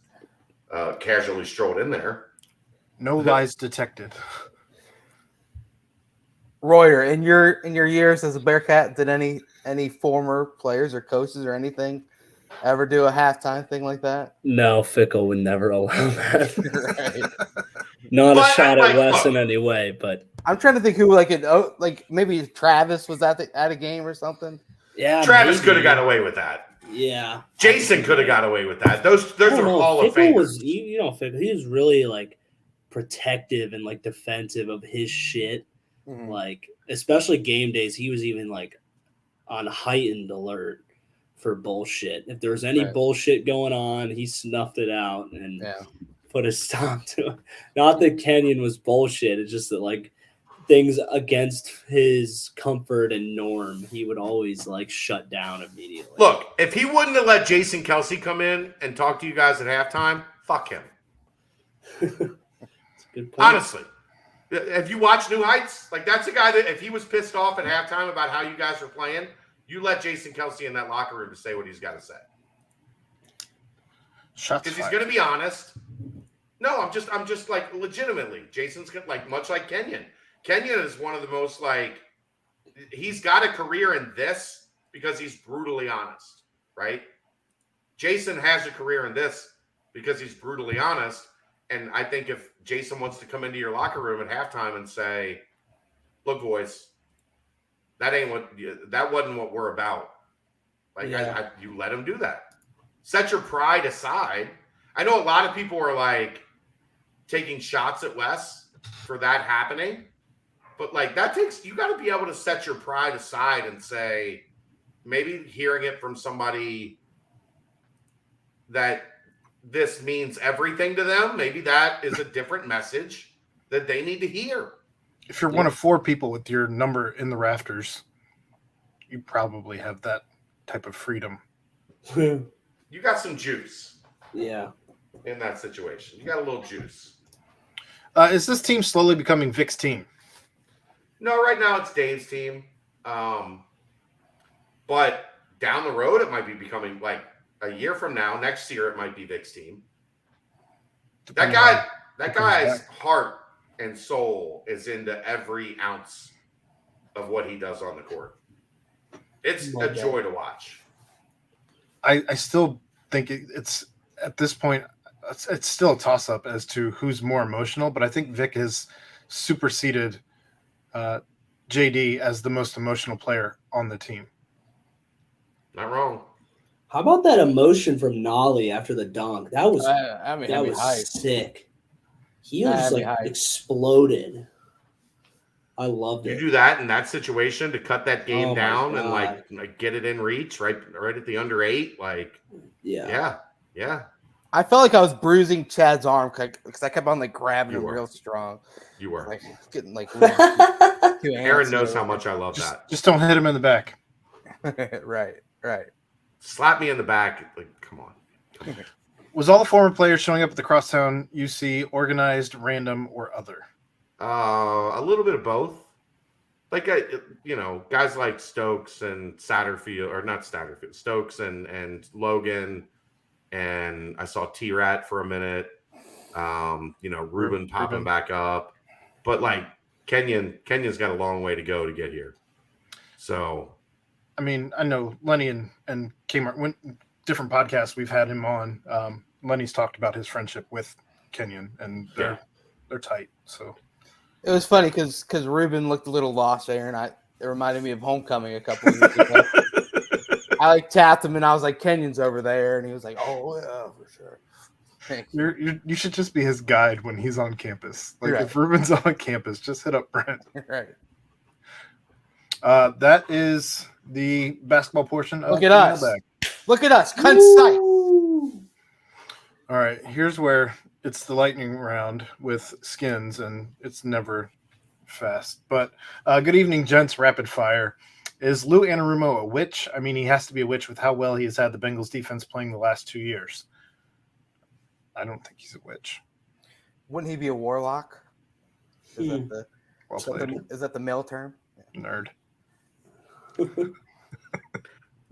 casually strolled in there. No lies detected. Royer, in your years as a Bearcat, did any former players or coaches or anything ever do a halftime thing like that? No, Fickle would never allow that. Right. Not a But, shot like, at Wes look. in any way, but I'm trying to think who like maybe Travis was at a game or something. Yeah, Travis maybe. could have got away with that. Yeah, Jason could have got away with that. Those I are don't know. Hall of Fickle Famers. was, Fickle. He was really like protective and like defensive of his shit. Mhm. Like, especially game days, he was even like on heightened alert for bullshit. If there was any Right. bullshit going on, he snuffed it out and Yeah. put a stop to it. Not that Kenyon was bullshit. It's just that like things against his comfort and norm, he would always like shut down immediately. Look, if he wouldn't have let Jason Kelsey come in and talk to you guys at halftime, fuck him. That's a good point. Honestly. If you watch New Heights, like that's a guy that if he was pissed off at halftime about how you guys are playing, you let Jason Kelsey in that locker room to say what he's got to say. Shots Because he's fired. going to be honest. No, I'm just like legitimately. Jason's like much like Kenyon. Kenyon is one of the most like he's got a career in this because he's brutally honest, right? Jason has a career in this because he's brutally honest. And I think if Jason wants to come into your locker room at halftime and say, "Look, boys, that wasn't what we're about." Like Yeah. you let him do that. Set your pride aside. I know a lot of people are like taking shots at Wes for that happening, but like that takes you got to be able to set your pride aside and say, maybe hearing it from somebody that this means everything to them, maybe that is a different message that they need to hear. If you're one of 4 people with your number in the rafters, you probably have that type of freedom. You got some juice Yeah. in that situation. You got a little juice. Is this team slowly becoming Vic's team? No, right now it's Dave's team. But down the road, it might be becoming like a year from now, next year, it might be Vic's team. That guy's heart and soul is into every ounce of what he does on the court. It's a joy to watch. I still think it's at this point, it's still a toss-up as to who's more emotional, but I think Vic has superseded JD as the most emotional player on the team. Not wrong. How about that emotion from Nolly after the dunk? That was that was hype. sick. He was That'd be like hype. exploded. I loved You it. do that in that situation to cut that game Oh my down and God. like get it in reach right at the under 8. Like, Yeah. yeah. I felt like I was bruising Chad's arm because I kept on like grabbing You him were. real strong, You were. like getting like Aaron knows how much I love that. Just don't hit him in the back. right. Slap me in the back. Like, come on. Was all the former players showing up at the Crosstown UC organized, random, or other? A little bit of both. Like, guys like Stokes and Satterfield, or not Satterfield, Stokes and Logan, and I saw T-Rat for a minute. Ruben popping back up, but like Kenyon's got a long way to go to get here. So, I mean, I know Lenny and Kmart, different podcasts we've had him on. Lenny's talked about his friendship with Kenyon, and they're tight. So it was funny because Ruben looked a little lost there, and it reminded me of homecoming a couple of years ago. I like tapped him, and I was like, "Kenyon's over there," and he was like, "Oh yeah, for sure." You should just be his guide when he's on campus. Like Right. if Ruben's on campus, just hit up Brent. Right. That is the basketball portion of Look at the us. Mailbag. Look at us, concise. All right, here's where it's the lightning round with skins, and it's never fast. But good evening, gents. Rapid fire. Is Lou Anarumo a witch? I mean, he has to be a witch with how well he has had the Bengals defense playing the last 2 years. I don't think he's a witch. Wouldn't he be a warlock? Is Well played, that the male term? nerd. the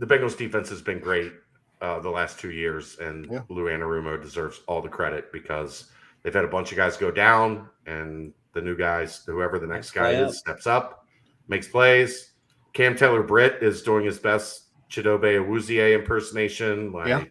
Bengals defense has been great the last 2 years, and Lou Anarumo deserves all the credit because they've had a bunch of guys go down, and the new guys, whoever the next guy is, steps up. makes plays. Cam Taylor-Britt is doing his best Chidobe Awuzie impersonation. Yeah.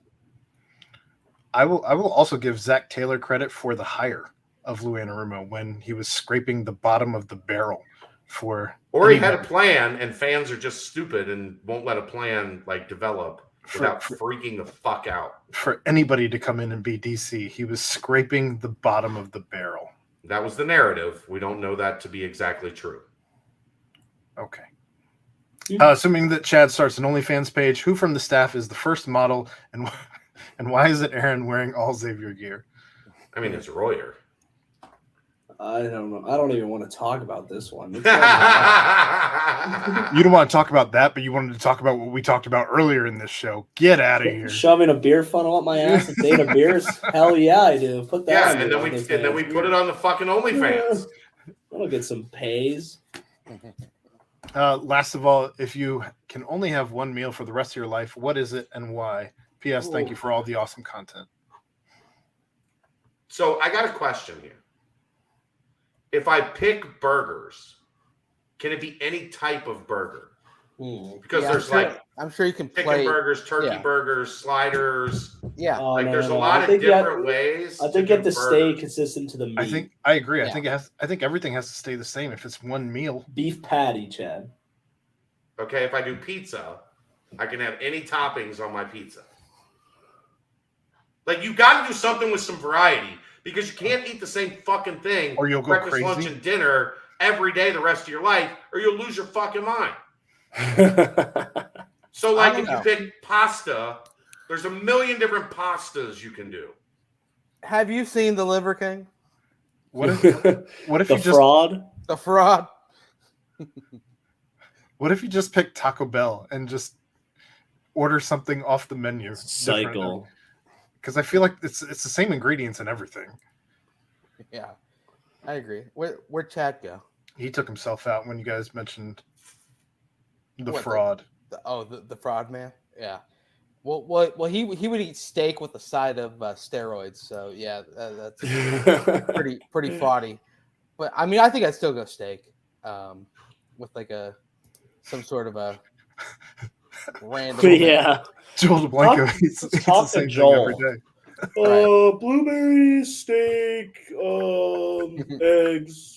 I will also give Zach Taylor credit for the hire of Lou Anarumo when he was scraping the bottom of the barrel for. Or he had a plan, and fans are just stupid and won't let a plan develop without freaking the fuck out. For anybody to come in and be DC, he was scraping the bottom of the barrel. That was the narrative. We don't know that to be exactly true. Okay. Assuming that Chad starts an OnlyFans page, who from the staff is the first model, and why is it Aaron wearing all Xavier gear? I mean, it's Royer. I don't know. I don't even want to talk about this one. You don't want to talk about that, but you wanted to talk about what we talked about earlier in this show. Get out of here. Shoving a beer funnel up my ass and Dana beers? Hell yeah, I do. Put that on. And then we put it on the fucking OnlyFans. I'll get some pays. Last of all, if you can only have one meal for the rest of your life, what is it and why? P.S. Thank you for all the awesome content. So I got a question here. If I pick burgers, can it be any type of burger? Because there's I'm sure you can chicken play burgers, turkey burgers, sliders. Yeah, there's a lot of different ways. I think you have to stay consistent to the meat. I agree. Yeah. I think everything has to stay the same if it's one meal. Beef patty, Chad. Okay, if I do pizza, I can have any toppings on my pizza. You got to do something with some variety. Because you can't eat the same fucking thing, or you'll go breakfast, crazy. lunch, and dinner every day the rest of your life, or you'll lose your fucking mind. So, if you pick pasta, there's a million different pastas you can do. Have you seen The Liver King? What if the fraud? The fraud. What if you just pick Taco Bell and just order something off the menu? Cycle. Because I feel like it's the same ingredients and everything. Yeah, I agree. Where'd Chad go? He took himself out when you guys mentioned the fraud. The fraud man. Yeah. Well, he would eat steak with a side of steroids. So yeah, that's pretty fraudy. But I mean, I think I'd still go steak, with some sort of a random. Yeah. Joel DeBlanco eats the same thing every day. Blueberries, steak, eggs,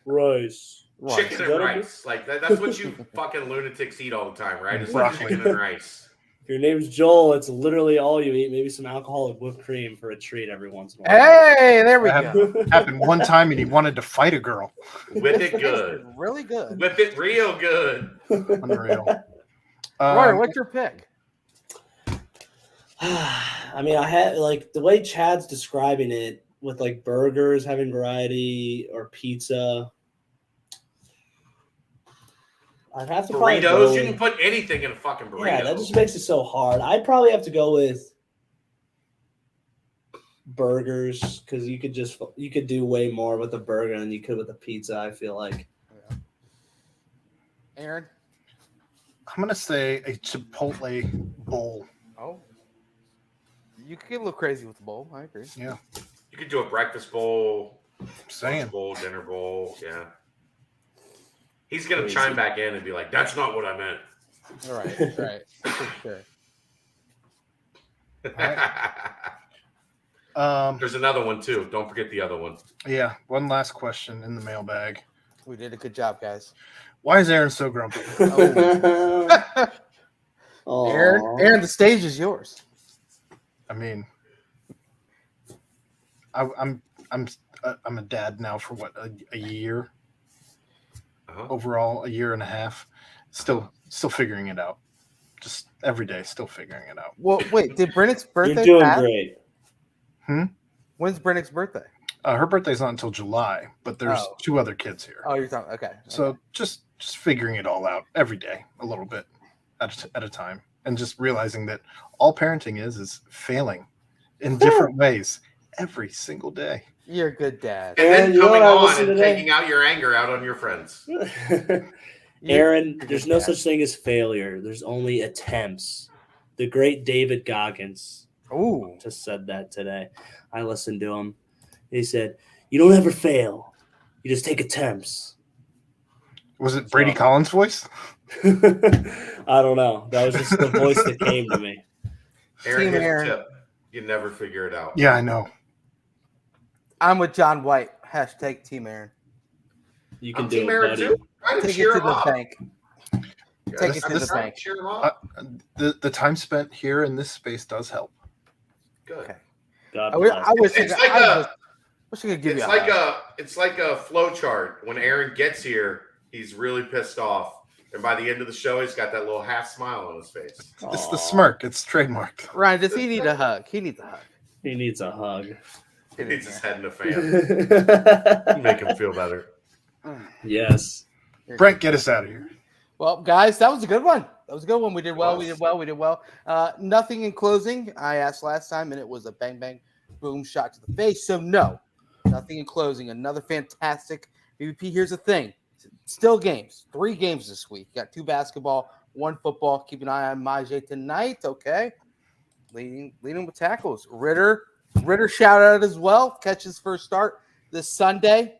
rice. Chicken and rice. That's what you fucking lunatics eat all the time, right? It's like chicken and rice. If your name's Joel, it's literally all you eat. Maybe some alcoholic whipped cream for a treat every once in a while. Hey, there we go. Happened one time and he wanted to fight a girl. Whip it good. Really good. Whip it real good. Unreal. Roy, what's your pick? I mean, I had the way Chad's describing it with burgers having variety or pizza. I'd have to burritos. You can put anything in a fucking burrito. Yeah, that just makes it so hard. I'd probably have to go with burgers because you could do way more with a burger than you could with a pizza. I feel like. Yeah. Aaron, I'm gonna say a Chipotle bowl. Oh. You could get a little crazy with the bowl. I agree. Yeah. You could do a breakfast bowl, lunch bowl, dinner bowl. Yeah. He's going to chime back in and be like, that's not what I meant. All right. For sure. There's another one, too. Don't forget the other one. Yeah. One last question in the mailbag. We did a good job, guys. Why is Aaron so grumpy? Aaron, the stage is yours. I mean, I'm a dad now for a year. Overall, a year and a half. Still figuring it out. Just every day, still figuring it out. Well, wait, did Brennick's birthday? You're doing great. When's Brennick's birthday? Her birthday's not until July, but there's 2 other kids here. Oh, you're talking. Okay. So just figuring it all out every day, a little bit at a time, and just realizing that all parenting is failing in different ways every single day. You're a good dad. And then coming on and taking out your anger out on your friends. Aaron, there's no such thing as failure. There's only attempts. The great David Goggins just said that today. I listened to him. He said, you don't ever fail. You just take attempts. Was it Brady Collins' voice? I don't know. That was just the voice that came to me. Aaron, here's the tip. You never figure it out. Yeah, I know. I'm with John White. # Team Aaron. You can I'm do Team it, Aaron buddy. too. Take it to the bank. Take it to the bank. Cheer him up. The time spent here in this space does help. Good. Okay. God I bless. wish It's I could give you it's like a flow chart. When Aaron gets here, he's really pissed off, and by the end of the show, he's got that little half smile on his face. It's the smirk. It's trademarked. Ryan, does he need a hug? He needs a hug. He needs a hug. He needs his head in a fan. Make him feel better. Yes. Brent, get us out of here. Well, guys, that was a good one. That was a good one. We did well. We did well. Nothing in closing. I asked last time, and it was a bang, bang, boom shot to the face. So, no, nothing in closing. Another fantastic BBP. Here's the thing. Still games. 3 games this week. Got 2 basketball, 1 football. Keep an eye on Majay tonight, okay? Leading with tackles. Ritter shout out as well. Catch his first start this Sunday.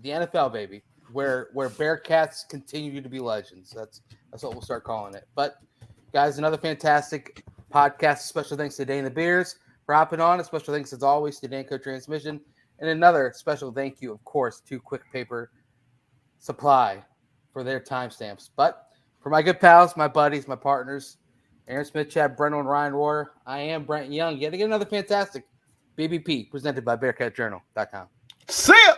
The NFL, baby. Where Bearcats continue to be legends. That's what we'll start calling it. But, guys, another fantastic podcast. Special thanks to Dane the Beers for hopping on. A special thanks, as always, to Danco Transmission. And another special thank you, of course, to Quick Paper Supply for their timestamps. But for my good pals, my buddies, my partners, Aaron Smith, Chad Brennan, and Ryan Royer, I am Brent Young. Yet again, another fantastic BBP presented by BearcatJournal.com. See ya!